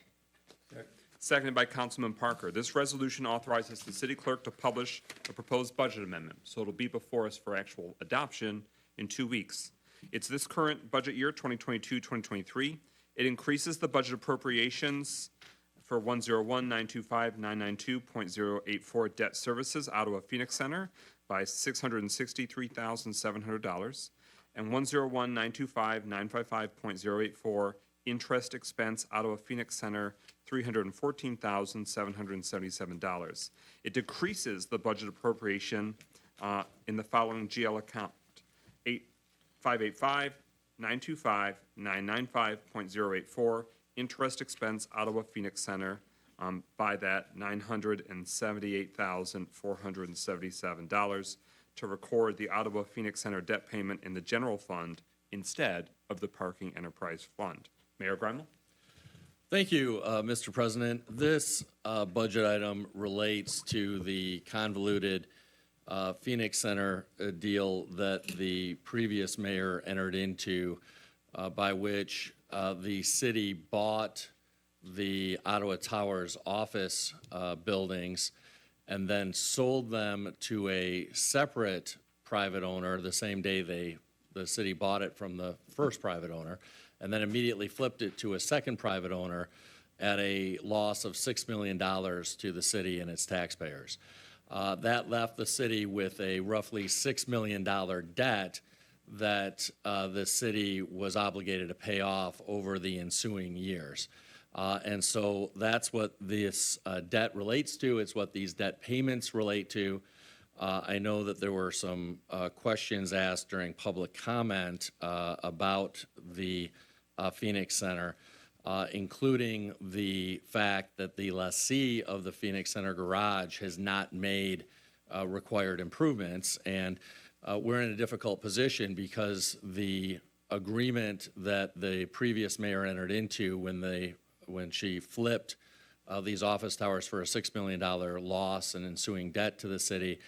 [SPEAKER 7] Seconded by Councilman Parker. This resolution authorizes the city clerk to publish a proposed budget amendment, so it'll be before us for actual adoption in 2 weeks. It's this current budget year, 2022-2023. It increases the budget appropriations for 101-925-992.084 debt services, Ottawa Phoenix Center, by $663,700, and 101-925-955.084 interest expense, Ottawa Phoenix Center, $314,777. It decreases the budget appropriation in the following GL account: 585-925-995.084 interest expense, Ottawa Phoenix Center, by that $978,477 to record the Ottawa Phoenix Center debt payment in the general fund instead of the parking enterprise fund. Mayor Grimel?
[SPEAKER 8] Thank you, Mr. President. This budget item relates to the convoluted Phoenix Center deal that the previous mayor entered into, by which the city bought the Ottawa Towers office buildings and then sold them to a separate private owner the same day the city bought it from the first private owner, and then immediately flipped it to a second private owner at a loss of $6 million to the city and its taxpayers. That left the city with a roughly $6 million debt that the city was obligated to pay off over the ensuing years. And so that's what this debt relates to. It's what these debt payments relate to. I know that there were some questions asked during public comment about the Phoenix Center, including the fact that the lessee of the Phoenix Center garage has not made required improvements. And we're in a difficult position because the agreement that the previous mayor entered into when she flipped these office towers for a $6 million loss and ensuing debt to the city,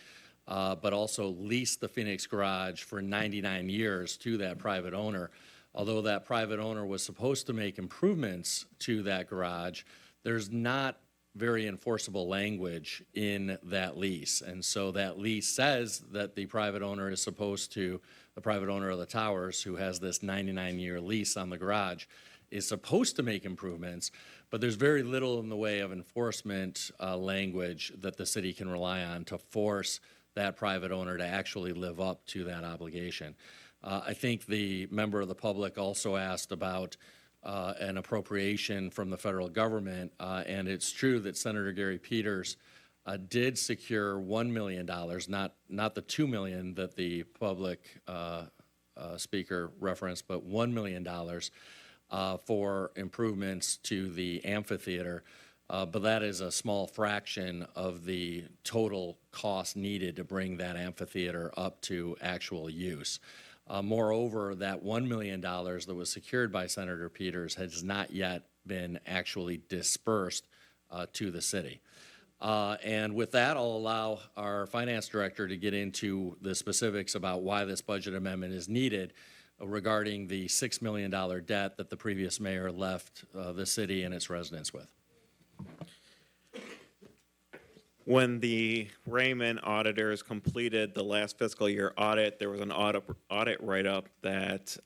[SPEAKER 8] but also leased the Phoenix garage for 99 years to that private owner. Although that private owner was supposed to make improvements to that garage, there's not very enforceable language in that lease. And so that lease says that the private owner is supposed to, the private owner of the towers who has this 99-year lease on the garage, is supposed to make improvements, but there's very little in the way of enforcement language that the city can rely on to force that private owner to actually live up to that obligation. I think the member of the public also asked about an appropriation from the federal government, and it's true that Senator Gary Peters did secure $1 million, not the $2 million that the public speaker referenced, but $1 million for improvements to the amphitheater. But that is a small fraction of the total cost needed to bring that amphitheater up to actual use. Moreover, that $1 million that was secured by Senator Peters has not yet been actually dispersed to the city. And with that, I'll allow our finance director to get into the specifics about why this budget amendment is needed regarding the $6 million debt that the previous mayor left the city and its residents with.
[SPEAKER 9] When the Raymond auditors completed the last fiscal year audit, there was an audit write-up that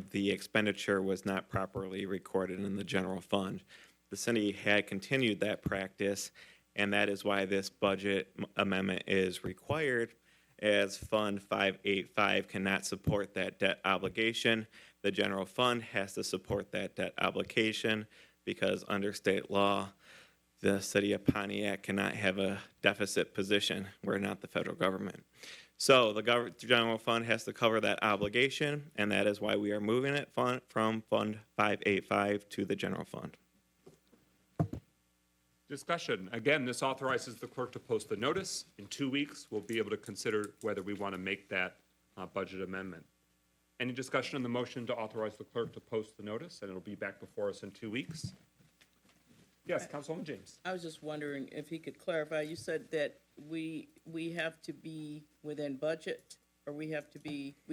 [SPEAKER 9] the expenditure was not properly recorded in the general fund. The city had continued that practice, and that is why this budget amendment is required, as Fund 585 cannot support that debt obligation. The general fund has to support that debt obligation because under state law, the city of Pontiac cannot have a deficit position. We're not the federal government. So the general fund has to cover that obligation, and that is why we are moving it from Fund 585 to the general fund.
[SPEAKER 7] Discussion. Again, this authorizes the clerk to post the notice. In 2 weeks, we'll be able to consider whether we want to make that budget amendment. Any discussion on the motion to authorize the clerk to post the notice, and it'll be back before us in 2 weeks? Yes, Councilwoman James.
[SPEAKER 10] I was just wondering if he could clarify, you said that we have to be within budget, or we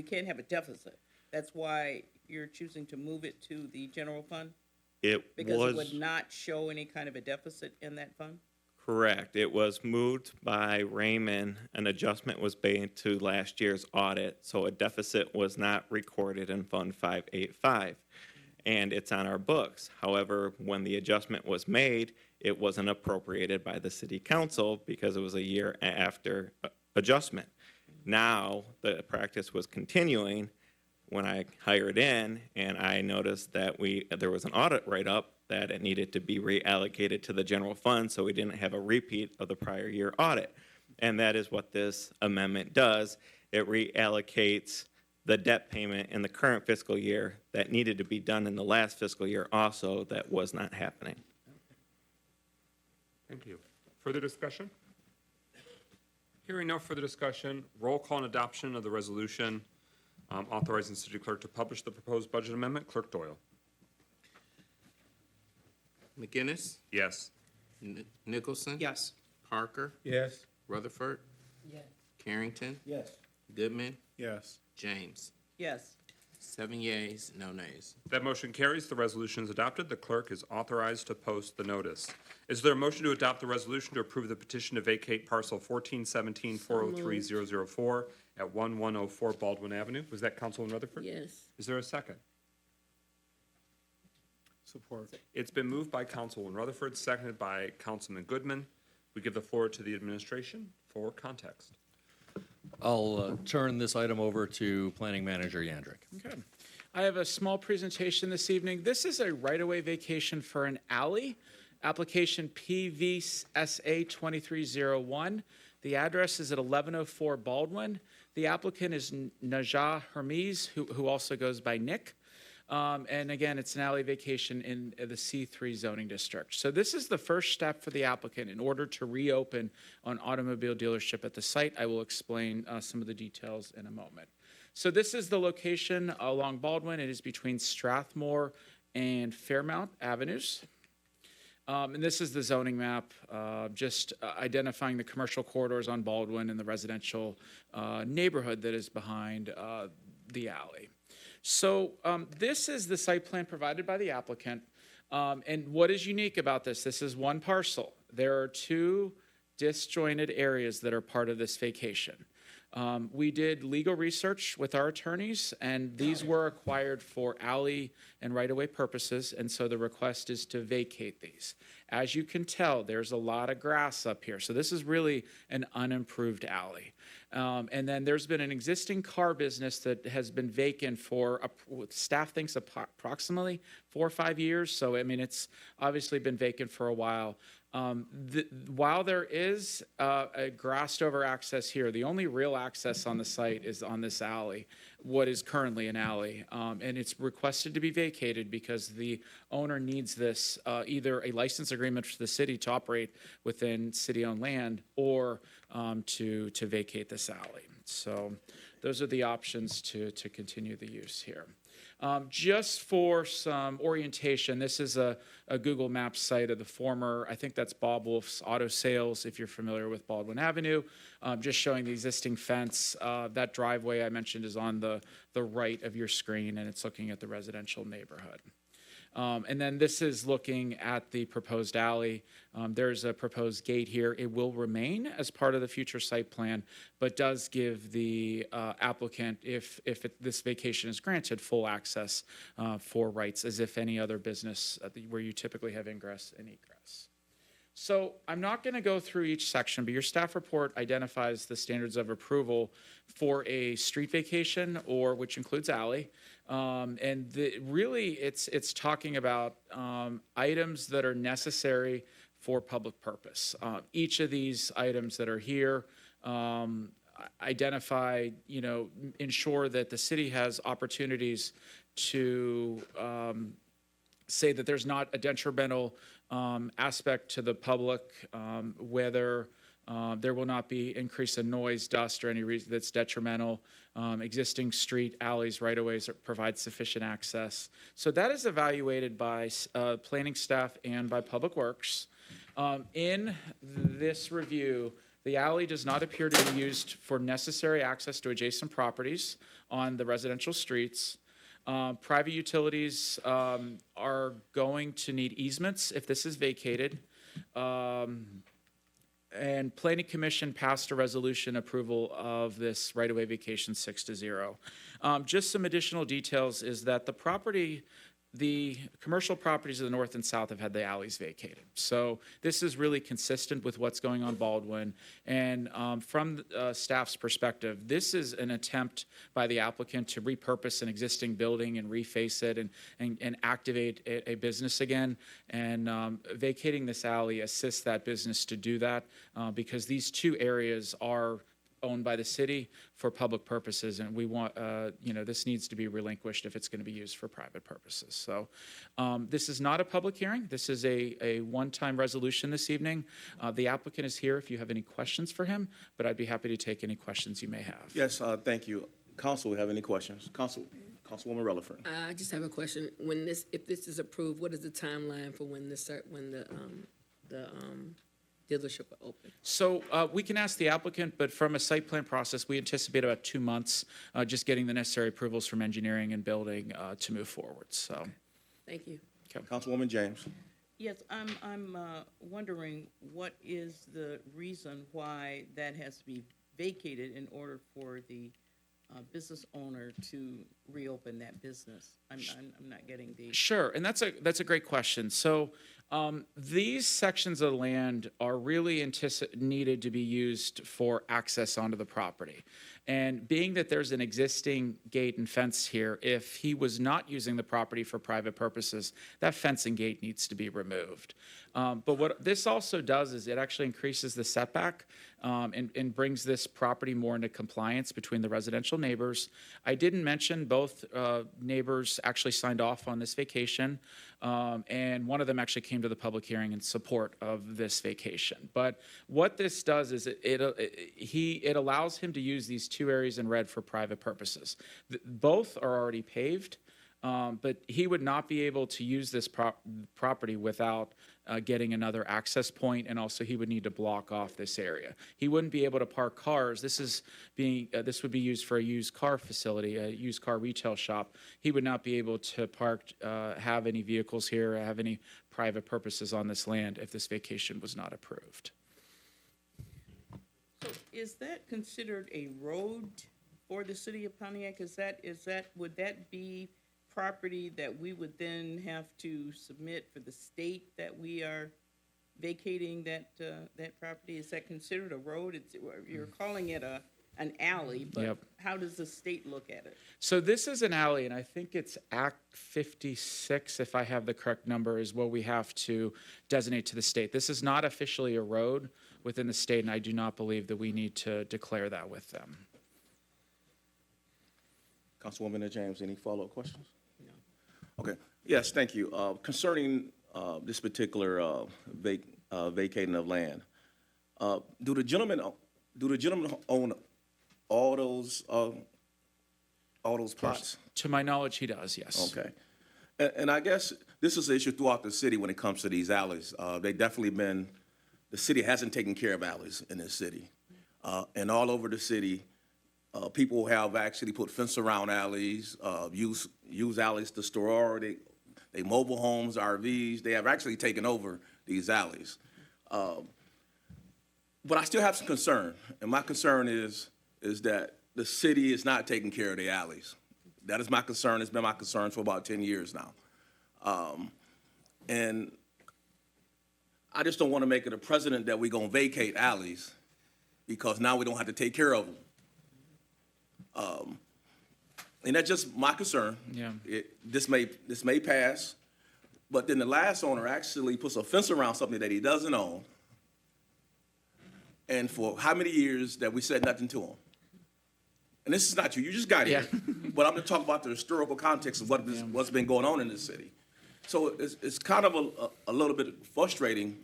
[SPEAKER 10] can't have a deficit. That's why you're choosing to move it to the general fund? Because it would not show any kind of a deficit in that fund?
[SPEAKER 9] Correct. It was moved by Raymond. An adjustment was made to last year's audit, so a deficit was not recorded in Fund 585. And it's on our books. However, when the adjustment was made, it wasn't appropriated by the city council because it was a year after adjustment. Now, the practice was continuing when I hired in, and I noticed that there was an audit write-up that it needed to be reallocated to the general fund, so we didn't have a repeat of the prior year audit. And that is what this amendment does. It reallocates the debt payment in the current fiscal year that needed to be done in the last fiscal year also that was not happening.
[SPEAKER 7] Thank you. Further discussion? Hearing no further discussion, roll call and adoption of the resolution authorizing the city clerk to publish the proposed budget amendment. Clerk Doyle.
[SPEAKER 4] McGinnis,
[SPEAKER 7] Yes.
[SPEAKER 4] Nicholson.
[SPEAKER 10] Yes.
[SPEAKER 4] Parker,
[SPEAKER 1] Yes.
[SPEAKER 4] Rutherford,
[SPEAKER 18] Yes.
[SPEAKER 4] Carrington,
[SPEAKER 1] Yes.
[SPEAKER 4] Goodman,
[SPEAKER 1] Yes.
[SPEAKER 4] James.
[SPEAKER 10] Yes.
[SPEAKER 4] 7 yeas, no nays.
[SPEAKER 7] That motion carries. The resolution is adopted. The clerk is authorized to post the notice. Is there a motion to adopt the resolution to approve the petition to vacate parcel 1417-403-004 at 1104 Baldwin Avenue? Was that Councilman Rutherford?
[SPEAKER 6] Yes.
[SPEAKER 7] Is there a second?
[SPEAKER 1] Support.
[SPEAKER 7] It's been moved by Councilman Rutherford, seconded by Councilman Goodman. We give the floor to the administration for context.
[SPEAKER 8] I'll turn this item over to Planning Manager Yandrick.
[SPEAKER 20] Okay. I have a small presentation this evening. This is a right-of-way vacation for an alley, application PVSA 2301. The address is at 1104 Baldwin. The applicant is Najah Hermes, who also goes by Nick. And again, it's an alley vacation in the C3 zoning district. So this is the first step for the applicant in order to reopen an automobile dealership at the site. I will explain some of the details in a moment. So this is the location along Baldwin. It is between Strathmore and Fairmount Avenues. And this is the zoning map, just identifying the commercial corridors on Baldwin and the residential neighborhood that is behind the alley. So this is the site plan provided by the applicant. And what is unique about this? This is one parcel. There are two disjointed areas that are part of this vacation. We did legal research with our attorneys, and these were acquired for alley and right-of-way purposes, and so the request is to vacate these. As you can tell, there's a lot of grass up here, so this is really an unimproved alley. And then there's been an existing car business that has been vacant for, staff thinks approximately 4 or 5 years, so I mean, it's obviously been vacant for a while. While there is a grassed over access here, the only real access on the site is on this alley, what is currently an alley. And it's requested to be vacated because the owner needs this, either a license agreement for the city to operate within city-owned land or to vacate this alley. So those are the options to continue the use here. Just for some orientation, this is a Google Maps site of the former, I think that's Bob Wolf's Auto Sales, if you're familiar with Baldwin Avenue. Just showing the existing fence. That driveway I mentioned is on the right of your screen, and it's looking at the residential neighborhood. And then this is looking at the proposed alley. There's a proposed gate here. It will remain as part of the future site plan, but does give the applicant, if this vacation is granted, full access for rights as if any other business where you typically have ingress and egress. So I'm not going to go through each section, but your staff report identifies the standards of approval for a street vacation, or which includes alley. And really, it's talking about items that are necessary for public purpose. Each of these items that are here identify, ensure that the city has opportunities to say that there's not a detrimental aspect to the public, whether there will not be increase in noise, dust, or any reason that's detrimental. Existing street, alleys, right-of-ways provide sufficient access. So that is evaluated by planning staff and by Public Works. In this review, the alley does not appear to be used for necessary access to adjacent properties on the residential streets. Private utilities are going to need easements if this is vacated. And Planning Commission passed a resolution approval of this right-of-way vacation 6-0. Just some additional details is that the commercial properties of the north and south have had the alleys vacated. So this is really consistent with what's going on Baldwin. And from staff's perspective, this is an attempt by the applicant to repurpose an existing building and reface it and activate a business again. And vacating this alley assists that business to do that because these two areas are owned by the city for public purposes, and we want, this needs to be relinquished if it's going to be used for private purposes. So this is not a public hearing. This is a one-time resolution this evening. The applicant is here if you have any questions for him, but I'd be happy to take any questions you may have.
[SPEAKER 5] Yes, thank you. Council, have any questions? Councilwoman Relaford.
[SPEAKER 6] I just have a question. If this is approved, what is the timeline for when the dealership will open?
[SPEAKER 20] So we can ask the applicant, but from a site plan process, we anticipate about 2 months, just getting the necessary approvals from engineering and building to move forward. So,
[SPEAKER 6] thank you.
[SPEAKER 20] Okay.
[SPEAKER 5] Councilwoman James.
[SPEAKER 10] Yes, I'm wondering what is the reason why that has to be vacated in order for the business owner to reopen that business? I'm not getting the.
[SPEAKER 20] Sure, and that's a great question. So these sections of land are really needed to be used for access onto the property. And being that there's an existing gate and fence here, if he was not using the property for private purposes, that fence and gate needs to be removed. But what this also does is it actually increases the setback and brings this property more into compliance between the residential neighbors. I didn't mention both neighbors actually signed off on this vacation, and one of them actually came to the public hearing in support of this vacation. But what this does is it allows him to use these two areas in red for private purposes. Both are already paved, but he would not be able to use this property without getting another access point, and also he would need to block off this area. He wouldn't be able to park cars. This would be used for a used car facility, a used car retail shop. He would not be able to have any vehicles here, have any private purposes on this land if this vacation was not approved.
[SPEAKER 10] So is that considered a road for the city of Pontiac? Would that be property that we would then have to submit for the state that we are vacating that property? Is that considered a road? You're calling it an alley, but
[SPEAKER 20] Yep.
[SPEAKER 10] how does the state look at it?
[SPEAKER 20] So this is an alley, and I think it's Act 56, if I have the correct number, is what we have to designate to the state. This is not officially a road within the state, and I do not believe that we need to declare that with them.
[SPEAKER 5] Councilwoman James, any follow-up questions? No. Okay, yes, thank you. Concerning this particular vacating of land, do the gentleman own all those plots?
[SPEAKER 20] To my knowledge, he does, yes.
[SPEAKER 5] Okay. And I guess this is an issue throughout the city when it comes to these alleys. The city hasn't taken care of alleys in this city. And all over the city, people have actually put fence around alleys, use alleys to store they mobile homes, RVs. They have actually taken over these alleys. But I still have some concern, and my concern is that the city is not taking care of the alleys. That is my concern. It's been my concern for about 10 years now. And I just don't want to make it a precedent that we're going to vacate alleys because now we don't have to take care of them. And that's just my concern.
[SPEAKER 20] Yeah.
[SPEAKER 5] This may pass, but then the last owner actually puts a fence around something that he doesn't own. And for how many years that we said nothing to him? And this is not you just got here. But I'm going to talk about the historical context of what's been going on in this city. So it's kind of a little bit frustrating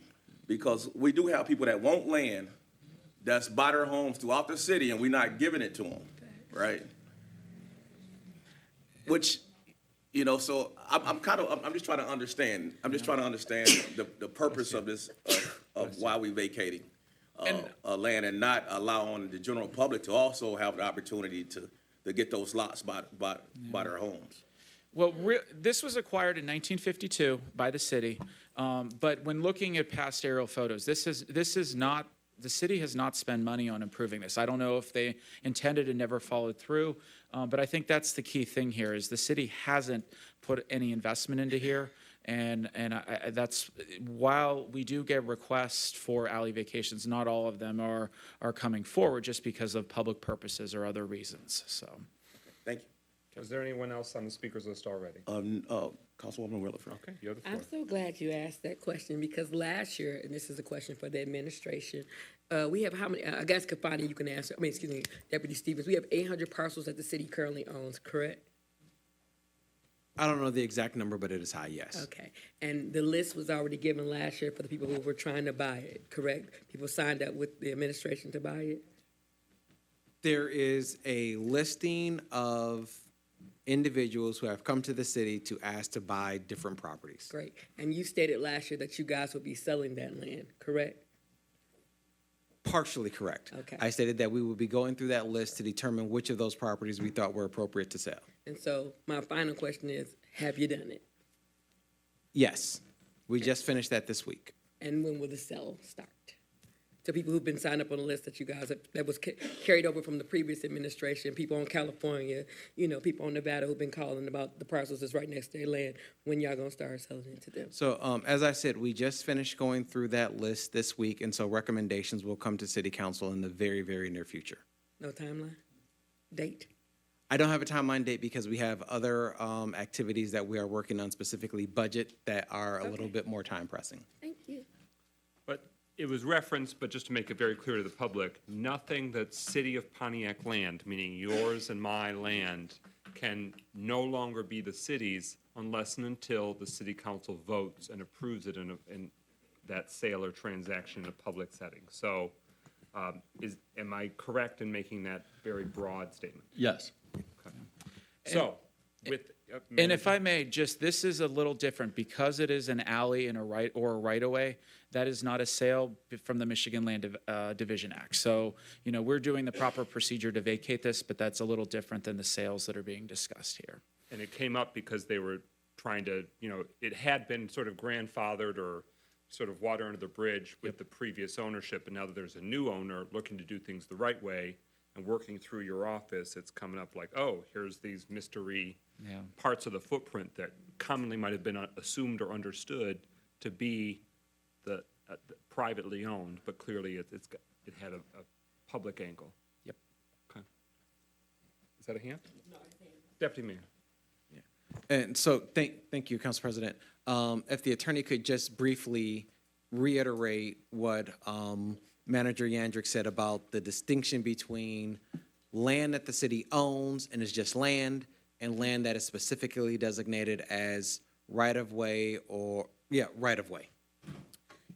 [SPEAKER 5] because we do have people that want land that's by their homes throughout the city and we're not giving it to them, right? Which, so I'm just trying to understand. I'm just trying to understand the purpose of this, of why we vacating land and not allowing the general public to also have the opportunity to get those lots by their homes.
[SPEAKER 20] Well, this was acquired in 1952 by the city, but when looking at past aerial photos, this is not, the city has not spent money on improving this. I don't know if they intended and never followed through, but I think that's the key thing here is the city hasn't put any investment into here. And that's, while we do get requests for alley vacations, not all of them are coming forward just because of public purposes or other reasons, so.
[SPEAKER 5] Thank you.
[SPEAKER 7] Is there anyone else on the speaker's list already?
[SPEAKER 5] Councilwoman Williford.
[SPEAKER 7] Okay, you have the floor.
[SPEAKER 6] I'm so glad you asked that question because last year, and this is a question for the administration, we have how many, I guess Kafani, you can answer, Deputy Stevens, we have 800 parcels that the city currently owns, correct?
[SPEAKER 11] I don't know the exact number, but it is high, yes.
[SPEAKER 6] Okay, and the list was already given last year for the people who were trying to buy it, correct? People signed up with the administration to buy it?
[SPEAKER 11] There is a listing of individuals who have come to the city to ask to buy different properties.
[SPEAKER 6] Great, and you stated last year that you guys would be selling that land, correct?
[SPEAKER 11] Partially correct.
[SPEAKER 6] Okay.
[SPEAKER 11] I stated that we would be going through that list to determine which of those properties we thought were appropriate to sell.
[SPEAKER 6] And so my final question is, have you done it?
[SPEAKER 11] Yes, we just finished that this week.
[SPEAKER 6] And when will the sale start? To people who've been signed up on the list that you guys, that was carried over from the previous administration, people in California, people in Nevada who've been calling about the parcels that's right next to their land, when y'all gonna start selling it to them?
[SPEAKER 11] So as I said, we just finished going through that list this week, and so recommendations will come to city council in the very, very near future.
[SPEAKER 6] No timeline? Date?
[SPEAKER 11] I don't have a timeline date because we have other activities that we are working on, specifically budget, that are a little bit more time pressing.
[SPEAKER 6] Thank you.
[SPEAKER 7] But it was referenced, but just to make it very clear to the public, nothing that City of Pontiac land, meaning yours and my land, can no longer be the city's unless and until the city council votes and approves it in that sale or transaction in a public setting. So am I correct in making that very broad statement?
[SPEAKER 8] Yes.
[SPEAKER 7] Okay. So,
[SPEAKER 20] And if I may, this is a little different because it is an alley and a right-of-way. That is not a sale from the Michigan Land Division Act. So, we're doing the proper procedure to vacate this, but that's a little different than the sales that are being discussed here.
[SPEAKER 7] And it came up because they were trying to, it had been sort of grandfathered or sort of water under the bridge with the previous ownership, and now that there's a new owner looking to do things the right way and working through your office, it's coming up like, oh, here's these mystery parts of the footprint that commonly might have been assumed or understood to be the privately owned, but clearly it had a public angle.
[SPEAKER 11] Yep.
[SPEAKER 7] Okay. Is that a hand? No, Deputy Mayor.
[SPEAKER 11] And so, thank you, Council President. If the attorney could just briefly reiterate what Manager Yandrick said about the distinction between land that the city owns and is just land, and land that is specifically designated as right-of-way or, right-of-way.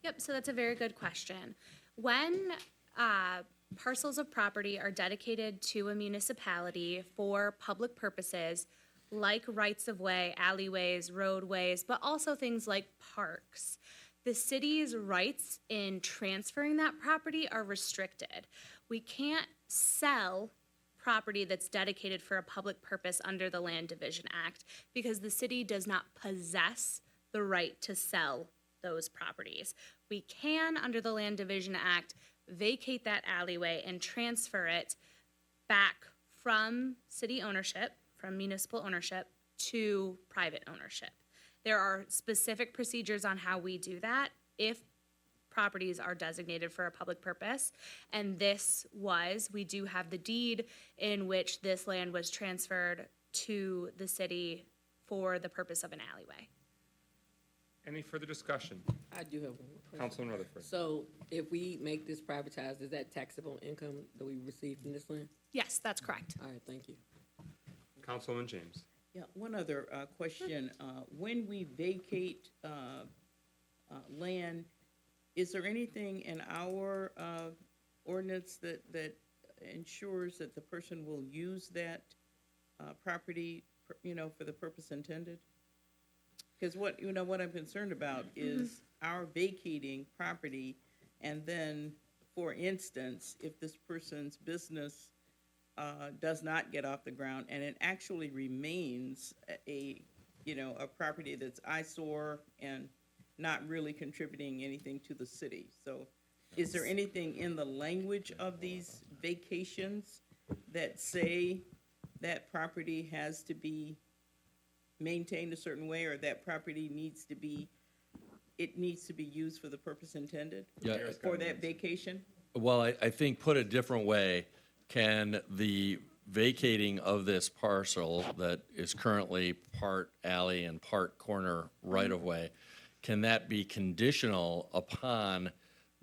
[SPEAKER 21] Yep, so that's a very good question. When parcels of property are dedicated to a municipality for public purposes, like rights-of-way, alleyways, roadways, but also things like parks, the city's rights in transferring that property are restricted. We can't sell property that's dedicated for a public purpose under the Land Division Act because the city does not possess the right to sell those properties. We can, under the Land Division Act, vacate that alleyway and transfer it back from city ownership, from municipal ownership, to private ownership. There are specific procedures on how we do that if properties are designated for a public purpose. And we do have the deed in which this land was transferred to the city for the purpose of an alleyway.
[SPEAKER 7] Any further discussion?
[SPEAKER 6] I do have one more question.
[SPEAKER 7] Councilman Rutherford.
[SPEAKER 6] So if we make this privatized, is that taxable income that we receive from this land?
[SPEAKER 21] Yes, that's correct.
[SPEAKER 6] All right, thank you.
[SPEAKER 7] Councilwoman James.
[SPEAKER 10] Yeah, one other question. When we vacate land, is there anything in our ordinance that ensures that the person will use that property, for the purpose intended? Because what I'm concerned about is our vacating property, and then, for instance, if this person's business does not get off the ground and it actually remains a property that's eyesore and not really contributing anything to the city. So is there anything in the language of these vacations that say that property has to be maintained a certain way, or that property needs to be used for the purpose intended?
[SPEAKER 8] Yeah.
[SPEAKER 10] For that vacation?
[SPEAKER 8] Well, I think, put a different way, can the vacating of this parcel that is currently part alley and part corner right-of-way, can that be conditional upon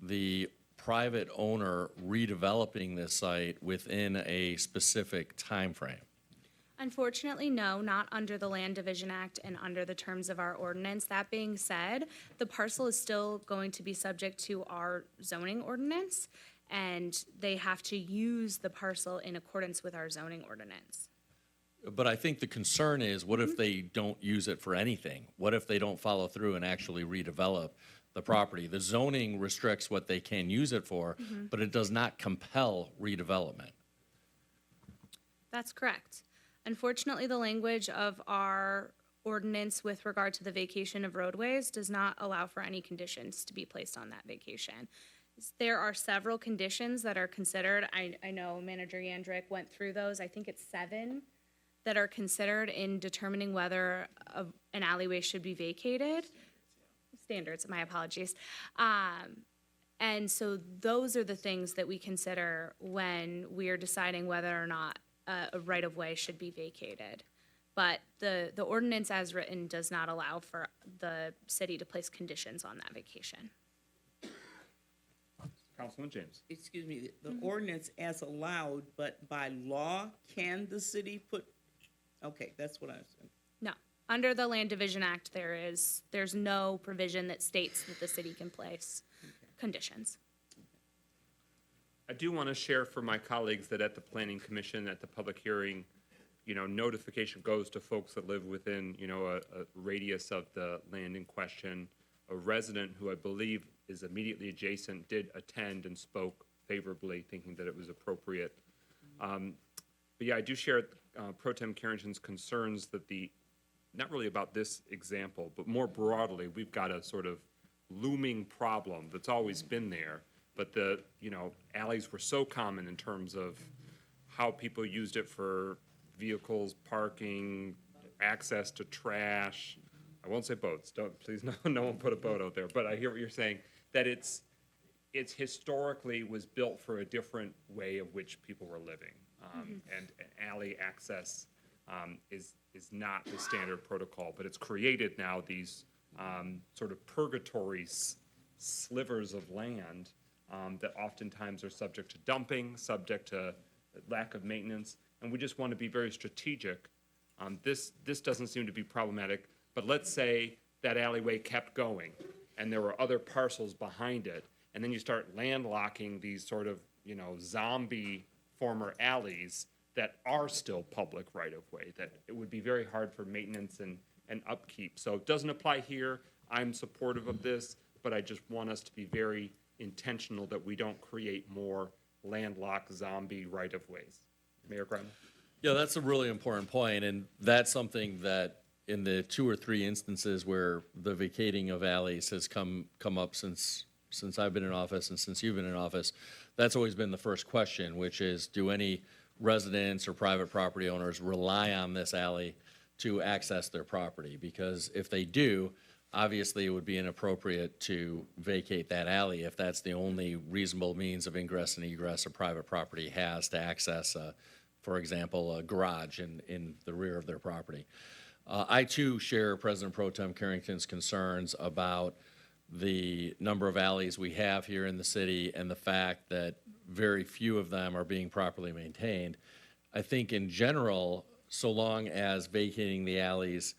[SPEAKER 8] the private owner redeveloping this site within a specific time frame?
[SPEAKER 21] Unfortunately, no, not under the Land Division Act and under the terms of our ordinance. That being said, the parcel is still going to be subject to our zoning ordinance, and they have to use the parcel in accordance with our zoning ordinance.
[SPEAKER 8] But I think the concern is, what if they don't use it for anything? What if they don't follow through and actually redevelop the property? The zoning restricts what they can use it for, but it does not compel redevelopment.
[SPEAKER 21] That's correct. Unfortunately, the language of our ordinance with regard to the vacation of roadways does not allow for any conditions to be placed on that vacation. There are several conditions that are considered. I know Manager Yandrick went through those. I think it's 7 that are considered in determining whether an alleyway should be vacated. Standards, my apologies. And so those are the things that we consider when we are deciding whether or not a right-of-way should be vacated. But the ordinance as written does not allow for the city to place conditions on that vacation.
[SPEAKER 7] Councilman James.
[SPEAKER 10] Excuse me, the ordinance as allowed, but by law, can the city put, okay, that's what I was saying.
[SPEAKER 21] No. Under the Land Division Act, there's no provision that states that the city can place conditions.
[SPEAKER 7] I do want to share for my colleagues that at the Planning Commission, at the public hearing, notification goes to folks that live within, a radius of the land in question. A resident who I believe is immediately adjacent did attend and spoke favorably, thinking that it was appropriate. But yeah, I do share Pro Tem Carrington's concerns that not really about this example, but more broadly, we've got to sort of looming problem that's always been there. But alleys were so common in terms of how people used it for vehicles, parking, access to trash. I won't say boats, please, no one put a boat out there, but I hear what you're saying, that it's historically was built for a different way of which people were living. And alley access is not the standard protocol, but it's created now these sort of purgatory slivers of land that oftentimes are subject to dumping, subject to lack of maintenance, and we just want to be very strategic. This doesn't seem to be problematic, but let's say that alleyway kept going and there were other parcels behind it, and then you start landlocking these sort of, zombie former alleys that are still public right-of-way, that it would be very hard for maintenance and upkeep. So it doesn't apply here. I'm supportive of this, but I just want us to be very intentional that we don't create more landlocked zombie right-of-ways. Mayor Grimal?
[SPEAKER 8] Yeah, that's a really important point, and that's something that in the 2 or 3 instances where the vacating of alleys has come up since I've been in office and since you've been in office, that's always been the first question, which is, do any residents or private property owners rely on this alley to access their property? Because if they do, obviously it would be inappropriate to vacate that alley if that's the only reasonable means of ingress and egress a private property has to access, for example, a garage in the rear of their property. I too share President Pro Tem Carrington's concerns about the number of alleys we have here in the city and the fact that very few of them are being properly maintained. I think in general, so long as vacating the alleys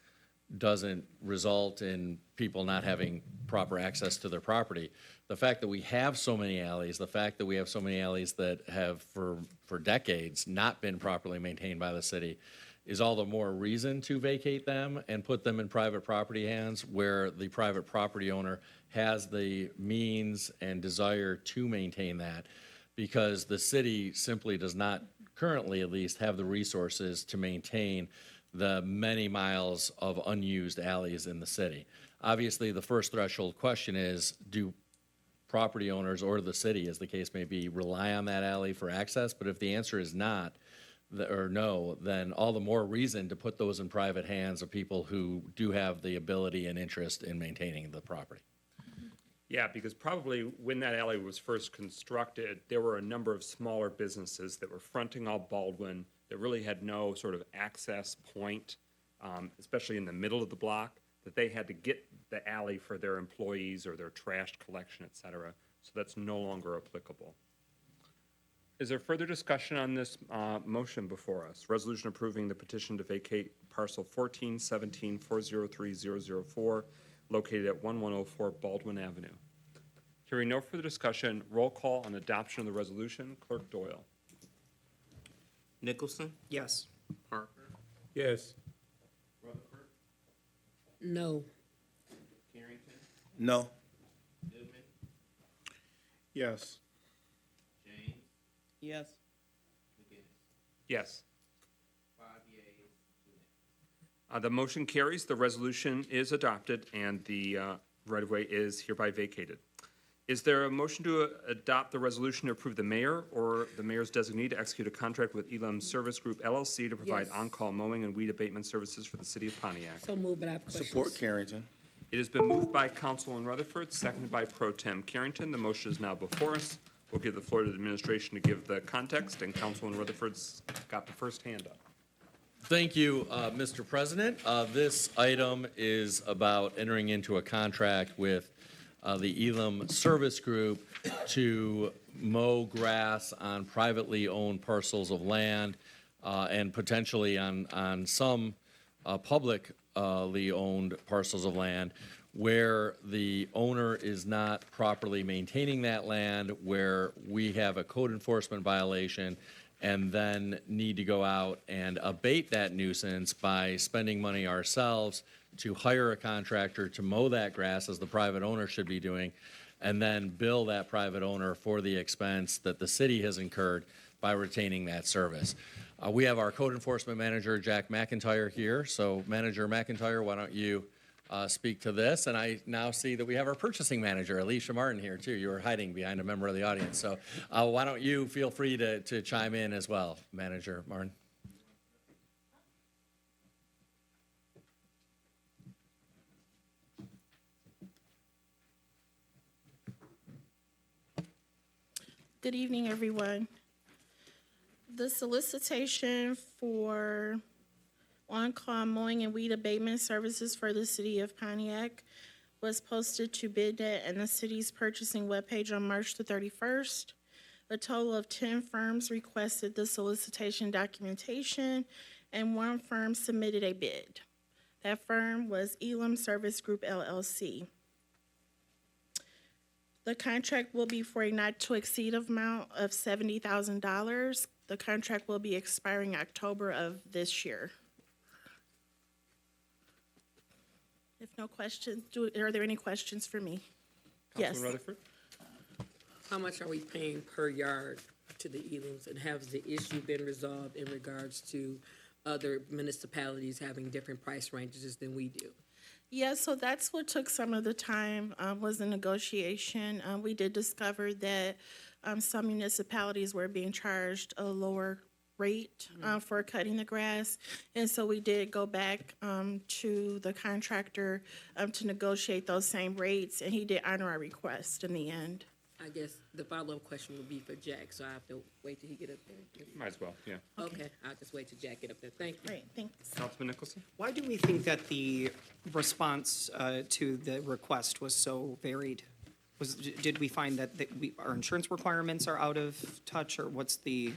[SPEAKER 8] doesn't result in people not having proper access to their property, the fact that we have so many alleys, the fact that we have so many alleys that have for decades not been properly maintained by the city is all the more reason to vacate them and put them in private property hands where the private property owner has the means and desire to maintain that, because the city simply does not currently at least have the resources to maintain the many miles of unused alleys in the city. Obviously, the first threshold question is, do property owners or the city, as the case may be, rely on that alley for access? But if the answer is not, or no, then all the more reason to put those in private hands of people who do have the ability and interest in maintaining the property.
[SPEAKER 7] Yeah, because probably when that alley was first constructed, there were a number of smaller businesses that were fronting all Baldwin that really had no sort of access point, especially in the middle of the block, that they had to get the alley for their employees or their trash collection, et cetera. So that's no longer applicable. Is there further discussion on this motion before us? Resolution approving the petition to vacate parcel 1417403004 located at 1104 Baldwin Avenue. Hearing no further discussion, roll call on adoption of the resolution. Clerk Doyle.
[SPEAKER 4] Nicholson?
[SPEAKER 19] Yes.
[SPEAKER 4] Parker?
[SPEAKER 2] Yes.
[SPEAKER 4] Rutherford?
[SPEAKER 6] No.
[SPEAKER 4] Carrington?
[SPEAKER 5] No.
[SPEAKER 4] Goodman?
[SPEAKER 1] Yes.
[SPEAKER 4] James?
[SPEAKER 10] Yes.
[SPEAKER 4] McGinnis?
[SPEAKER 7] Yes.
[SPEAKER 4] 5 yeas, 2 nays.
[SPEAKER 7] The motion carries, the resolution is adopted, and the right-of-way is hereby vacated. Is there a motion to adopt the resolution to approve the mayor or the mayor's designee to execute a contract with Elam Service Group LLC to provide
[SPEAKER 6] Yes.
[SPEAKER 7] on-call mowing and weed abatement services for the city of Pontiac?
[SPEAKER 6] So moved, but I have questions.
[SPEAKER 5] Support Carrington.
[SPEAKER 7] It has been moved by Councilwoman Rutherford, seconded by Pro Tem Carrington. The motion is now before us. We'll give the floor to the administration to give the context, and Councilwoman Rutherford's got the first hand up.
[SPEAKER 8] Thank you, Mr. President. This item is about entering into a contract with the Elam Service Group to mow grass on privately owned parcels of land and potentially on some publicly owned parcels of land where the owner is not properly maintaining that land, where we have a code enforcement violation and then need to go out and abate that nuisance by spending money ourselves to hire a contractor to mow that grass, as the private owner should be doing, and then bill that private owner for the expense that the city has incurred by retaining that service. We have our code enforcement manager, Jack McIntyre, here. So Manager McIntyre, why don't you speak to this. And I now see that we have our purchasing manager, Alicia Martin, here too. You were hiding behind a member of the audience. So why don't you feel free to chime in as well, Manager Martin?
[SPEAKER 14] Good evening, everyone. The solicitation for on-call mowing and weed abatement services for the city of Pontiac was posted to BidNet and the city's purchasing webpage on March the 31st. A total of 10 firms requested the solicitation documentation, and 1 firm submitted a bid. That firm was Elam Service Group LLC. The contract will be for a not-to-exceed amount of $70,000. The contract will be expiring October of this year. If no questions, are there any questions for me? Yes.
[SPEAKER 7] Councilman Rutherford?
[SPEAKER 6] How much are we paying per yard to the Elams, and has the issue been resolved in regards to other municipalities having different price ranges than we do?
[SPEAKER 14] Yeah, so that's what took some of the time, was the negotiation. We did discover that some municipalities were being charged a lower rate for cutting the grass. And so we did go back to the contractor to negotiate those same rates, and he did honor our request in the end.
[SPEAKER 6] I guess the follow-up question would be for Jack, so I have to wait till he get up there.
[SPEAKER 7] Might as well, yeah.
[SPEAKER 6] Okay, I'll just wait till Jack get up there. Thank you.
[SPEAKER 14] Great, thanks.
[SPEAKER 7] Councilman Nicholson?
[SPEAKER 19] Why do we think that the response to the request was so varied? Did we find that our insurance requirements are out of touch, or what's the?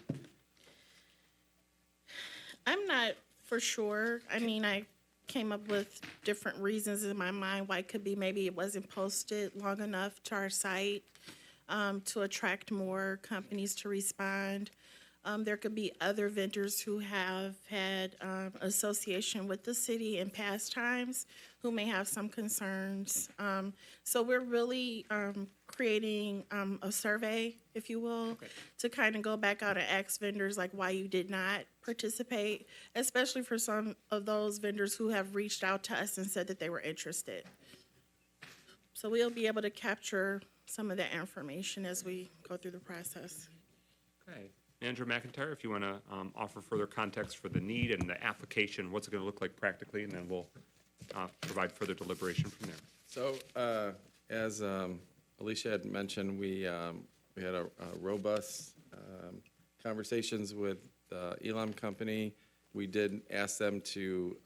[SPEAKER 14] I'm not for sure. I mean, I came up with different reasons in my mind why it could be. Maybe it wasn't posted long enough to our site to attract more companies to respond. There could be other vendors who have had association with the city in past times who may have some concerns. So we're really creating a survey, if you will, to kind of go back out and ask vendors like why you did not participate, especially for some of those vendors who have reached out to us and said that they were interested. So we'll be able to capture some of that information as we go through the process.
[SPEAKER 7] Okay. Manager McIntyre, if you want to offer further context for the need and the application, what's it going to look like practically, and then we'll provide further deliberation from there.
[SPEAKER 3] So, as Alicia had mentioned, we had a robust conversations with the Elam company. We did ask them to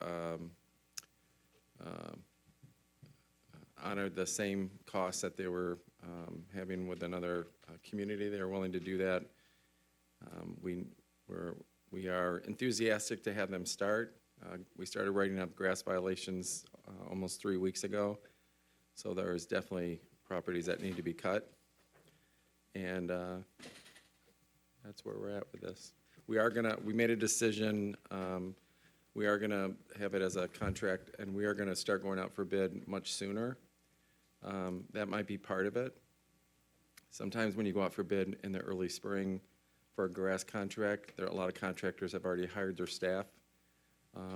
[SPEAKER 3] honor the same costs that they were having with another community. They were willing to do that. We are enthusiastic to have them start. We started writing up grass violations almost 3 weeks ago, so there's definitely properties that need to be cut, and that's where we're at with this. We made a decision, we are gonna have it as a contract, and we are gonna start going out for bid much sooner. That might be part of it. Sometimes when you go out for bid in the early spring for a grass contract, a lot of contractors have already hired their staff,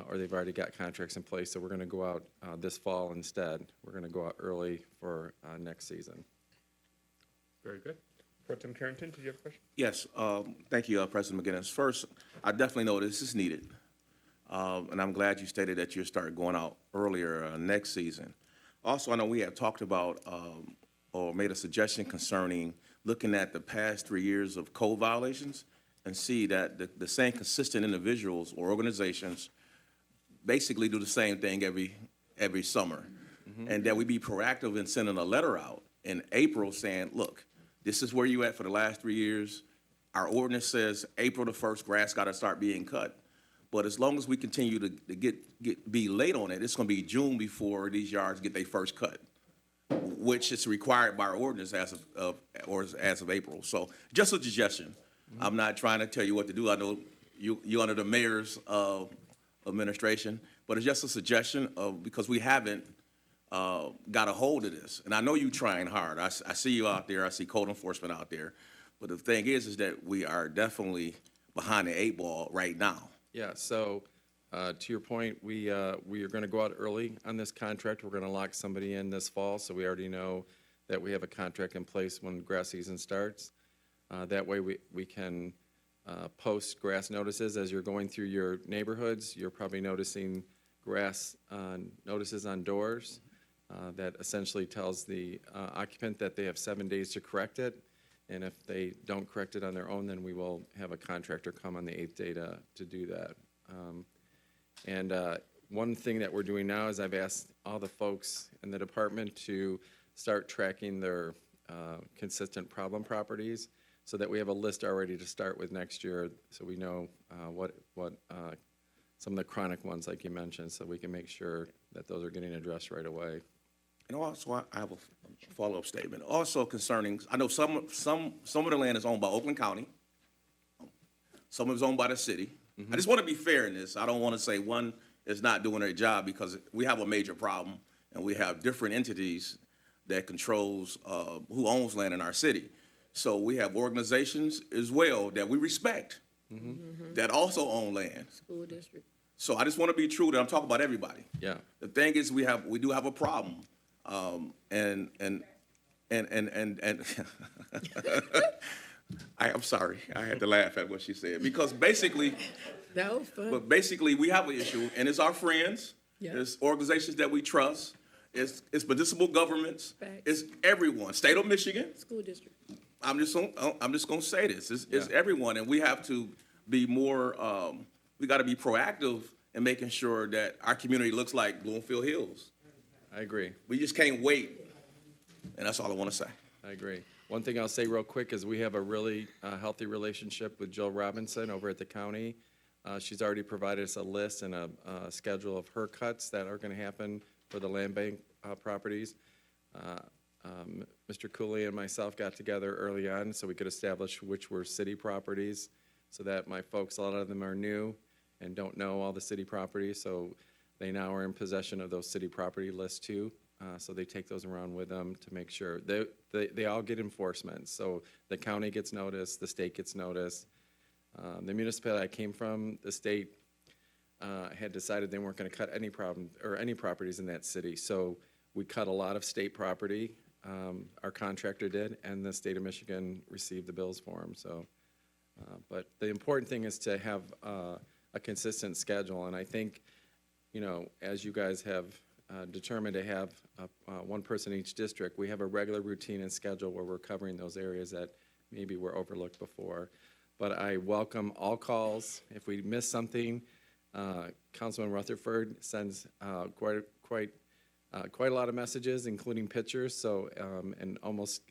[SPEAKER 3] or they've already got contracts in place, so we're gonna go out this fall instead. We're gonna go out early for next season.
[SPEAKER 7] Very good. Pro Tem Carrington, did you have a question?
[SPEAKER 5] Yes, thank you, President McGinnis. First, I definitely know this is needed, and I'm glad you stated that you'll start going out earlier next season. Also, I know we have talked about or made a suggestion concerning looking at the past 3 years of code violations and see that the same consistent individuals or organizations basically do the same thing every summer. And that we be proactive in sending a letter out in April saying, look, this is where you at for the last 3 years. Our ordinance says April the 1st, grass got to start being cut. But as long as we continue to be late on it, it's going to be June before these yards get their first cut, which is required by our ordinance as of April. So just a suggestion. I'm not trying to tell you what to do. I know you're under the mayor's administration, but it's just a suggestion because we haven't got a hold of this. And I know you're trying hard. I see you out there. I see code enforcement out there. But the thing is that we are definitely behind the 8 ball right now.
[SPEAKER 3] Yeah, so To your point, we are going to go out early on this contract. We're going to lock somebody in this fall, so we already know that we have a contract in place when grass season starts. That way, we can post grass notices as you're going through your neighborhoods. You're probably noticing grass notices on doors that essentially tells the occupant that they have 7 days to correct it. And if they don't correct it on their own, then we will have a contractor come on the 8th day to do that. And one thing that we're doing now is I've asked all the folks in the department to start tracking their consistent problem properties so that we have a list already to start with next year, so we know what some of the chronic ones, like you mentioned, so we can make sure that those are getting addressed right away.
[SPEAKER 5] And also, I have a follow-up statement. Also concerning, I know some of the land is owned by Oakland County. Some of it's owned by the city. I just want to be fair in this. I don't want to say one is not doing their job, because we have a major problem, and we have different entities that controls who owns land in our city. So we have organizations as well that we respect that also own land.
[SPEAKER 6] School district.
[SPEAKER 5] So I just want to be true that I'm talking about everybody.
[SPEAKER 3] Yeah.
[SPEAKER 5] The thing is, we do have a problem, and I'm sorry, I had to laugh at what she said, because basically,
[SPEAKER 6] That was fun.
[SPEAKER 5] but basically we have an issue, and it's our friends,
[SPEAKER 6] Yeah.
[SPEAKER 5] it's organizations that we trust, it's municipal governments,
[SPEAKER 6] Facts.
[SPEAKER 5] it's everyone. State of Michigan,
[SPEAKER 6] School district.
[SPEAKER 5] I'm just gonna say this. It's everyone, and we have to be more. We got to be proactive in making sure that our community looks like Bloomfield Hills.
[SPEAKER 3] I agree.
[SPEAKER 5] We just can't wait, and that's all I want to say.
[SPEAKER 3] I agree. One thing I'll say real quick is we have a really healthy relationship with Jill Robinson over at the county. She's already provided us a list and a schedule of her cuts that are going to happen for the land bank properties. Mr. Cooley and myself got together early on so we could establish which were city properties, so that my folks, a lot of them are new and don't know all the city properties, so they now are in possession of those city property lists too. So they take those around with them to make sure. They all get enforcement, so the county gets noticed, the state gets noticed. The municipality I came from, the state had decided they weren't going to cut any properties in that city, so we cut a lot of state property. Our contractor did, and the state of Michigan received the bills for them. So, but the important thing is to have a consistent schedule, and I think, as you guys have determined to have one person in each district, we have a regular routine and schedule where we're covering those areas that maybe were overlooked before. But I welcome all calls. If we miss something, Councilman Rutherford sends quite a lot of messages, including pictures, so and almost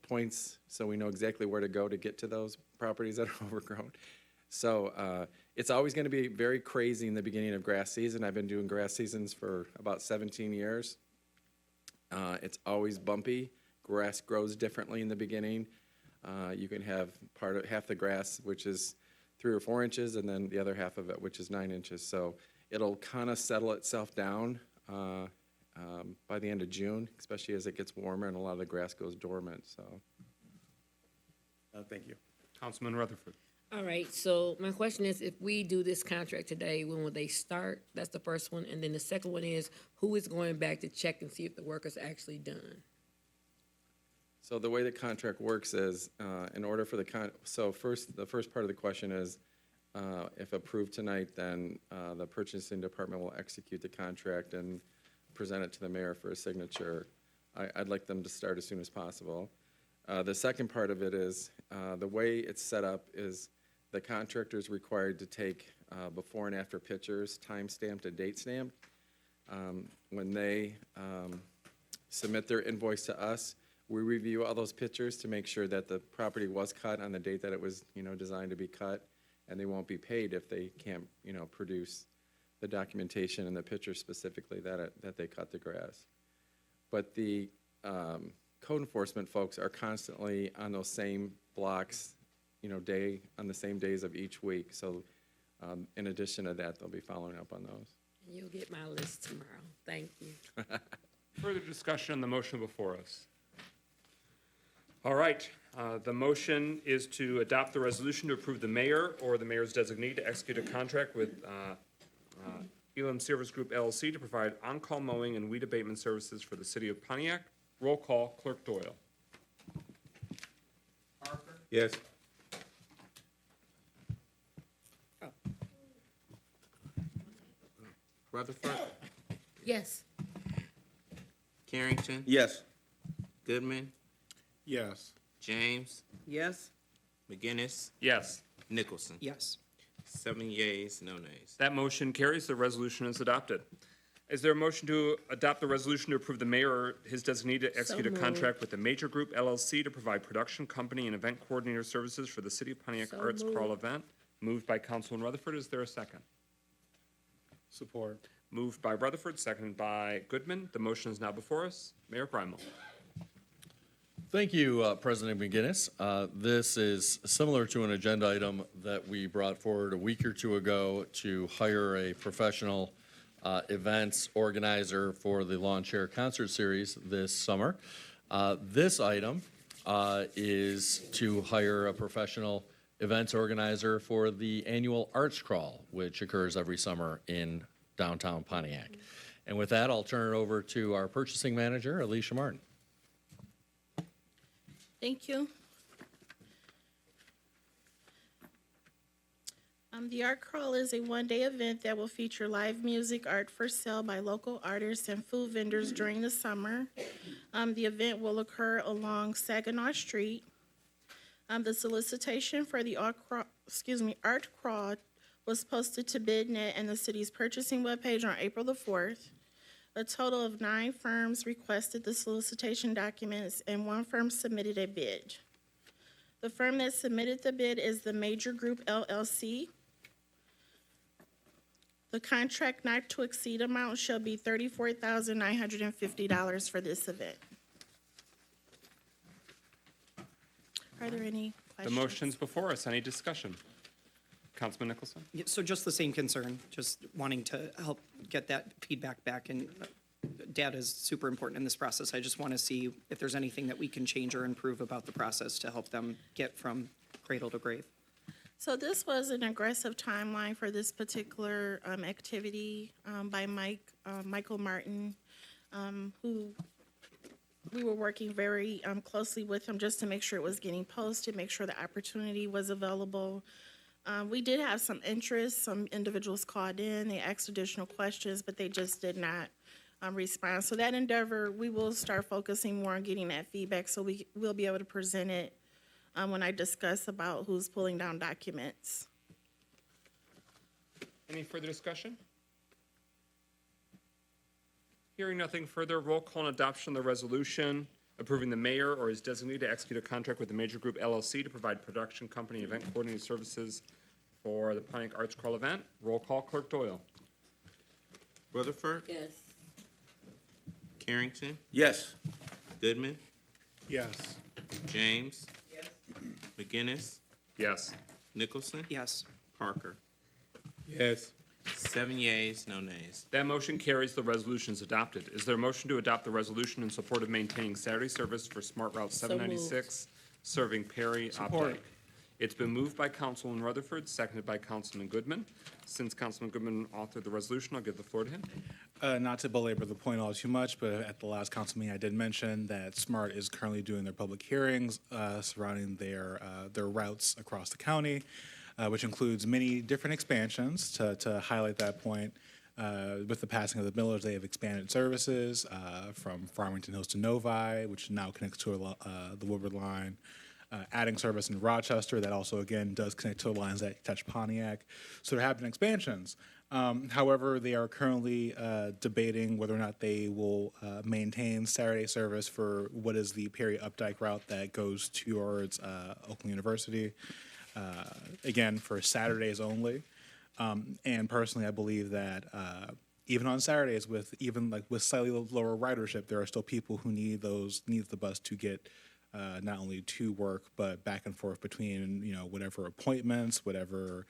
[SPEAKER 3] points, so we know exactly where to go to get to those properties that are overgrown. So it's always going to be very crazy in the beginning of grass season. I've been doing grass seasons for about 17 years. It's always bumpy. Grass grows differently in the beginning. You can have half the grass, which is 3 or 4 inches, and then the other half of it, which is 9 inches. So it'll kind of settle itself down by the end of June, especially as it gets warmer and a lot of the grass goes dormant. So,
[SPEAKER 5] Thank you.
[SPEAKER 7] Councilman Rutherford.
[SPEAKER 6] All right, so my question is, if we do this contract today, when will they start? That's the first one. And then the second one is, who is going back to check and see if the work is actually done?
[SPEAKER 3] So the way the contract works is, in order for the the first part of the question is, if approved tonight, then the purchasing department will execute the contract and present it to the mayor for a signature. I'd like them to start as soon as possible. The second part of it is, the way it's set up is the contractor is required to take before and after pictures, time-stamped and date-stamped. When they submit their invoice to us, we review all those pictures to make sure that the property was cut on the date that it was, designed to be cut, and they won't be paid if they can't, produce the documentation and the picture specifically that they cut the grass. But the code enforcement folks are constantly on those same blocks, on the same days of each week. So in addition to that, they'll be following up on those.
[SPEAKER 6] You'll get my list tomorrow. Thank you.
[SPEAKER 7] Further discussion on the motion before us? All right, the motion is to adopt the resolution to approve the mayor or the mayor's designee to execute a contract with Elam Service Group LLC to provide on-call mowing and weed abatement services for the city of Pontiac. Roll call, Clerk Doyle.
[SPEAKER 2] Yes.
[SPEAKER 4] Rutherford,
[SPEAKER 6] Yes.
[SPEAKER 4] Carrington,
[SPEAKER 5] Yes.
[SPEAKER 4] Goodman,
[SPEAKER 12] Yes.
[SPEAKER 4] James,
[SPEAKER 10] Yes?
[SPEAKER 4] McGinnis,
[SPEAKER 7] Yes.
[SPEAKER 4] Nicholson.
[SPEAKER 19] Yes.
[SPEAKER 4] 7 yeas, no nays.
[SPEAKER 7] That motion carries. The resolution is adopted. Is there a motion to adopt the resolution to approve the mayor or his designee to execute a
[SPEAKER 6] moved.
[SPEAKER 7] contract with the Major Group LLC to provide production company and event coordinator services for the City of Pontiac
[SPEAKER 6] So
[SPEAKER 7] Arts Crawl
[SPEAKER 6] moved.
[SPEAKER 7] event? Moved by Councilman Rutherford. Is there a second?
[SPEAKER 12] Support.
[SPEAKER 7] Moved by Rutherford, seconded by Goodman. The motion is now before us. Mayor Brimel.
[SPEAKER 8] Thank you, President McGinnis. This is similar to an agenda item that we brought forward a week or two ago to hire a professional events organizer for the Lawn Chair Concert Series this summer. This item is to hire a professional events organizer for the annual Arts Crawl, which occurs every summer in downtown Pontiac. And with that, I'll turn it over to our purchasing manager, Alicia Martin.
[SPEAKER 14] Thank you. The Art Crawl is a one-day event that will feature live music, art for sale by local artists, and food vendors during the summer. The event will occur along Saginaw Street. The solicitation for the Art Crawl was posted to BidNet and the city's purchasing webpage on April the 4th. A total of 9 firms requested the solicitation documents, and 1 firm submitted a bid. The firm that submitted the bid is the Major Group LLC. The contract not to exceed amount shall be $34,950 for this event. Are there any
[SPEAKER 7] The
[SPEAKER 14] questions?
[SPEAKER 7] motion's before us. Any discussion? Councilman Nicholson?
[SPEAKER 19] Yeah, so just the same concern, just wanting to help get that feedback back, and data is super important in this process. I just want to see if there's anything that we can change or improve about the process to help them get from cradle to grave.
[SPEAKER 14] So this was an aggressive timeline for this particular activity by Michael Martin, who we were working very closely with him just to make sure it was getting posted, make sure the opportunity was available. We did have some interest. Some individuals called in, they asked additional questions, but they just did not respond. So that endeavor, we will start focusing more on getting that feedback so we will be able to present it when I discuss about who's pulling down documents.
[SPEAKER 7] Any further discussion? Hearing nothing further, roll call and adoption of the resolution approving the mayor or his designee to execute a contract with the Major Group LLC to provide production company event coordinating services for the Pontiac Arts Crawl event. Roll call, Clerk Doyle.
[SPEAKER 4] Rutherford,
[SPEAKER 6] Yes.
[SPEAKER 4] Carrington,
[SPEAKER 5] Yes.
[SPEAKER 4] Goodman,
[SPEAKER 12] Yes.
[SPEAKER 4] James, McGinnis,
[SPEAKER 7] Yes.
[SPEAKER 4] Nicholson,
[SPEAKER 19] Yes.
[SPEAKER 4] Parker.
[SPEAKER 2] Yes.
[SPEAKER 4] 7 yeas, no nays.
[SPEAKER 7] That motion carries. The resolution is adopted. Is there a motion to adopt the resolution in support of maintaining Saturday service for Smart Route 796, serving Perry, Opdyke? It's been moved by Councilman Rutherford, seconded by Councilman Goodman. Since Councilman Goodman authored the resolution, I'll give the floor to him.
[SPEAKER 13] Not to belabor the point all too much, but at the last council meeting, I did mention that SMART is currently doing their public hearings surrounding their routes across the county, which includes many different expansions. To highlight that point, with the passing of the millage, they have expanded services from Farmington Hills to Novi, which now connects to the Woodward line. Adding service in Rochester that also, again, does connect to the lines that touch Pontiac. So there have been expansions. However, they are currently debating whether or not they will maintain Saturday service for what is the Perry Updike route that goes towards Oakland University, again, for Saturdays only. And personally, I believe that even on Saturdays, with slightly lower ridership, there are still people who need the bus to get not only to work, but back and forth between, whatever appointments, whatever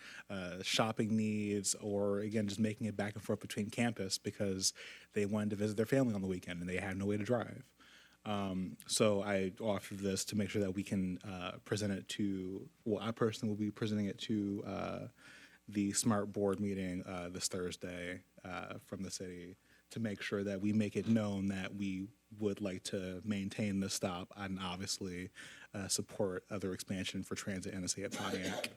[SPEAKER 13] shopping needs, or again, just making it back and forth between campus because they wanted to visit their family on the weekend and they had no way to drive. So I offered this to make sure that we can present it to, I personally will be presenting it to the SMART board meeting this Thursday from the city to make sure that we make it known that we would like to maintain the stop and obviously support other expansion for transit in the city of Pontiac.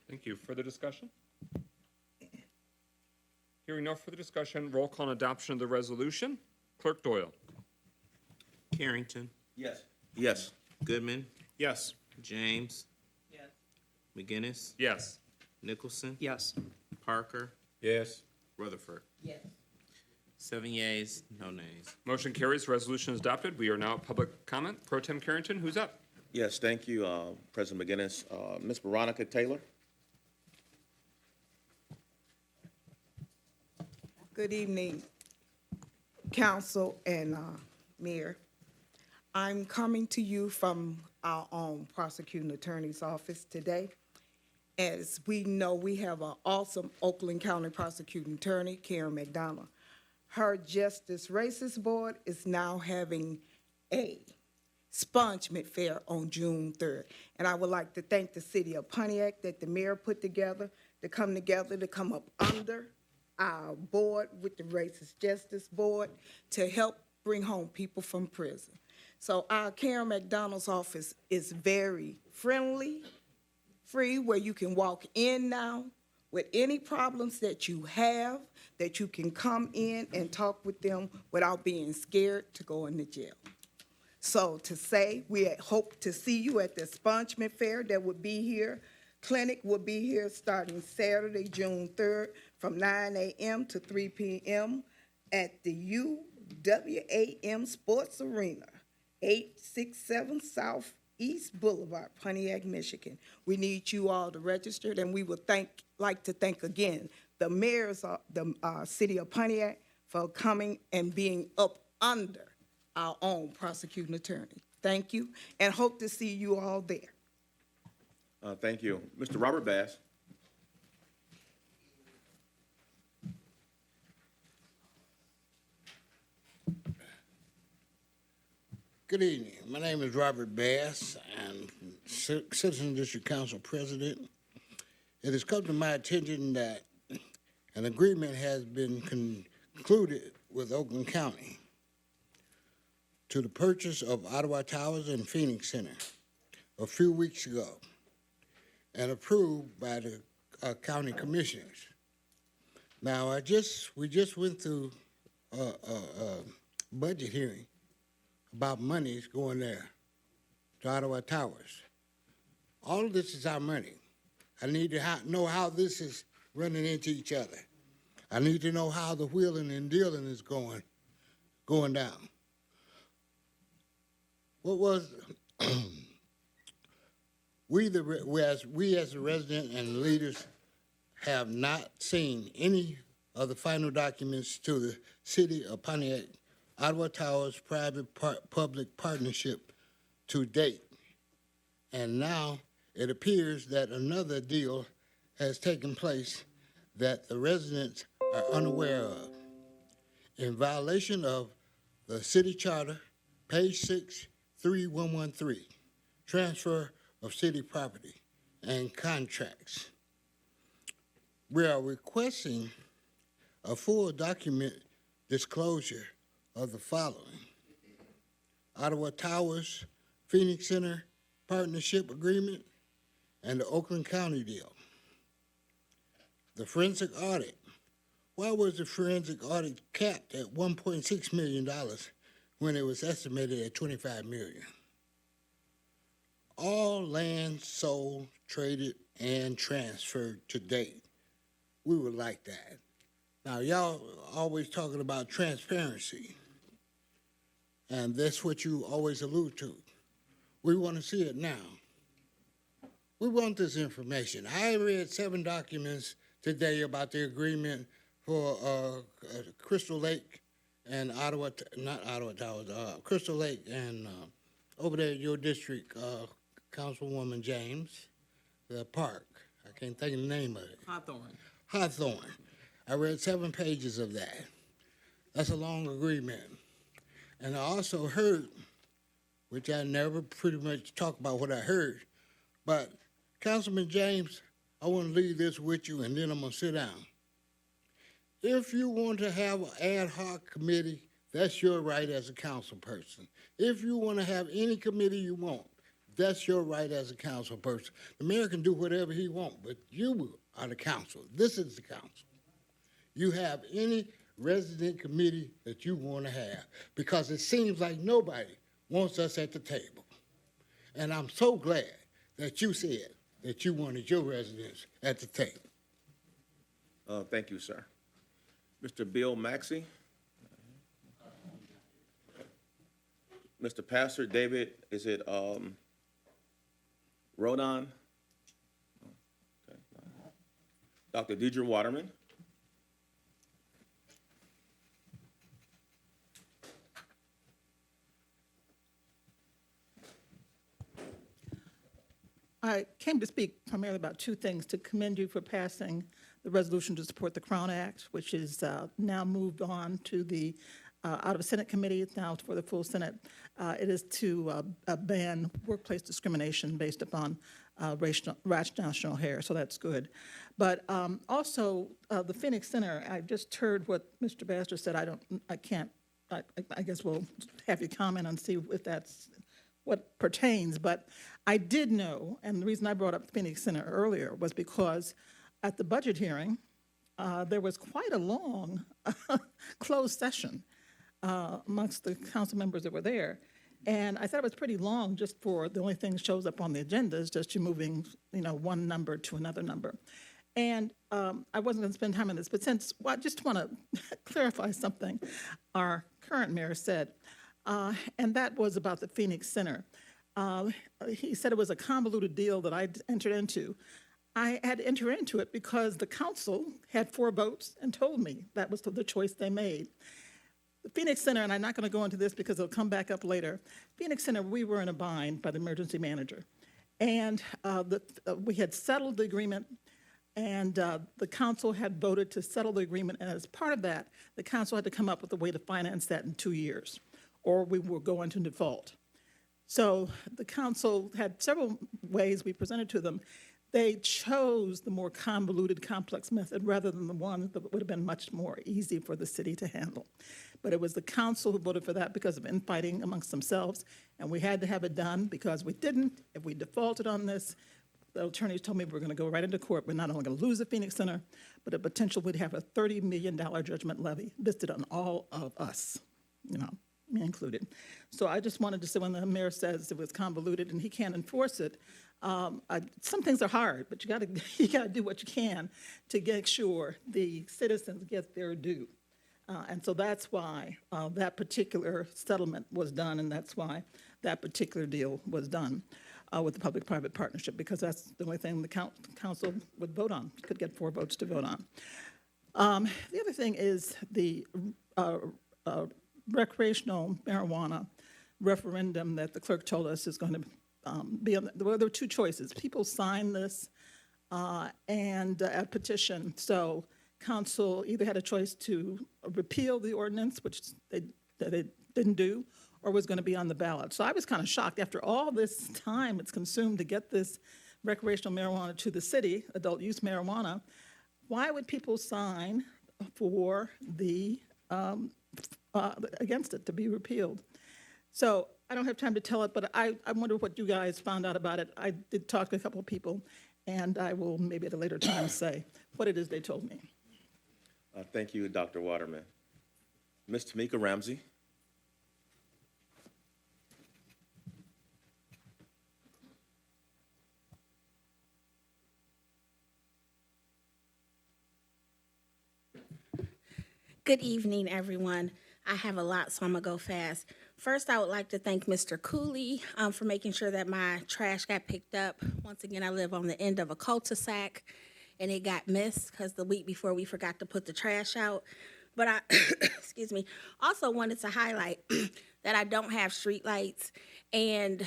[SPEAKER 7] Thank you. Further discussion? Hearing no further discussion, roll call on adoption of the resolution. Clerk Doyle.
[SPEAKER 4] Carrington,
[SPEAKER 5] Yes. Yes.
[SPEAKER 4] Goodman,
[SPEAKER 13] Yes.
[SPEAKER 4] James.
[SPEAKER 10] Yes.
[SPEAKER 4] McGinnis,
[SPEAKER 7] Yes.
[SPEAKER 4] Nicholson,
[SPEAKER 19] Yes.
[SPEAKER 4] Parker,
[SPEAKER 2] Yes.
[SPEAKER 4] Rutherford.
[SPEAKER 10] Yes.
[SPEAKER 4] 7 yeas, no nays.
[SPEAKER 7] Motion carries. Resolution is adopted. We are now at public comment. Pro Tem Carrington, who's up?
[SPEAKER 5] Yes, thank you, President McGinnis. Ms. Veronica Taylor?
[SPEAKER 15] Good evening, council and mayor. I'm coming to you from our own prosecuting attorney's office today. As we know, we have an awesome Oakland County prosecuting attorney, Karen McDonough. Her Justice Racist Board is now having a spongement fair on June 3rd. And I would like to thank the city of Pontiac that the mayor put together to come up under our board with the Racist Justice Board to help bring home people from prison. So our Karen McDonald's office is very friendly, free, where you can walk in now with any problems that you have, that you can come in and talk with them without being scared to go into jail. So to say, we hope to see you at the Spongement Fair that will be here. Clinic will be here starting Saturday, June 3rd, from 9 a.m. to 3 p.m. at the UWAM Sports Arena, 867 South East Boulevard, Pontiac, Michigan. We need you all to register, and we would like to thank again the mayors of the city of Pontiac for coming and being up under our own prosecuting attorney. Thank you, and hope to see you all there.
[SPEAKER 5] Thank you. Mr. Robert Bass?
[SPEAKER 22] Good evening. My name is Robert Bass. I'm Citizen District Council President. It has come to my attention that an agreement has been concluded with Oakland County to the purchase of Ottawa Towers and Phoenix Center a few weeks ago and approved by the county commissioners. Now, we just went through a budget hearing about monies going there to Ottawa Towers. All of this is our money. I need to know how this is running into each other. I need to know how the wheeling and dealing is going down. What was we as the resident and leaders have not seen any of the final documents to the city of Pontiac Ottawa Towers private-public partnership to date. And now it appears that another deal has taken place that the residents are unaware of. In violation of the city charter, page 6, 3113, transfer of city property and contracts. We are requesting a full document disclosure of the following: Ottawa Towers, Phoenix Center Partnership Agreement, and the Oakland County deal. The forensic audit. Why was the forensic audit capped at $1.6 million when it was estimated at $25 million? All land sold, traded, and transferred to date. We would like that. Now, y'all always talking about transparency, and that's what you always allude to. We want to see it now. We want this information. I read 7 documents today about the agreement for Crystal Lake and Crystal Lake and over there in your district, Councilwoman James, the park. I can't think of the name of it. Hawthorne. I read 7 pages of that. That's a long agreement. And I also heard, which I never pretty much talk about what I heard, but Councilman James I want to leave this with you, and then I'm going to sit down. If you want to have an ad hoc committee, that's your right as a council person. If you want to have any committee you want, that's your right as a council person. The mayor can do whatever he wants, but you are the council. This is the council. You have any resident committee that you want to have, because it seems like nobody wants us at the table. And I'm so glad that you said that you wanted your residents at the table.
[SPEAKER 5] Thank you, sir. Mr. Bill Maxey. Mr. Pastor David, is it Rodon? Okay. Dr. Deidre Waterman.
[SPEAKER 16] I came to speak primarily about two things: to commend you for passing the resolution to support the Crown Act, which is now moved on to the out of a Senate committee. It's now for the full Senate. It is to ban workplace discrimination based upon national hair, so that's good. But also the Phoenix Center. I just heard what Mr. Baxter said. I guess we'll have you comment and see if that's what pertains, but I did know, and the reason I brought up the Phoenix Center earlier was because at the budget hearing, there was quite a long closed session amongst the council members that were there. And I thought it was pretty long just for the only thing that shows up on the agenda is just you moving, one number to another number. And I wasn't going to spend time on this, but I just want to clarify something our current mayor said. And that was about the Phoenix Center. He said it was a convoluted deal that I entered into. I had to enter into it because the council had 4 votes and told me that was the choice they made. The Phoenix Center, and I'm not going to go into this because it'll come back up later. Phoenix Center, we were in a bind by the emergency manager. And we had settled the agreement, and the council had voted to settle the agreement. And as part of that, the council had to come up with a way to finance that in 2 years, or we were going to default. So the council had several ways we presented to them. They chose the more convoluted, complex method rather than the one that would have been much more easy for the city to handle. But it was the council who voted for that because of infighting amongst themselves, and we had to have it done because we didn't. If we defaulted on this, the attorneys told me we're going to go right into court. We're not only going to lose the Phoenix Center, but a potential we'd have a $30 million judgment levy listed on all of us, me included. So I just wanted to say when the mayor says it was convoluted and he can't enforce it, some things are hard, but you got to do what you can to make sure the citizens get their due. And so that's why that particular settlement was done, and that's why that particular deal was done with the public-private partnership, because that's the only thing the council would vote on, could get 4 votes to vote on. The other thing is the recreational marijuana referendum that the clerk told us is going to be on. There were 2 choices. People signed this and a petition. So council either had a choice to repeal the ordinance, which they didn't do, or was going to be on the ballot. So I was kind of shocked after all this time it's consumed to get this recreational marijuana to the city, adult use marijuana. Why would people sign for the against it to be repealed? So I don't have time to tell it, but I wonder what you guys found out about it. I did talk to a couple of people, and I will maybe at a later time say what it is they told me.
[SPEAKER 5] Thank you, Dr. Waterman. Ms. Tamika Ramsey.
[SPEAKER 17] Good evening, everyone. I have a lot, so I'm going to go fast. First, I would like to thank Mr. Cooley for making sure that my trash got picked up. Once again, I live on the end of a cul-de-sac, and it got missed because the week before we forgot to put the trash out. But I, excuse me, also wanted to highlight that I don't have street lights, and,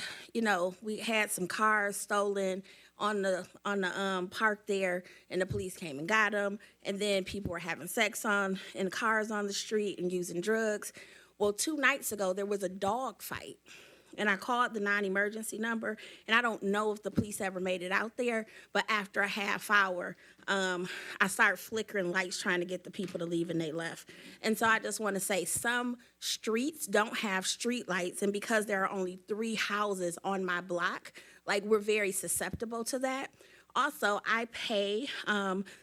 [SPEAKER 17] we had some cars stolen on the park there, and the police came and got them, and then people were having sex in cars on the street and using drugs. Well, 2 nights ago, there was a dog fight And I called the non-emergency number, and I don't know if the police ever made it out there, but after a half hour, I started flickering lights trying to get the people to leave, and they left. And so I just want to say some streets don't have street lights, and because there are only 3 houses on my block, like, we're very susceptible to that. Also, I pay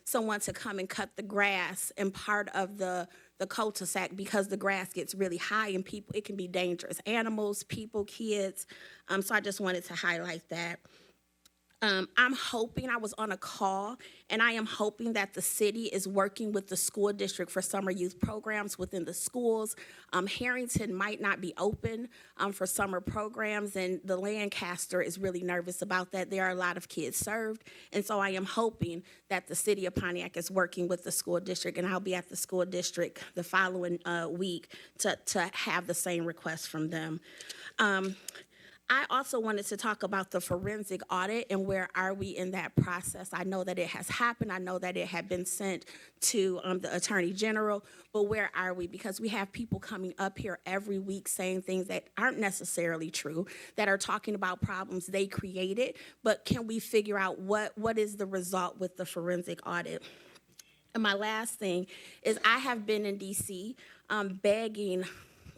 [SPEAKER 17] someone to come and cut the grass in part of the cul-de-sac because the grass gets really high and it can be dangerous. Animals, people, kids. So I just wanted to highlight that. I'm hoping, I was on a call, and I am hoping that the city is working with the school district for summer youth programs within the schools. Harrington might not be open for summer programs, and the Lancaster is really nervous about that. There are a lot of kids served, and so I am hoping that the city of Pontiac is working with the school district, and I'll be at the school district the following week to have the same request from them. I also wanted to talk about the forensic audit and where are we in that process. I know that it has happened. I know that it had been sent to the Attorney General, but where are we? Because we have people coming up here every week saying things that aren't necessarily true, that are talking about problems they created, but can we figure out what is the result with the forensic audit? And my last thing is I have been in D.C. Begging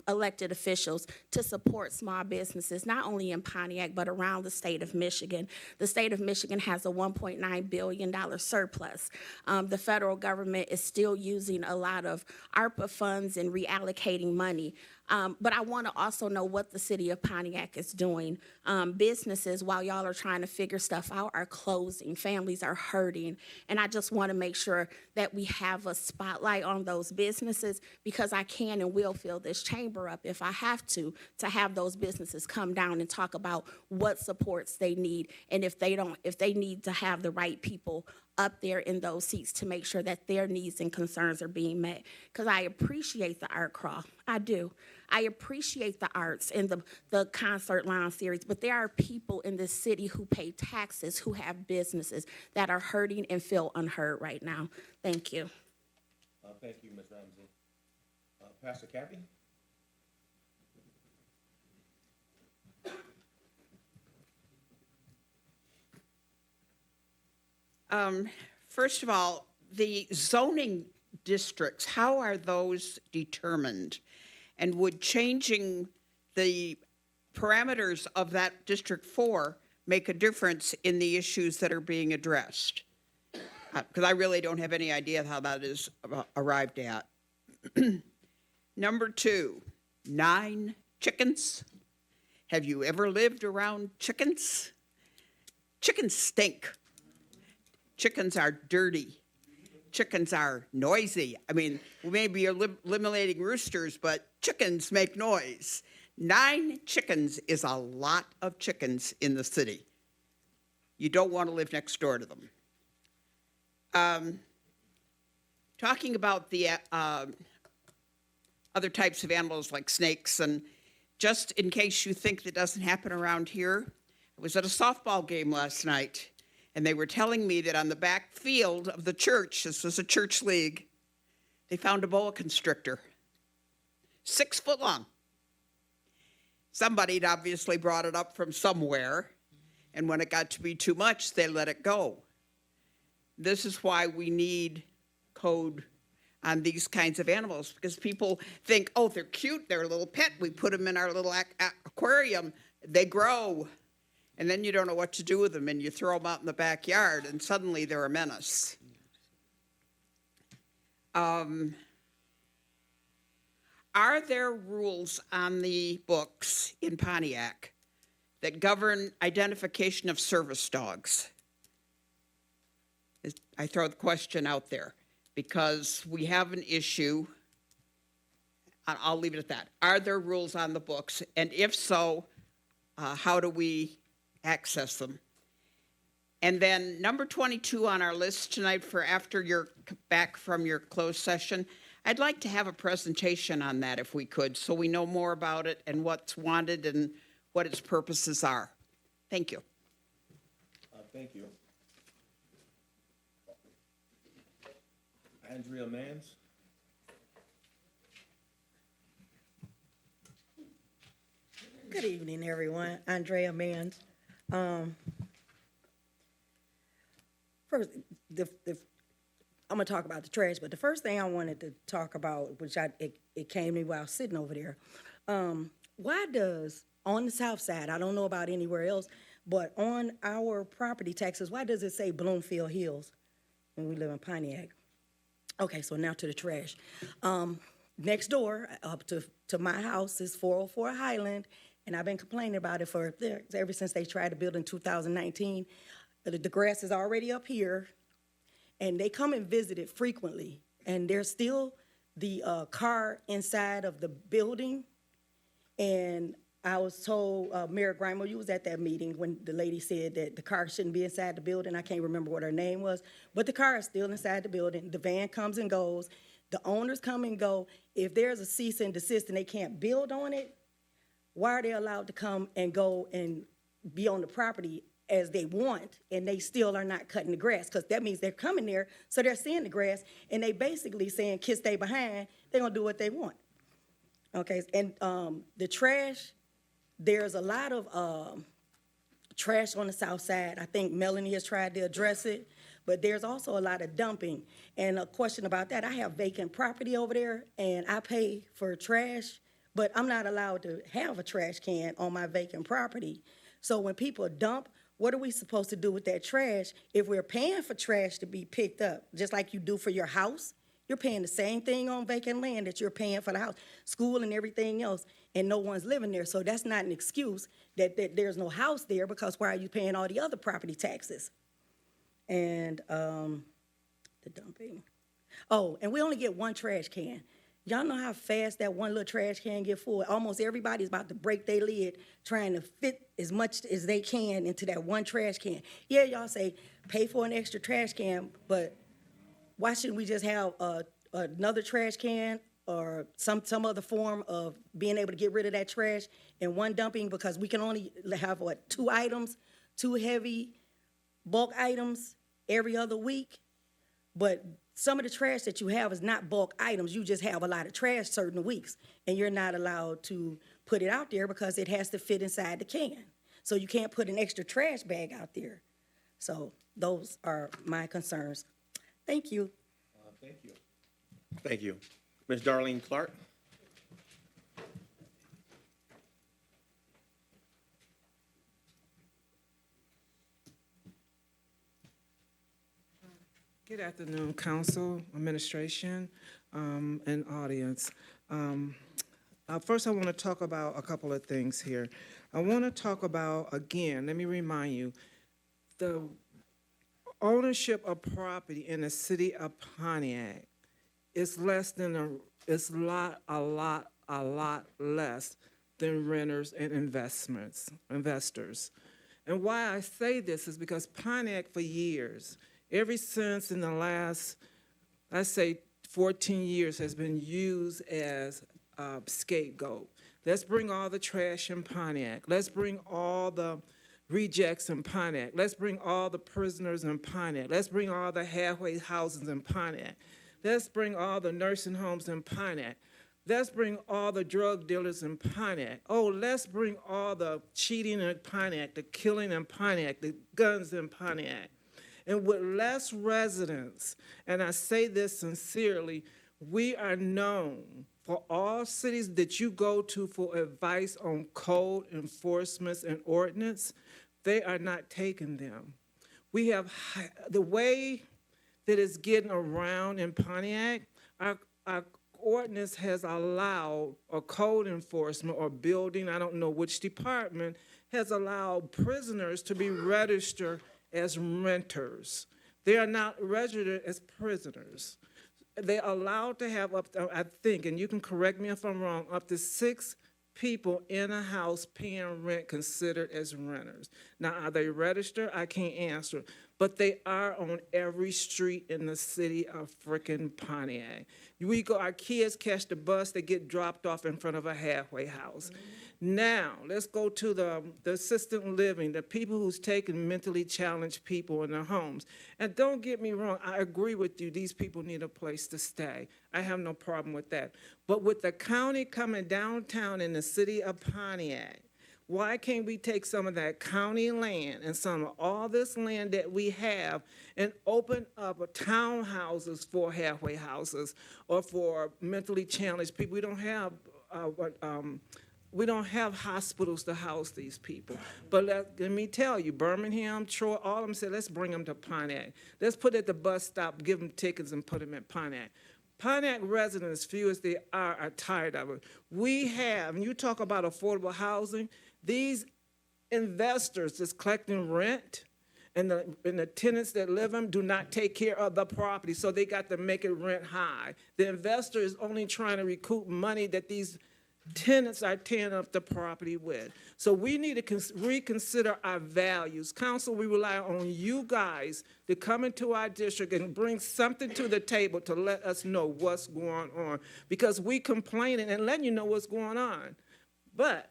[SPEAKER 17] elected officials to support small businesses, not only in Pontiac, but around the state of Michigan. The state of Michigan has a $1.9 billion surplus. The federal government is still using a lot of ARPA funds and reallocating money. But I want to also know what the city of Pontiac is doing. Businesses, while y'all are trying to figure stuff out, are closing. Families are hurting. And I just want to make sure that we have a spotlight on those businesses, because I can and will fill this chamber up if I have to have those businesses come down and talk about what supports they need, and if they need to have the right people up there in those seats to make sure that their needs and concerns are being met. Because I appreciate the art crawl. I do. I appreciate the arts and the concert lounge series, but there are people in this city who pay taxes, who have businesses that are hurting and feel unheard right now. Thank you.
[SPEAKER 5] Thank you, Ms. Ramsey. Pastor Cappy?
[SPEAKER 9] First of all, the zoning districts, how are those determined? And would changing the parameters of that District 4 make a difference in the issues that are being addressed? Because I really don't have any idea how that is arrived at. Number 2, 9 chickens. Have you ever lived around chickens? Chickens stink. Chickens are dirty. Chickens are noisy. I mean, we may be eliminating roosters, but chickens make noise. 9 chickens is a lot of chickens in the city. You don't want to live next door to them. Talking about the other types of animals like snakes, and just in case you think that doesn't happen around here, I was at a softball game last night, and they were telling me that on the back field of the church, this was a church league, they found a boa constrictor, 6 foot long. Somebody had obviously brought it up from somewhere, and when it got to be too much, they let it go. This is why we need code on these kinds of animals, because people think, oh, they're cute, they're a little pet, we put them in our little aquarium, they grow. And then you don't know what to do with them, and you throw them out in the backyard, and suddenly they're a menace. Are there rules on the books in Pontiac that govern identification of service dogs? I throw the question out there because we have an issue. I'll leave it at that. Are there rules on the books? And if so, how do we access them? And then number 22 on our list tonight for after you're back from your closed session, I'd like to have a presentation on that if we could, so we know more about it and what's wanted and what its purposes are. Thank you.
[SPEAKER 5] Thank you. Andrea Mans?
[SPEAKER 18] Good evening, everyone. Andrea Mann. First, I'm gonna talk about the trash, but the first thing I wanted to talk about, which it came to me while I was sitting over there. Why does, on the south side, I don't know about anywhere else, but on our property taxes, why does it say Bloomfield Hills when we live in Pontiac? Okay, so now to the trash. Next door, up to my house is 404 Highland, and I've been complaining about it ever since they tried to build in 2019. The grass is already up here, and they come and visit it frequently, and there's still the car inside of the building. And I was told, Mayor Grimer, you was at that meeting when the lady said that the car shouldn't be inside the building. I can't remember what her name was, but the car is still inside the building. The van comes and goes. The owners come and go. If there's a cease and desist and they can't build on it, why are they allowed to come and go and be on the property as they want, and they still are not cutting the grass? Because that means they're coming there, so they're seeing the grass, and they basically saying, kids stay behind, they're gonna do what they want. Okay, and the trash, there's a lot of trash on the south side. I think Melanie has tried to address it, but there's also a lot of dumping. And a question about that, I have vacant property over there, and I pay for trash, but I'm not allowed to have a trash can on my vacant property. So when people dump, what are we supposed to do with that trash if we're paying for trash to be picked up, just like you do for your house? You're paying the same thing on vacant land that you're paying for the house, school and everything else, and no one's living there. So that's not an excuse that there's no house there, because why are you paying all the other property taxes? And the dumping. Oh, and we only get one trash can. Y'all know how fast that one little trash can get full? Almost everybody's about to break their lid trying to fit as much as they can into that one trash can. Yeah, y'all say pay for an extra trash can, but why shouldn't we just have another trash can or some other form of being able to get rid of that trash in one dumping? Because we can only have, two items, two heavy bulk items every other week. But some of the trash that you have is not bulk items. You just have a lot of trash certain weeks, and you're not allowed to put it out there because it has to fit inside the can. So you can't put an extra trash bag out there. So those are my concerns. Thank you.
[SPEAKER 5] Thank you. Thank you. Ms. Darlene Clark?
[SPEAKER 20] Good afternoon, council, administration, and audience. First, I want to talk about a couple of things here. I want to talk about, again, let me remind you, the ownership of property in the city of Pontiac is less than a lot less than renters and investors. And why I say this is because Pontiac for years, ever since in the last, let's say 14 years, has been used as a scapegoat. Let's bring all the trash in Pontiac. Let's bring all the rejects in Pontiac. Let's bring all the prisoners in Pontiac. Let's bring all the halfway houses in Pontiac. Let's bring all the nursing homes in Pontiac. Let's bring all the drug dealers in Pontiac. Oh, let's bring all the cheating in Pontiac, the killing in Pontiac, the guns in Pontiac. And with less residents, and I say this sincerely, we are known for all cities that you go to for advice on code enforcements and ordinance, they are not taking them. We have the way that it's getting around in Pontiac, our ordinance has allowed a code enforcement or building, I don't know which department, has allowed prisoners to be registered as renters. They are not registered as prisoners. They're allowed to have up to, I think, and you can correct me if I'm wrong, up to 6 people in a house paying rent considered as renters. Now, are they registered? I can't answer. But they are on every street in the city of frickin' Pontiac. Our kids catch the bus, they get dropped off in front of a halfway house. Now, let's go to the assisted living, the people who's taking mentally challenged people in their homes. And don't get me wrong, I agree with you, these people need a place to stay. I have no problem with that. But with the county coming downtown in the city of Pontiac, Why can't we take some of that county land and some of all this land that we have and open up townhouses for halfway houses or for mentally challenged people? We don't have hospitals to house these people. But let me tell you, Birmingham, Troy, all of them said, let's bring them to Pontiac. Let's put at the bus stop, give them tickets and put them in Pontiac. Pontiac residents, few as they are tired of it. We have, and you talk about affordable housing, these investors that's collecting rent and the tenants that live in do not take care of the property, so they got to make it rent high. The investor is only trying to recoup money that these tenants are tearing up the property with. So we need to reconsider our values. Council, we rely on you guys to come into our district and bring something to the table to let us know what's going on, because we complaining and letting you know what's going on, but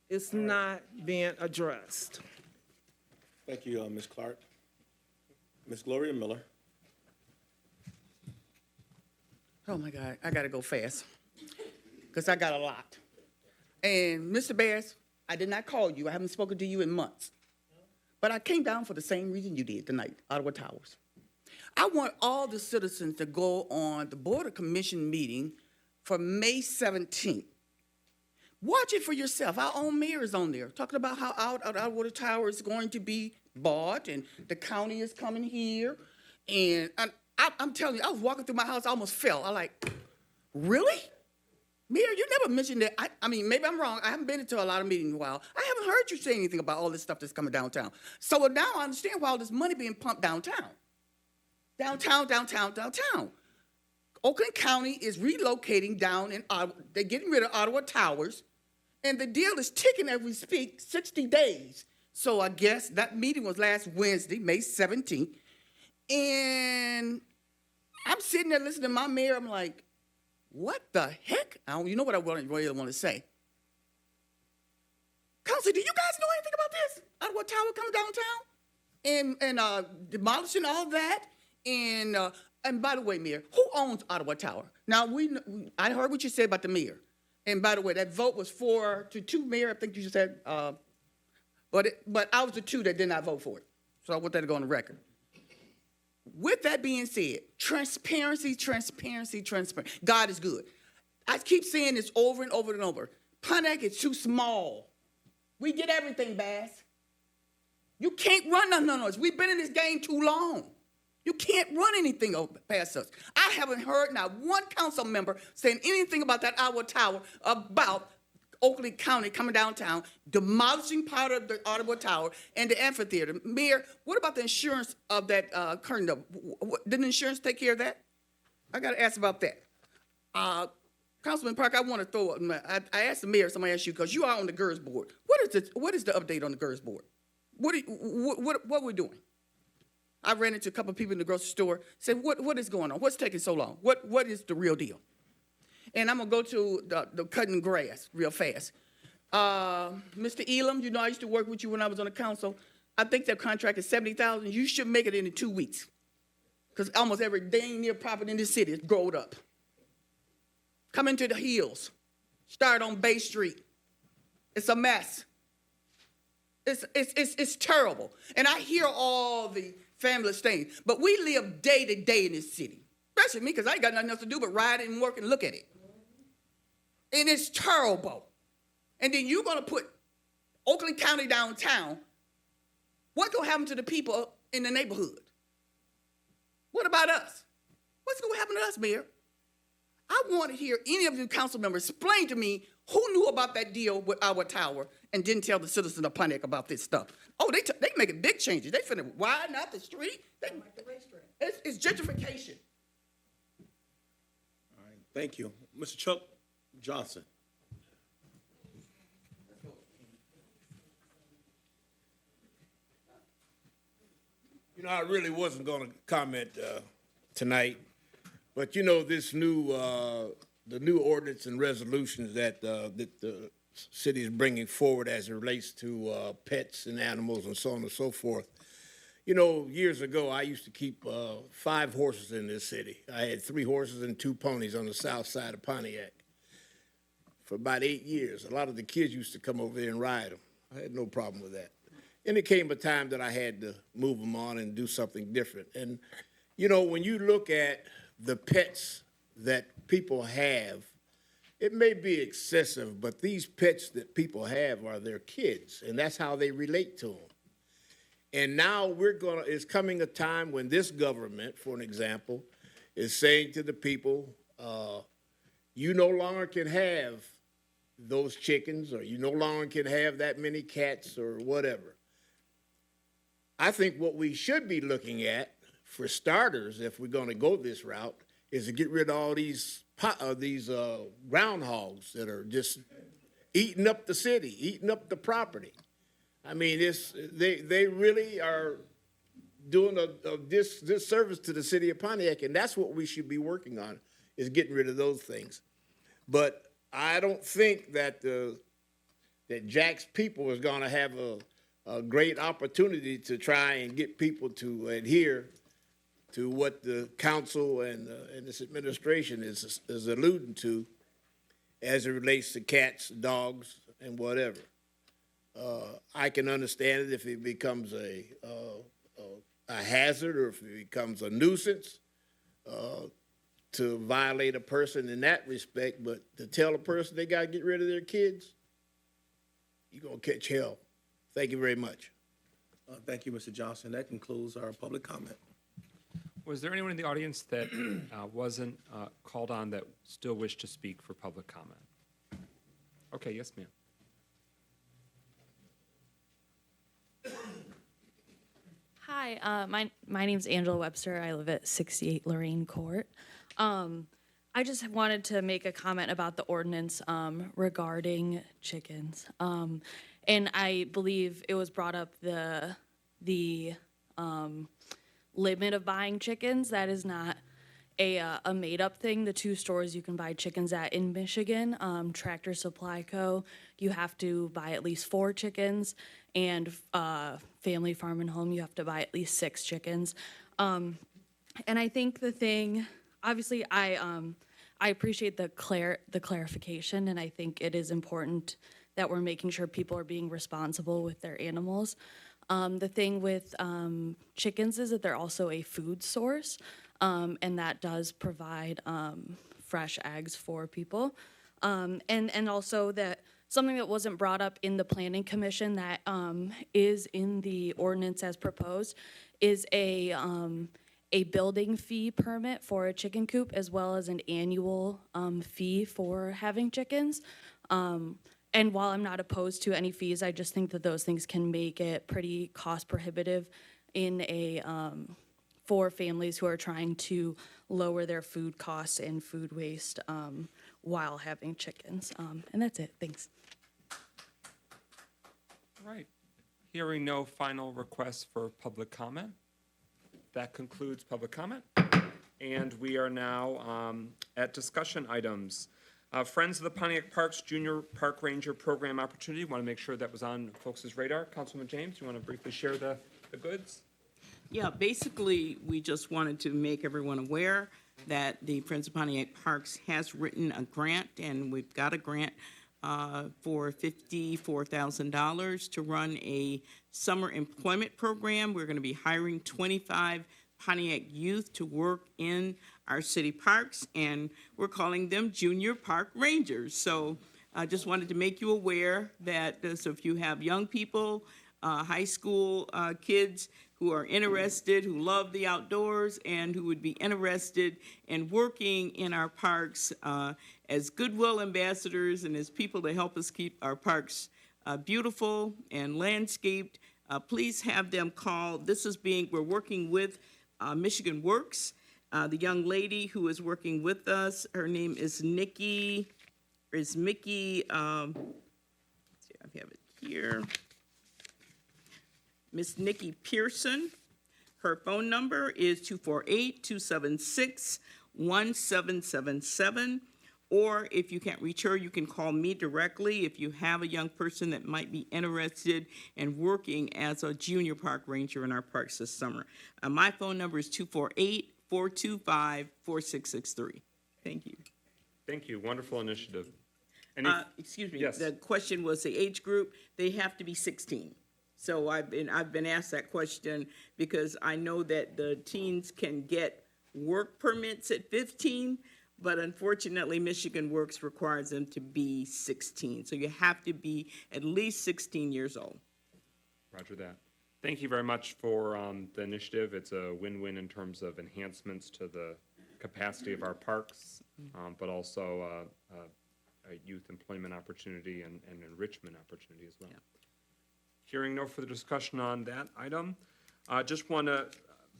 [SPEAKER 20] it's not being addressed.
[SPEAKER 5] Thank you, Ms. Clark. Ms. Gloria Miller.
[SPEAKER 11] Oh my God, I gotta go fast, because I got a lot. And Mr. Bears, I did not call you. I haven't spoken to you in months. But I came down for the same reason you did tonight, Ottawa Towers. I want all the citizens to go on the Board of Commission meeting for May 17th. Watch it for yourself. Our own mayor is on there, talking about how Ottawa Tower is going to be bought and the county is coming here. And I'm telling you, I was walking through my house, I almost fell. I'm like, really? Mayor, you never mentioned that. I mean, maybe I'm wrong. I haven't been into a lot of meetings in a while. I haven't heard you say anything about all this stuff that's coming downtown. So now I understand why all this money being pumped downtown. Downtown. Oakland County is relocating down in Ottawa. They're getting rid of Ottawa Towers, and the deal is ticking as we speak, 60 days. So I guess that meeting was last Wednesday, May 17th. And I'm sitting there listening to my mayor. I'm like, what the heck? You know what I really want to say? Council, do you guys know anything about this? Ottawa Tower coming downtown and demolishing all that? And by the way, Mayor, who owns Ottawa Tower? Now, I heard what you said about the mayor. And by the way, that vote was 4-2, Mayor, I think you said. But I was the 2 that did not vote for it. So I want that to go on the record. With that being said, transparency. God is good. I keep saying this over and over and over. Pontiac is too small. We get everything, Bass. You can't run nothing on us. We've been in this game too long. You can't run anything past us. I haven't heard not one council member saying anything about that Ottawa Tower, about Oakland County coming downtown, demolishing part of the Ottawa Tower and the amphitheater. Mayor, what about the insurance of that curtain? Didn't insurance take care of that? I got to ask about that. Councilman Park, I want to throw, I asked the mayor, somebody asked you, because you are on the GERS board. What is the update on the GERS board? What are we doing? I ran into a couple of people in the grocery store, said, what is going on? What's taking so long? What is the real deal? And I'm going to go to the cutting grass real fast. Mr. Elam, you know I used to work with you when I was on the council. I think their contract is $70,000. You should make it in 2 weeks, because almost every dang near property in this city is growed up. Come into the hills. Start on Bay Street. It's a mess. It's terrible. And I hear all the family things, but we live day to day in this city, especially me, because I ain't got nothing else to do but ride and work and look at it. And it's terrible. And then you're going to put Oakland County downtown. What's going to happen to the people in the neighborhood? What about us? What's going to happen to us, Mayor? I want to hear any of you council members explain to me who knew about that deal with our tower and didn't tell the citizens of Pontiac about this stuff. Oh, they making big changes. They finna widen out the street. It's gentrification.
[SPEAKER 5] All right, thank you. Mr. Chuck Johnson.
[SPEAKER 21] You know, I really wasn't going to comment tonight, but you know, this new, the new ordinance and resolutions that the city is bringing forward as it relates to pets and animals and so on and so forth. You know, years ago, I used to keep 5 horses in this city. I had 3 horses and 2 ponies on the south side of Pontiac for about 8 years. A lot of the kids used to come over there and ride them. I had no problem with that. And it came a time that I had to move them on and do something different. And, you know, when you look at the pets that people have, it may be excessive, but these pets that people have are their kids, and that's how they relate to them. And now it's coming a time when this government, for an example, is saying to the people, you no longer can have those chickens, or you no longer can have that many cats or whatever. I think what we should be looking at, for starters, if we're going to go this route, is to get rid of all these groundhogs that are just eating up the city, eating up the property. I mean, they really are doing a disservice to the city of Pontiac, and that's what we should be working on, is getting rid of those things. But I don't think that that Jack's people is going to have a great opportunity to try and get people to adhere to what the council and this administration is alluding to as it relates to cats, dogs, and whatever. I can understand it if it becomes a hazard, or if it becomes a nuisance to violate a person in that respect, but to tell a person they got to get rid of their kids, you're going to catch hell. Thank you very much.
[SPEAKER 5] Thank you, Mr. Johnson. That concludes our public comment.
[SPEAKER 7] Was there anyone in the audience that wasn't called on that still wished to speak for public comment? Okay, yes, ma'am.
[SPEAKER 1] Hi, my name's Angela Webster. I live at 68 Lorraine Court. I just wanted to make a comment about the ordinance regarding chickens. And I believe it was brought up the limit of buying chickens. That is not a made-up thing. The 2 stores you can buy chickens at in Michigan, Tractor Supply Co., you have to buy at least 4 chickens, and Family Farm and Home, you have to buy at least 6 chickens. And I think the thing, obviously, I appreciate the clarification, and I think it is important that we're making sure people are being responsible with their animals. The thing with chickens is that they're also a food source, and that does provide fresh eggs for people. And also that something that wasn't brought up in the Planning Commission that is in the ordinance as proposed is a building fee permit for a chicken coop, as well as an annual fee for having chickens. And while I'm not opposed to any fees, I just think that those things can make it pretty cost prohibitive in for families who are trying to lower their food costs and food waste while having chickens. And that's it. Thanks.
[SPEAKER 7] All right. Hearing no final requests for public comment, that concludes public comment. And we are now at discussion items. Friends of the Pontiac Parks Junior Park Ranger Program Opportunity. Want to make sure that was on folks' radar. Councilman James, you want to briefly share the goods?
[SPEAKER 10] Yeah, basically, we just wanted to make everyone aware that the Friends of Pontiac Parks has written a grant, and we've got a grant for $54,000 to run a summer employment program. We're going to be hiring 25 Pontiac youth to work in our city parks, and we're calling them Junior Park Rangers. So I just wanted to make you aware that so if you have young people, high school kids who are interested, who love the outdoors, and who would be interested in working in our parks as goodwill ambassadors and as people to help us keep our parks beautiful and landscaped, please have them call. We're working with Michigan Works. The young lady who is working with us, her name is Mickey, let's see, I have it here. Miss Nikki Pearson. Her phone number is 248-276-1777. Or if you can't reach her, you can call me directly if you have a young person that might be interested in working as a junior park ranger in our parks this summer. My phone number is 248-425-4663. Thank you.
[SPEAKER 7] Thank you. Wonderful initiative.
[SPEAKER 10] Excuse me.
[SPEAKER 7] Yes.
[SPEAKER 10] The question was the age group. They have to be 16. So I've been asked that question because I know that the teens can get work permits at 15, but unfortunately, Michigan Works requires them to be 16. So you have to be at least 16 years old.
[SPEAKER 7] Roger that. Thank you very much for the initiative. It's a win-win in terms of enhancements to the capacity of our parks, but also a youth employment opportunity and enrichment opportunity as well.
[SPEAKER 10] Yeah.
[SPEAKER 7] Hearing no further discussion on that item, just want to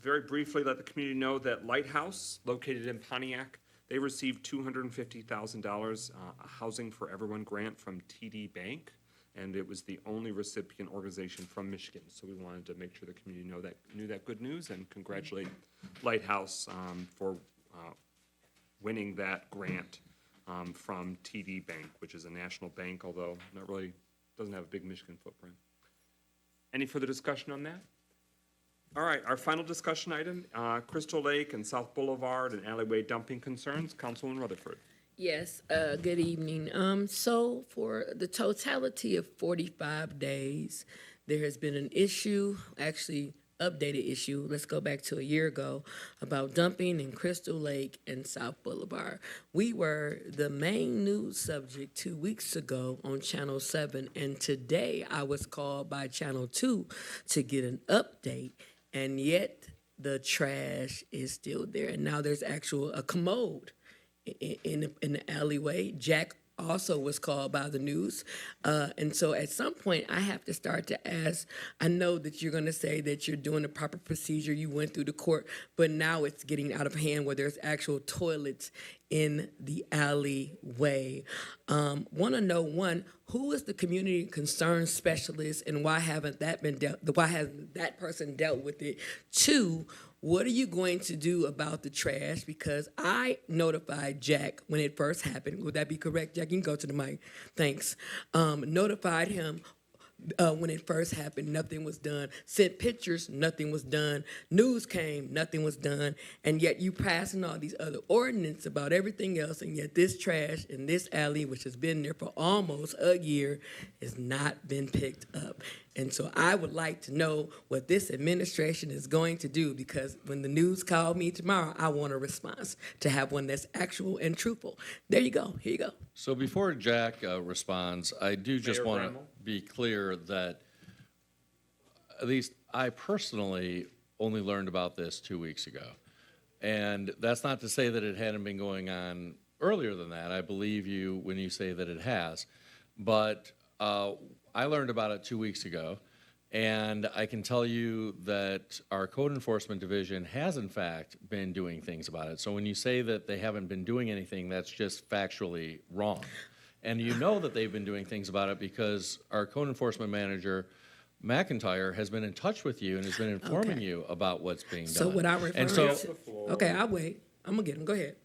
[SPEAKER 7] very briefly let the community know that Lighthouse, located in Pontiac, they received $250,000 a Housing for Everyone grant from TD Bank, and it was the only recipient organization from Michigan. So we wanted to make sure the community knew that good news and congratulate Lighthouse for winning that grant from TD Bank, which is a national bank, although doesn't have a big Michigan footprint. Any further discussion on that? All right, our final discussion item, Crystal Lake and South Boulevard and alleyway dumping concerns. Councilwoman Rutherford.
[SPEAKER 6] Yes, good evening. So for the totality of 45 days, there has been an issue, actually updated issue, let's go back to a year ago, about dumping in Crystal Lake and South Boulevard. We were the main news subject 2 weeks ago on Channel 7, and today I was called by Channel 2 to get an update, and yet the trash is still there. And now there's a commode in the alleyway. Jack also was called by the news. And so at some point, I have to start to ask, I know that you're going to say that you're doing the proper procedure, you went through the court, but now it's getting out of hand where there's actual toilets in the alleyway. Want to know, one, who is the community concern specialist and why hasn't that person dealt with it? Two, what are you going to do about the trash? Because I notified Jack when it first happened. Would that be correct, Jack? You can go to the mic. Thanks. Notified him when it first happened. Nothing was done. Sent pictures. Nothing was done. News came. Nothing was done. And yet you passing all these other ordinances about everything else, and yet this trash in this alley, which has been there for almost a year, has not been picked up. And so I would like to know what this administration is going to do, because when the news called me tomorrow, I want a response to have one that's actual and truthful. There you go. Here you go.
[SPEAKER 3] So before Jack responds, I do just
[SPEAKER 7] Mayor
[SPEAKER 3] want to
[SPEAKER 7] Bramall?
[SPEAKER 3] be clear that at least I personally only learned about this 2 weeks ago. And that's not to say that it hadn't been going on earlier than that. I believe you when you say that it has. But I learned about it 2 weeks ago, and I can tell you that our code enforcement division has in fact been doing things about it. So when you say that they haven't been doing anything, that's just factually wrong. And you know that they've been doing things about it because our code enforcement manager, McIntyre, has been in touch with you and has been informing you about what's being done.
[SPEAKER 6] So what I refer to... Okay, I'll wait. I'm going to get him. Go ahead.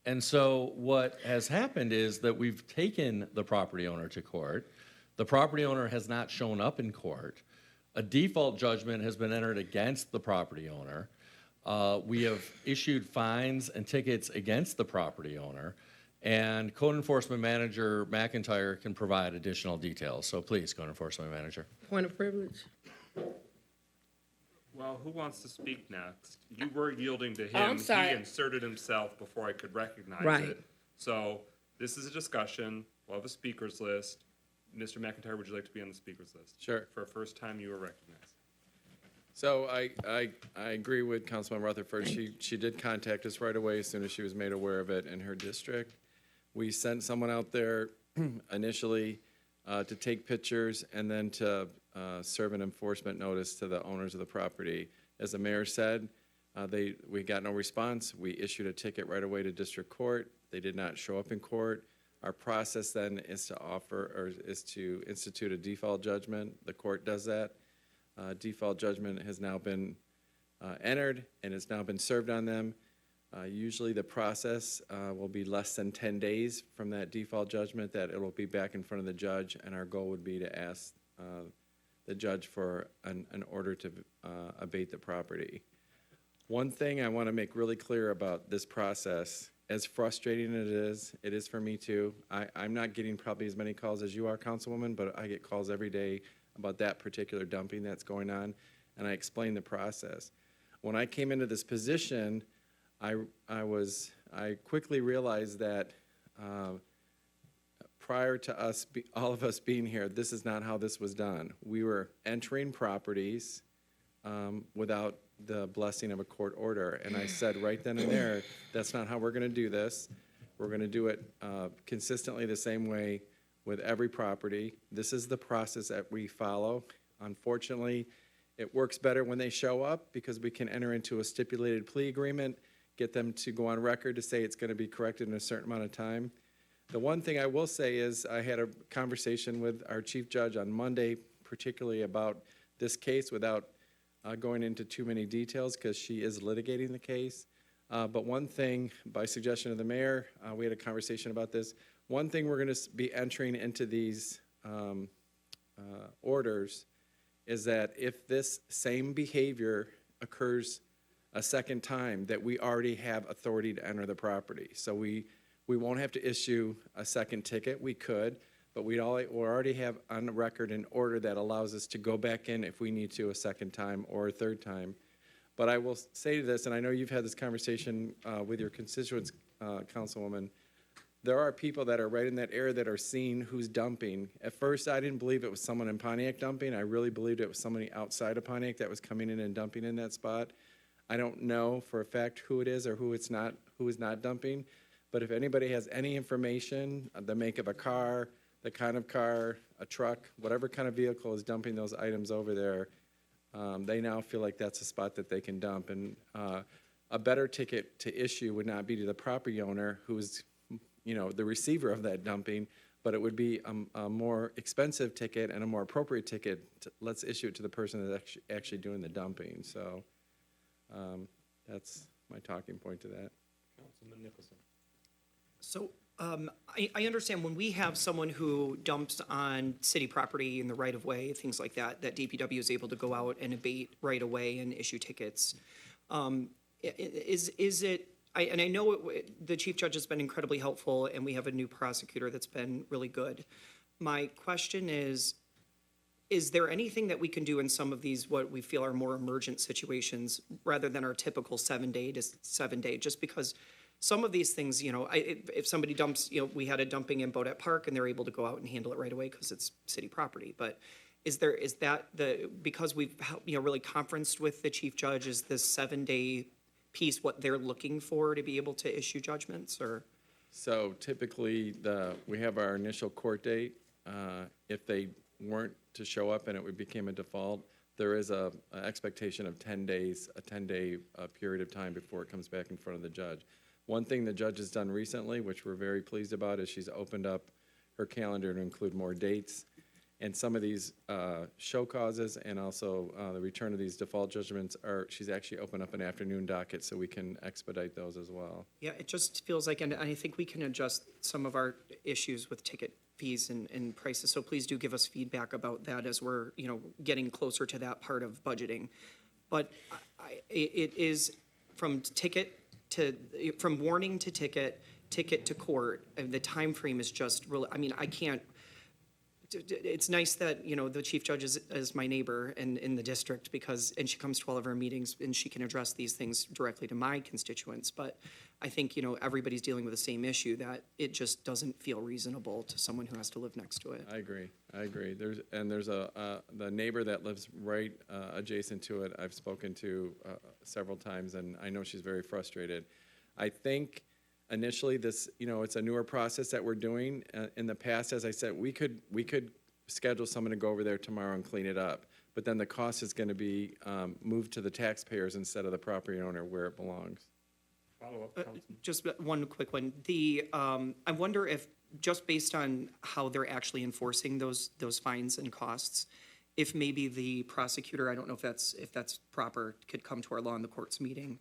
[SPEAKER 3] And so what has happened is that we've taken the property owner to court. The property owner has not shown up in court. A default judgment has been entered against the property owner. We have issued fines and tickets against the property owner. And Code Enforcement Manager McIntyre can provide additional details. So please, Code Enforcement Manager.
[SPEAKER 6] Point of privilege.
[SPEAKER 7] Well, who wants to speak next? You were yielding to him.
[SPEAKER 6] Oh, I'm sorry.
[SPEAKER 7] He inserted himself before I could recognize
[SPEAKER 6] Right.
[SPEAKER 7] it. So this is a discussion. We'll have a speakers list. Mr. McIntyre, would you like to be on the speakers list?
[SPEAKER 8] Sure.
[SPEAKER 7] For a first time, you were recognized.
[SPEAKER 8] So I agree with Councilman Rutherford. She did contact us right away as soon as she was made aware of it in her district. We sent someone out there initially to take pictures and then to serve an enforcement notice to the owners of the property. As the mayor said, we got no response. We issued a ticket right away to district court. They did not show up in court. Our process then is to institute a default judgment. The court does that. Default judgment has now been entered and has now been served on them. Usually the process will be less than 10 days from that default judgment that it will be back in front of the judge, and our goal would be to ask the judge for an order to abate the property. One thing I want to make really clear about this process as frustrating as it is for me too. I'm not getting probably as many calls as you are, Councilwoman, but I get calls every day about that particular dumping that's going on, and I explain the process. When I came into this position, I quickly realized that prior to us, all of us being here, this is not how this was done. We were entering properties without the blessing of a court order. And I said right then and there, that's not how we're going to do this. We're going to do it consistently the same way with every property. This is the process that we follow. Unfortunately, it works better when they show up because we can enter into a stipulated plea agreement, get them to go on record to say it's going to be corrected in a certain amount of time. The one thing I will say is I had a conversation with our chief judge on Monday, particularly about this case without going into too many details because she is litigating the case. But one thing, by suggestion of the mayor, we had a conversation about this. One thing we're going to be entering into these orders is that if this same behavior occurs a second time, that we already have authority to enter the property. So we won't have to issue a second ticket. We could, but we already have on the record an order that allows us to go back in if we need to a second time or a third time. But I will say this, and I know you've had this conversation with your constituents, Councilwoman, there are people that are right in that area that are seeing who's dumping. At first, I didn't believe it was someone in Pontiac dumping. I really believed it was somebody outside of Pontiac that was coming in and dumping in that spot. I don't know for a fact who it is or who is not dumping. But if anybody has any information, the make of a car, the kind of car, a truck, whatever kind of vehicle is dumping those items over there, they now feel like that's a spot that they can dump. And a better ticket to issue would not be to the property owner who's, the receiver of that dumping, but it would be a more expensive ticket and a more appropriate ticket. Let's issue it to the person that's actually doing the dumping. So that's my talking point to that.
[SPEAKER 2] Councilman Nicholson.
[SPEAKER 12] So I understand when we have someone who dumps on city property in the right of way, things like that, that DPW is able to go out and abate right away and issue tickets. And I know the chief judge has been incredibly helpful, and we have a new prosecutor that's been really good. My question is there anything that we can do in some of these, what we feel are more emergent situations, rather than our typical 7 day to 7 day, just because some of these things, if somebody dumps, we had a dumping in Bodett Park and they're able to go out and handle it right away because it's city property. But because we've, really conferenced with the chief judge, is this 7 day piece what they're looking for to be able to issue judgments, or?
[SPEAKER 8] So typically, we have our initial court date. If they weren't to show up and it became a default, there is an expectation of 10 days, a 10-day period of time before it comes back in front of the judge. One thing the judge has done recently, which we're very pleased about, is she's opened up her calendar to include more dates. And some of these show causes and also the return of these default judgments she's actually opened up an afternoon docket so we can expedite those as well.
[SPEAKER 12] Yeah, it just feels like, and I think we can adjust some of our issues with ticket fees and prices. So please do give us feedback about that as we're, getting closer to that part of budgeting. But it is from warning to ticket to court, and the time frame is just really, I can't. It's nice that, the chief judge is my neighbor in the district and she comes to all of our meetings and she can address these things directly to my constituents. But I think, everybody's dealing with the same issue, that it just doesn't feel reasonable to someone who has to live next to it.
[SPEAKER 8] I agree. There's the neighbor that lives right adjacent to it, I've spoken to several times, and I know she's very frustrated. I think initially this, it's a newer process that we're doing. In the past, as I said, we could schedule someone to go over there tomorrow and clean it up, but then the cost is going to be moved to the taxpayers instead of the property owner where it belongs.
[SPEAKER 12] Just one quick one. I wonder if, just based on how they're actually enforcing those fines and costs, if maybe the prosecutor, I don't know if that's proper, could come to our law in the courts meeting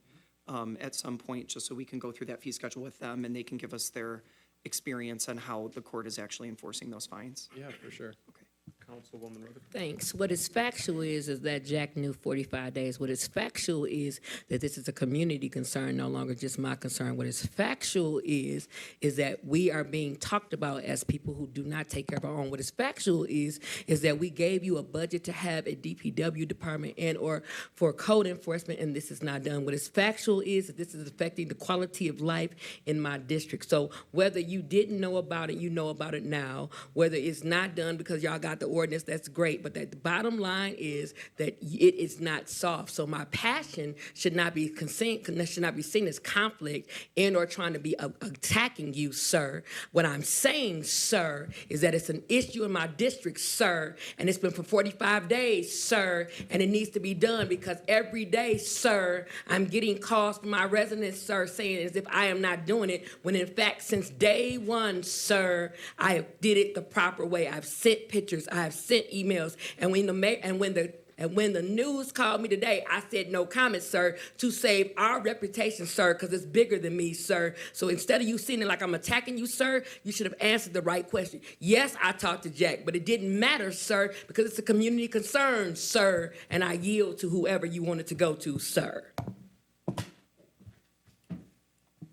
[SPEAKER 12] at some point, just so we can go through that fee schedule with them and they can give us their experience on how the court is actually enforcing those fines.
[SPEAKER 8] Yeah, for sure.
[SPEAKER 12] Okay.
[SPEAKER 7] Councilwoman Rutherford.
[SPEAKER 6] Thanks. What is factual is that Jack knew 45 days. What is factual is that this is a community concern, no longer just my concern. What is factual is that we are being talked about as people who do not take care of our own. What is factual is that we gave you a budget to have a DPW department and or for code enforcement, and this is not done. What is factual is that this is affecting the quality of life in my district. So whether you didn't know about it, you know about it now. Whether it's not done because y'all got the ordinance, that's great. But the bottom line is that it is not soft. So my passion should not be seen as conflict and or trying to be attacking you, sir. What I'm saying, sir, is that it's an issue in my district, sir, and it's been for 45 days, sir, and it needs to be done because every day, sir, I'm getting calls from my residents, sir, saying as if I am not doing it, when in fact, since day one, sir, I did it the proper way. I've sent pictures, I have sent emails, and when the news called me today, I said no comment, sir, to save our reputation, sir, because it's bigger than me, sir. So instead of you seeing it like I'm attacking you, sir, you should have answered the right question. Yes, I talked to Jack, but it didn't matter, sir, because it's a community concern, sir, and I yield to whoever you wanted to go to, sir.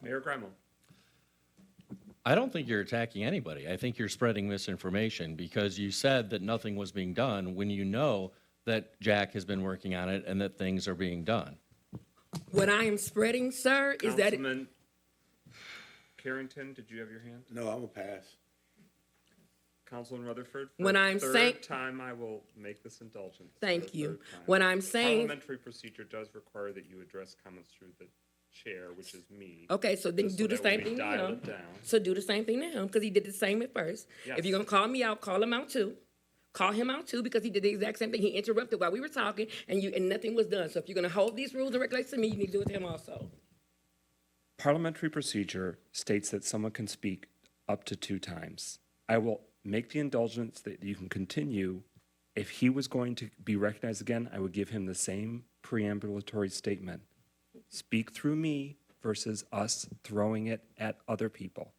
[SPEAKER 7] Mayor Grimo.
[SPEAKER 3] I don't think you're attacking anybody. I think you're spreading misinformation because you said that nothing was being done when you know that Jack has been working on it and that things are being done.
[SPEAKER 6] What I am spreading, sir, is that...
[SPEAKER 7] Councilman Carrington, did you have your hand?
[SPEAKER 21] No, I'm gonna pass.
[SPEAKER 7] Councilman Rutherford? For
[SPEAKER 6] When I'm
[SPEAKER 7] the
[SPEAKER 6] saying-
[SPEAKER 7] third time, I will make this indulgence.
[SPEAKER 6] Thank
[SPEAKER 7] For the
[SPEAKER 6] you.
[SPEAKER 7] third time.
[SPEAKER 6] When I'm saying-
[SPEAKER 7] Parliamentary procedure does require that you address comments through the chair, which is me.
[SPEAKER 6] Okay, so then
[SPEAKER 7] just
[SPEAKER 6] do the
[SPEAKER 7] that when
[SPEAKER 6] same
[SPEAKER 7] we
[SPEAKER 6] thing to
[SPEAKER 7] dial
[SPEAKER 6] him.
[SPEAKER 7] it down.
[SPEAKER 6] So do the same thing to him, because he did the same at first.
[SPEAKER 7] Yes.
[SPEAKER 6] If you're gonna call me out, call him out too. Call him out too, because he did the exact same thing. He interrupted while we were talking, and nothing was done. So if you're gonna hold these rules and regulations to me, you need to do it to him also.
[SPEAKER 7] Parliamentary procedure states that someone can speak up to 2 times. I will make the indulgence that you can continue. If he was going to be recognized again, I would give him the same preambulatory statement. Speak through me versus us throwing it at other people.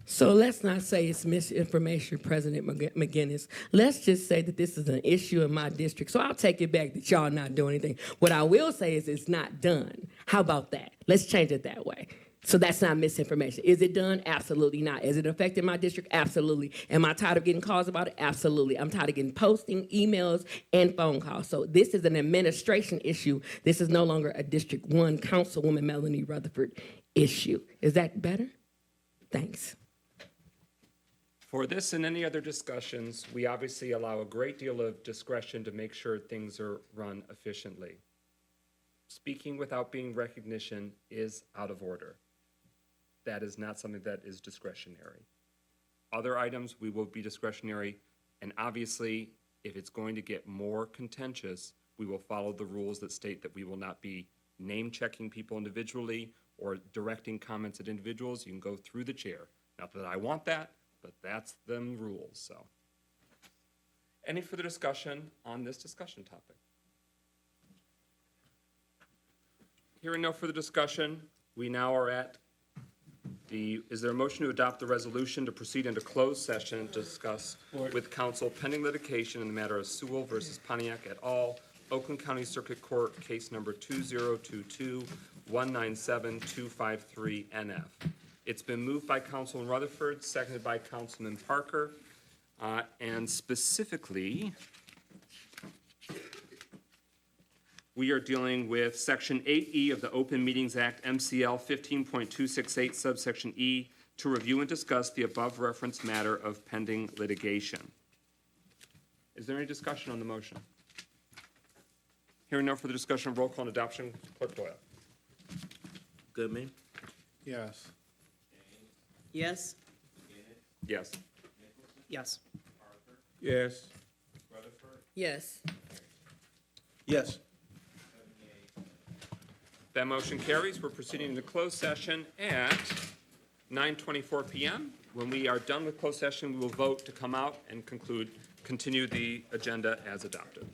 [SPEAKER 6] So let's not say it's misinformation, President McGinnis. Let's just say that this is an issue in my district. So I'll take it back that y'all not doing anything. What I will say is it's not done. How about that? Let's change it that way. So that's not misinformation. Is it done? Absolutely not. Is it affecting my district? Absolutely. Am I tired of getting calls about it? Absolutely. I'm tired of getting posting, emails, and phone calls. So this is an administration issue. This is no longer a District 1 Councilwoman Melanie Rutherford issue. Is that better? Thanks.
[SPEAKER 7] For this and any other discussions, we obviously allow a great deal of discretion to make sure things are run efficiently. Speaking without being recognition is out of order. That is not something that is discretionary. Other items, we will be discretionary, and obviously, if it's going to get more contentious, we will follow the rules that state that we will not be name-checking people individually or directing comments at individuals. You can go through the chair. Not that I want that, but that's them rules, so. Any further discussion on this discussion topic? Hearing no further discussion, we now are at is there a motion to adopt the resolution to proceed into closed session to discuss with counsel pending litigation in the matter of Sewell versus Pontiac et al., Oakland County Circuit Court, case number 2022-197253-NF. It's been moved by Councilman Rutherford, seconded by Councilman Parker, and specifically, we are dealing with Section 8E of the Open Meetings Act, MCL 15.268, subsection E, to review and discuss the above referenced matter of pending litigation. Is there any discussion on the motion? Hearing no further discussion, roll call and adoption. Clerk Doyle.
[SPEAKER 4] Goodman?
[SPEAKER 21] Yes.
[SPEAKER 10] Yes?
[SPEAKER 7] Yes.
[SPEAKER 19] Yes.
[SPEAKER 21] Yes.
[SPEAKER 6] Yes.
[SPEAKER 21] Yes.
[SPEAKER 7] That motion carries. We're proceeding into closed session at 9:24 p.m. When we are done with closed session, we will vote to come out and continue the agenda as adopted.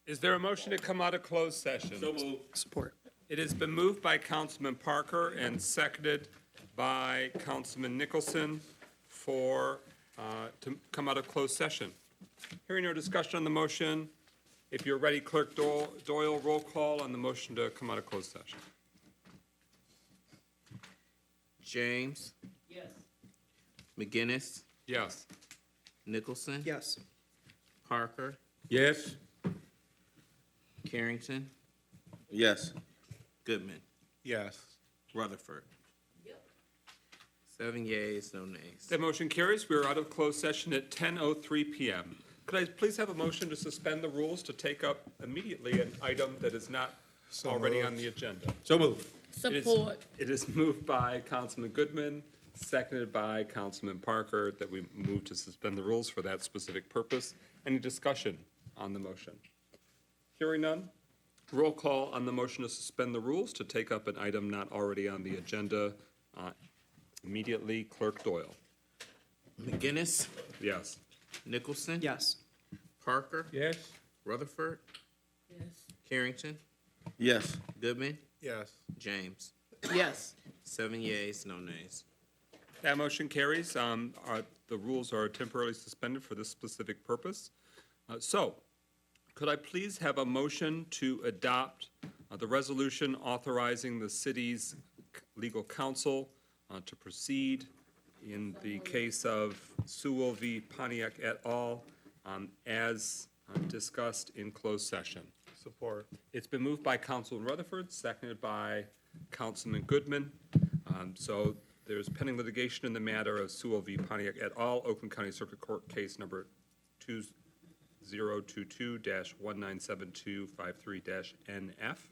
[SPEAKER 7] Is there a motion to come out of closed session?
[SPEAKER 2] So moved.
[SPEAKER 19] Support.
[SPEAKER 7] It has been moved by Councilman Parker and seconded by Councilman Nicholson to come out of closed session. Hearing no discussion on the motion, if you're ready, Clerk Doyle, roll call on the motion to come out of closed session.
[SPEAKER 4] James. Yes. McGinnis,
[SPEAKER 7] Yes.
[SPEAKER 4] Nicholson.
[SPEAKER 19] Yes.
[SPEAKER 4] Parker,
[SPEAKER 2] Yes?
[SPEAKER 4] Carrington,
[SPEAKER 5] Yes.
[SPEAKER 4] Goodman,
[SPEAKER 21] Yes.
[SPEAKER 4] Rutherford. 7 yeas, no nays.
[SPEAKER 7] That motion carries. We are out of closed session at 10:03 PM. Could I please have a motion to suspend the rules to take up immediately an item that is not already on the agenda?
[SPEAKER 2] So moved.
[SPEAKER 7] It is moved by Councilman Goodman, seconded by Councilman Parker, that we move to suspend the rules for that specific purpose. Any discussion on the motion? Hearing none. Roll call on the motion to suspend the rules to take up an item not already on the agenda. Immediately, Clerk Doyle.
[SPEAKER 4] McGinnis,
[SPEAKER 7] Yes.
[SPEAKER 4] Nicholson.
[SPEAKER 19] Yes.
[SPEAKER 4] Parker,
[SPEAKER 2] Yes?
[SPEAKER 4] Rutherford,
[SPEAKER 10] Yes.
[SPEAKER 4] Carrington,
[SPEAKER 5] Yes.
[SPEAKER 4] Goodman,
[SPEAKER 21] Yes.
[SPEAKER 4] James.
[SPEAKER 10] Yes.
[SPEAKER 4] 7 yeas, no nays.
[SPEAKER 7] That motion carries. The rules are temporarily suspended for this specific purpose. So, could I please have a motion to adopt the resolution authorizing the city's legal counsel to proceed in the case of Sewell v. Pontiac et al., as discussed in closed session?
[SPEAKER 21] Support.
[SPEAKER 7] It's been moved by Councilman Rutherford, seconded by Councilman Goodman. So there's pending litigation in the matter of Sewell v. Pontiac et al., Oakland County Circuit Court case number 2022-197253-NF.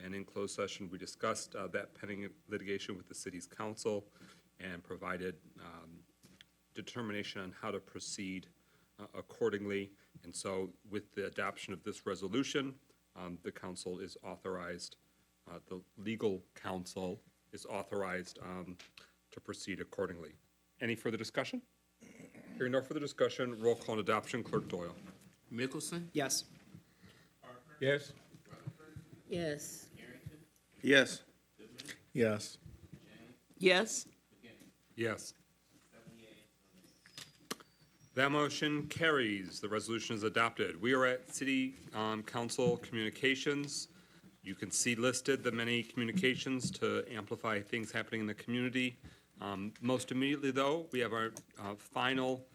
[SPEAKER 7] And in closed session, we discussed that pending litigation with the city's council and provided determination on how to proceed accordingly. And so with the adoption of this resolution, the council is authorized, the legal counsel is authorized to proceed accordingly. Any further discussion? Hearing no further discussion, roll call and adoption, Clerk Doyle.
[SPEAKER 4] Mickelson,
[SPEAKER 19] Yes.
[SPEAKER 2] Yes?
[SPEAKER 10] Yes.
[SPEAKER 5] Yes.
[SPEAKER 21] Yes.
[SPEAKER 10] Yes.
[SPEAKER 7] Yes. That motion carries. The resolution is adopted. We are at City Council Communications. You can see listed the many communications to amplify things happening in the community. Most immediately, though, we have our final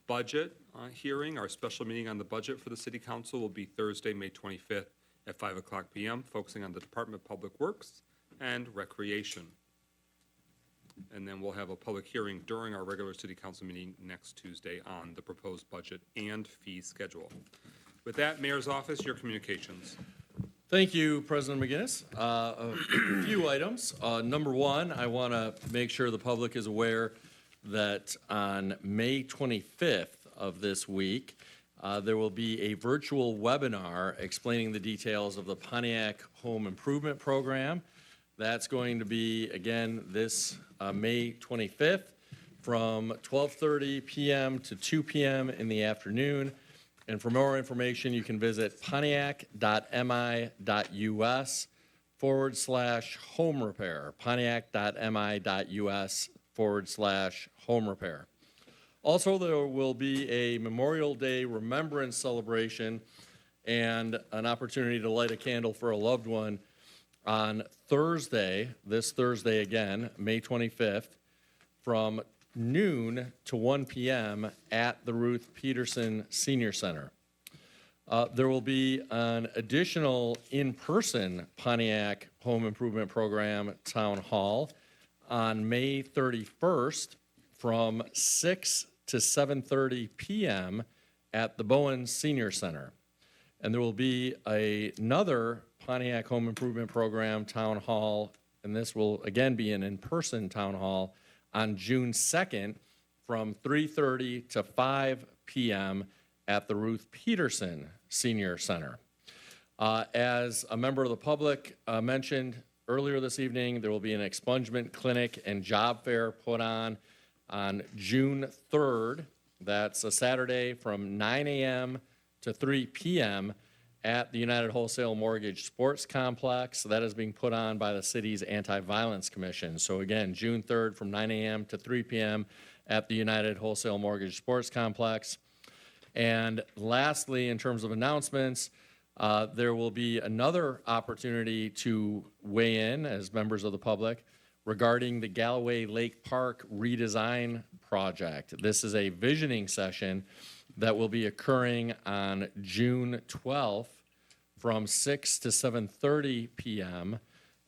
[SPEAKER 7] budget hearing. Our special meeting on the budget for the City Council will be Thursday, May 25th at 5:00 PM, focusing on the Department of Public Works and Recreation. And then we'll have a public hearing during our regular city council meeting next Tuesday on the proposed budget and fee schedule. With that, Mayor's Office, your communications.
[SPEAKER 3] Thank you, President McGinnis. A few items. Number one, I want to make sure the public is aware that on May 25th of this week, there will be a virtual webinar explaining the details of the Pontiac Home Improvement Program. That's going to be, again, this May 25th from 12:30 p.m. to 2 p.m. in the afternoon. And for more information, you can visit pontiac.mi.us/home repair, pontiac.mi.us/home repair. Also, there will be a Memorial Day Remembrance Celebration and an opportunity to light a candle for a loved one on Thursday, this Thursday again, May 25th, from noon to 1 p.m. at the Ruth Peterson Senior Center. There will be an additional in-person Pontiac Home Improvement Program Town Hall on May 31st from 6 to 7:30 p.m. at the Bowen Senior Center. And there will be another Pontiac Home Improvement Program Town Hall, and this will again be an in-person town hall on June 2nd from 3:30 to 5 p.m. at the Ruth Peterson Senior Center. As a member of the public mentioned earlier this evening, there will be an expungement clinic and job fair put on June 3rd. That's a Saturday from 9 a.m. to 3 p.m. at the United Wholesale Mortgage Sports Complex. That is being put on by the city's Anti-Violence Commission. So again, June 3rd from 9 a.m. to 3 p.m. at the United Wholesale Mortgage Sports Complex. And lastly, in terms of announcements, there will be another opportunity to weigh in as members of the public regarding the Galloway Lake Park redesign project. This is a visioning session that will be occurring on June 12th from 6 to 7:30 p.m.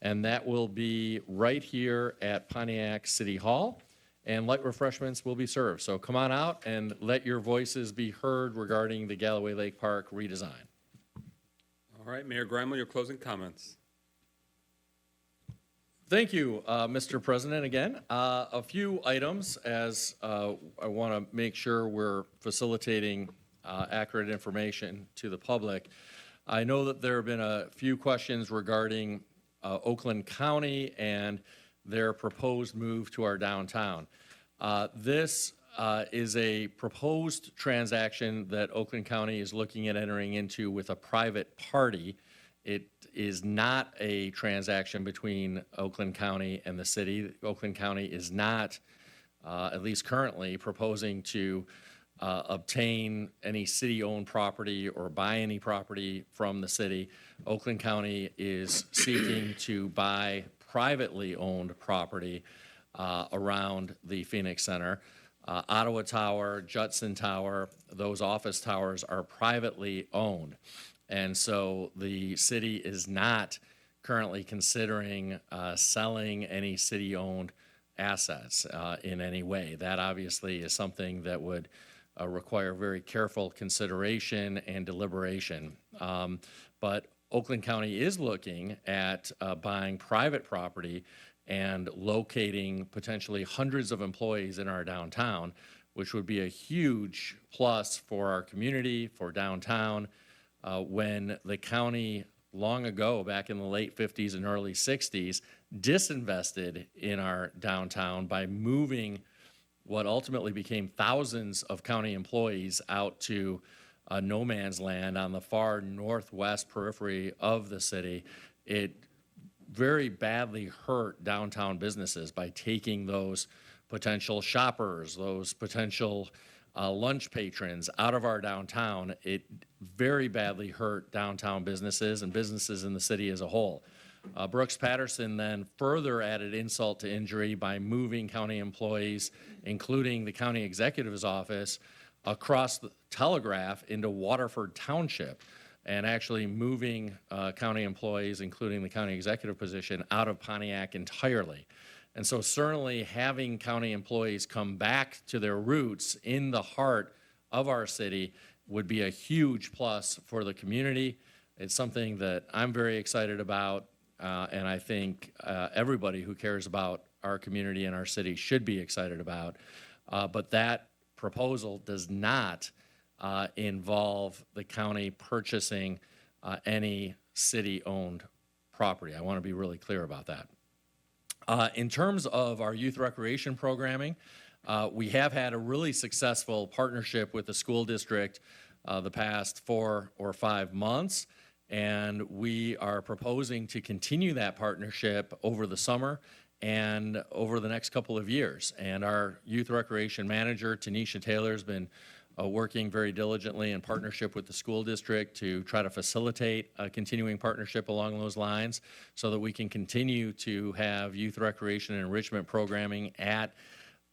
[SPEAKER 3] And that will be right here at Pontiac City Hall. And light refreshments will be served. So come on out and let your voices be heard regarding the Galloway Lake Park redesign.
[SPEAKER 7] All right, Mayor Grimal, your closing comments.
[SPEAKER 3] Thank you, Mr. President. Again, a few items as I want to make sure we're facilitating accurate information to the public. I know that there have been a few questions regarding Oakland County and their proposed move to our downtown. This is a proposed transaction that Oakland County is looking at entering into with a private party. It is not a transaction between Oakland County and the city. Oakland County is not, at least currently, proposing to obtain any city-owned property or buy any property from the city. Oakland County is seeking to buy privately owned property around the Phoenix Center. Ottawa Tower, Judson Tower, those office towers are privately owned. And so the city is not currently considering selling any city-owned assets in any way. That obviously is something that would require very careful consideration and deliberation. But Oakland County is looking at buying private property and locating potentially hundreds of employees in our downtown, which would be a huge plus for our community, for downtown. When the county long ago, back in the late 50s and early 60s, disinvested in our downtown by moving what ultimately became thousands of county employees out to no man's land on the far northwest periphery of the city. It very badly hurt downtown businesses by taking those potential shoppers, those potential lunch patrons out of our downtown. It very badly hurt downtown businesses and businesses in the city as a whole. Brooks Patterson then further added insult to injury by moving county employees, including the county executive's office, across the Telegraph into Waterford Township, and actually moving county employees, including the county executive position, out of Pontiac entirely. And so certainly having county employees come back to their roots in the heart of our city would be a huge plus for the community. It's something that I'm very excited about, and I think everybody who cares about our community and our city should be excited about. But that proposal does not involve the county purchasing any city-owned property. I want to be really clear about that. In terms of our youth recreation programming, we have had a really successful partnership with the school district the past 4 or 5 months, and we are proposing to continue that partnership over the summer and over the next couple of years. And our youth recreation manager, Tanisha Taylor, has been working very diligently in partnership with the school district to try to facilitate a continuing partnership along those lines so that we can continue to have youth recreation and enrichment programming at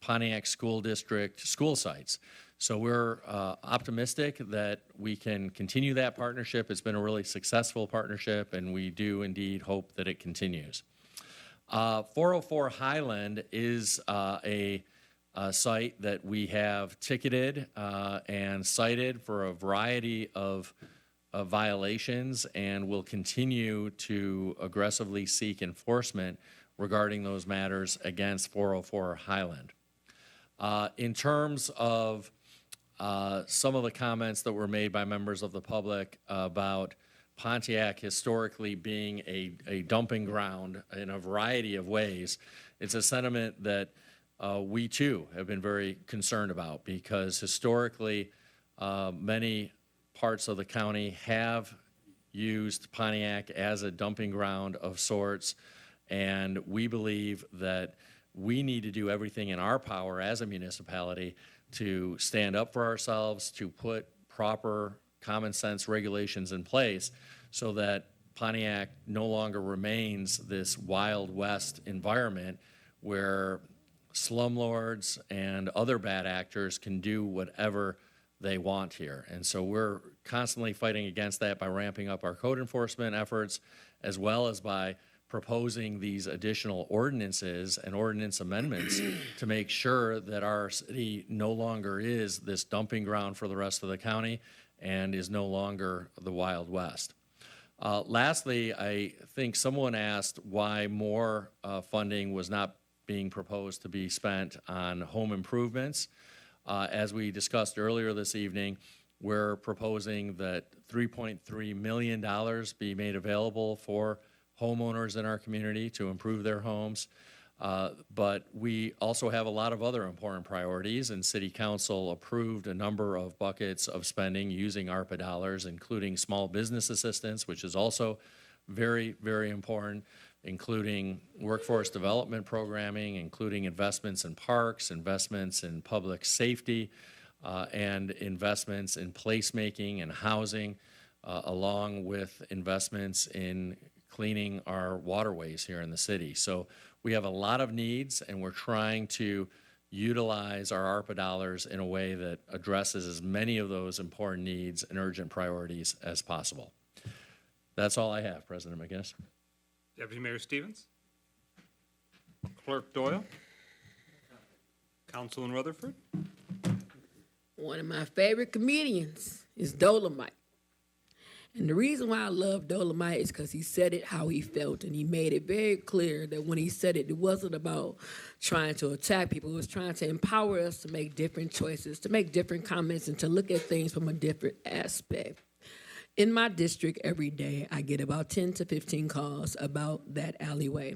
[SPEAKER 3] Pontiac School District school sites. So we're optimistic that we can continue that partnership. It's been a really successful partnership, and we do indeed hope that it continues. 404 Highland is a site that we have ticketed and cited for a variety of violations, and will continue to aggressively seek enforcement regarding those matters against 404 Highland. In terms of some of the comments that were made by members of the public about Pontiac historically being a dumping ground in a variety of ways, it's a sentiment that we too have been very concerned about, because historically many parts of the county have used Pontiac as a dumping ground of sorts. And we believe that we need to do everything in our power as a municipality to stand up for ourselves, to put proper common sense regulations in place so that Pontiac no longer remains this Wild West environment where slumlords and other bad actors can do whatever they want here. And so we're constantly fighting against that by ramping up our code enforcement efforts, as well as by proposing these additional ordinances and ordinance amendments to make sure that our city no longer is this dumping ground for the rest of the county and is no longer the Wild West. Lastly, I think someone asked why more funding was not being proposed to be spent on home improvements. As we discussed earlier this evening, we're proposing that $3.3 million be made available for homeowners in our community to improve their homes. But we also have a lot of other important priorities, and City Council approved a number of buckets of spending using ARPA dollars, including small business assistance, which is also very, very important, including workforce development programming, including investments in parks, investments in public safety, and investments in placemaking and housing, along with investments in cleaning our waterways here in the city. So we have a lot of needs, and we're trying to utilize our ARPA dollars in a way that addresses as many of those important needs and urgent priorities as possible. That's all I have, President McGinnis.
[SPEAKER 7] Deputy Mayor Stevens. Clerk Doyle. Councilman Rutherford.
[SPEAKER 6] One of my favorite comedians is Dolomite. And the reason why I love Dolomite is because he said it how he felt, and he made it very clear that when he said it, it wasn't about trying to attack people. It was trying to empower us to make different choices, to make different comments, and to look at things from a different aspect. In my district every day, I get about 10 to 15 calls about that alleyway.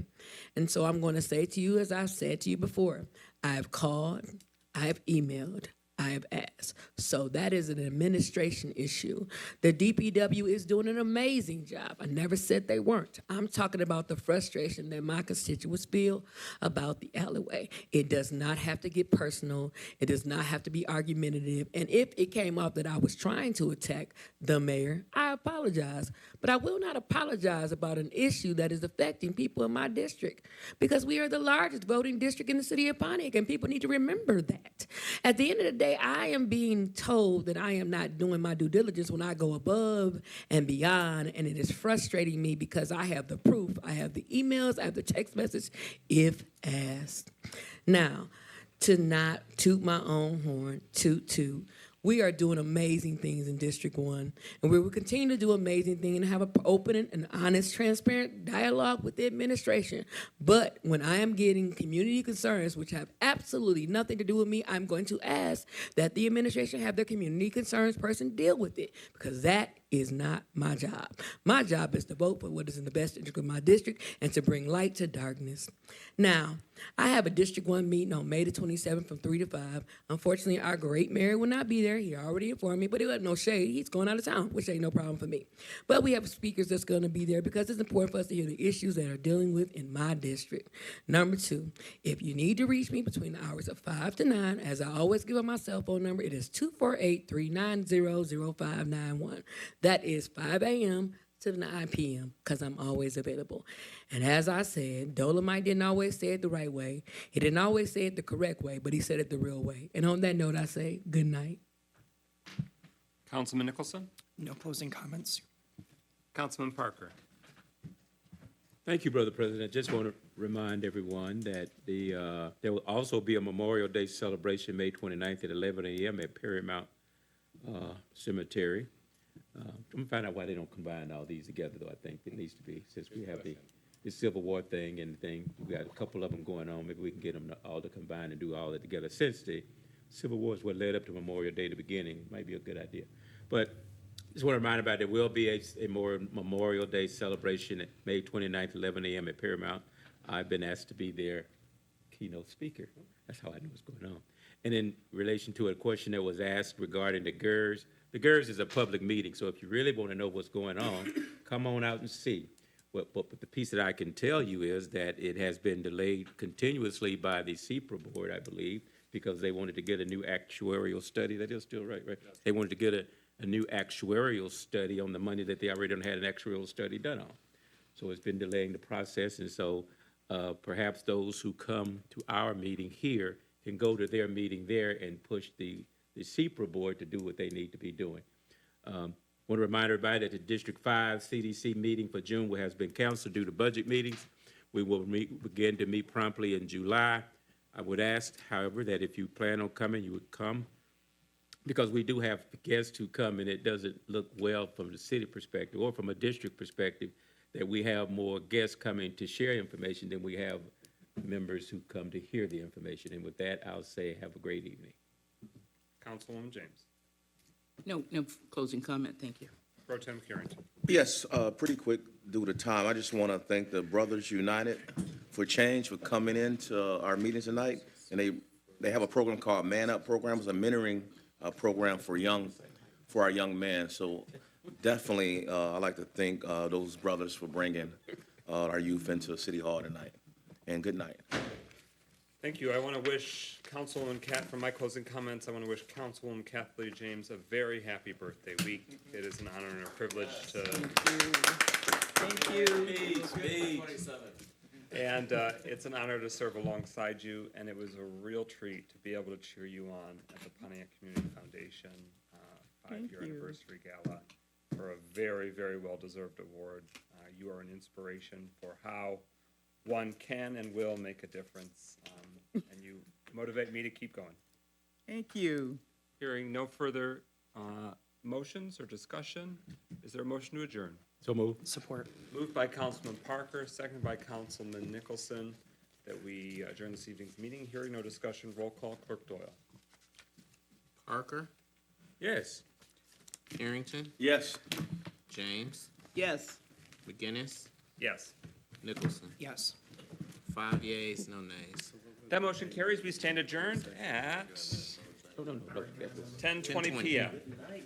[SPEAKER 6] And so I'm going to say to you, as I've said to you before, I have called, I have emailed, I have asked. So that is an administration issue. The DPW is doing an amazing job. I never said they weren't. I'm talking about the frustration that my constituents feel about the alleyway. It does not have to get personal. It does not have to be argumentative. And if it came up that I was trying to attack the mayor, I apologize. But I will not apologize about an issue that is affecting people in my district, because we are the largest voting district in the city of Pontiac, and people need to remember that. At the end of the day, I am being told that I am not doing my due diligence when I go above and beyond, and it is frustrating me because I have the proof, I have the emails, I have the text message, if asked. Now, to not toot my own horn, toot, we are doing amazing things in District 1, and we will continue to do amazing things and have an open and honest, transparent dialogue with the administration. But when I am getting community concerns, which have absolutely nothing to do with me, I'm going to ask that the administration have their community concerns person deal with it, because that is not my job. My job is to vote for what is in the best interest of my district and to bring light to darkness. Now, I have a District 1 meeting on May the 27th from 3 to 5. Unfortunately, our great mayor will not be there. He already informed me, but he had no shade. He's going out of town, which ain't no problem for me. But we have speakers that's going to be there because it's important for us to hear the issues that are dealing with in my district. Number 2, if you need to reach me between the hours of 5 to 9, as I always give on my cell phone number, it is 248-390-0591. That is 5 a.m. to 9 p.m. because I'm always available. And as I said, Dolomite didn't always say it the right way. He didn't always say it the correct way, but he said it the real way. And on that note, I say good night.
[SPEAKER 7] Councilman Nicholson.
[SPEAKER 19] No closing comments.
[SPEAKER 7] Councilman Parker.
[SPEAKER 2] Thank you, Brother President. Just want to remind everyone that there will also be a Memorial Day celebration May 29th at 11 a.m. at Perrymount Cemetery. I'm going to find out why they don't combine all these together, though. I think it needs to be, since we have the Civil War thing and thing. We've got a couple of them going on. Maybe we can get them all to combine and do all that together. Since the Civil War is what led up to Memorial Day, the beginning, it might be a good idea. But just want to remind everybody there will be a more Memorial Day celebration at May 29th, 11 a.m. at Paramount. I've been asked to be their keynote speaker. That's how I know what's going on. And in relation to a question that was asked regarding the GERS is a public meeting, so if you really want to know what's going on, come on out and see. But the piece that I can tell you is that it has been delayed continuously by the CPRA board, I believe, because they wanted to get a new actuarial study. That is still right? They wanted to get a new actuarial study on the money that they already had an actuarial study done on. So it's been delaying the process, and so perhaps those who come to our meeting here can go to their meeting there and push the CPRA board to do what they need to be doing. Want to remind everybody that the District 5 CDC meeting for June has been canceled due to budget meetings. We will begin to meet promptly in July. I would ask, however, that if you plan on coming, you would come, because we do have guests who come, and it doesn't look well from the city perspective or from a district perspective that we have more guests coming to share information than we have members who come to hear the information. And with that, I'll say have a great evening.
[SPEAKER 7] Councilwoman James.
[SPEAKER 10] No closing comment, thank you.
[SPEAKER 7] Pro Tem Carrington.
[SPEAKER 5] Yes, pretty quick due to time. I just want to thank the Brothers United for Change for coming into our meeting tonight. And they have a program called Man Up Program. It's a mentoring program for our young men. So definitely, I'd like to thank those brothers for bringing our youth into City Hall tonight. And good night.
[SPEAKER 7] Thank you. I want to wish Councilwoman for my closing comments, I want to wish Councilwoman Kathleen James a very happy birthday week. It is an honor and a privilege to.
[SPEAKER 10] Thank you.
[SPEAKER 7] And it's an honor to serve alongside you, and it was a real treat to be able to cheer you on at the Pontiac Community Foundation 5-year anniversary gala for a very, very well-deserved award. You are an inspiration for how one can and will make a difference, and you motivate me to keep going.
[SPEAKER 10] Thank you.
[SPEAKER 7] Hearing no further motions or discussion, is there a motion to adjourn?
[SPEAKER 2] So move.
[SPEAKER 12] Support.
[SPEAKER 7] Moved by Councilman Parker, seconded by Councilman Nicholson, that we adjourn this evening's meeting. Hearing no discussion, roll call, Clerk Doyle.
[SPEAKER 4] Parker,
[SPEAKER 2] Yes.
[SPEAKER 4] Carrington,
[SPEAKER 5] Yes.
[SPEAKER 4] James,
[SPEAKER 10] Yes.
[SPEAKER 4] McGinnis,
[SPEAKER 7] Yes.
[SPEAKER 4] Nicholson.
[SPEAKER 12] Yes.
[SPEAKER 4] 5 yeas, no nays.
[SPEAKER 7] That motion carries. We stand adjourned at 10:20 p.m. Thank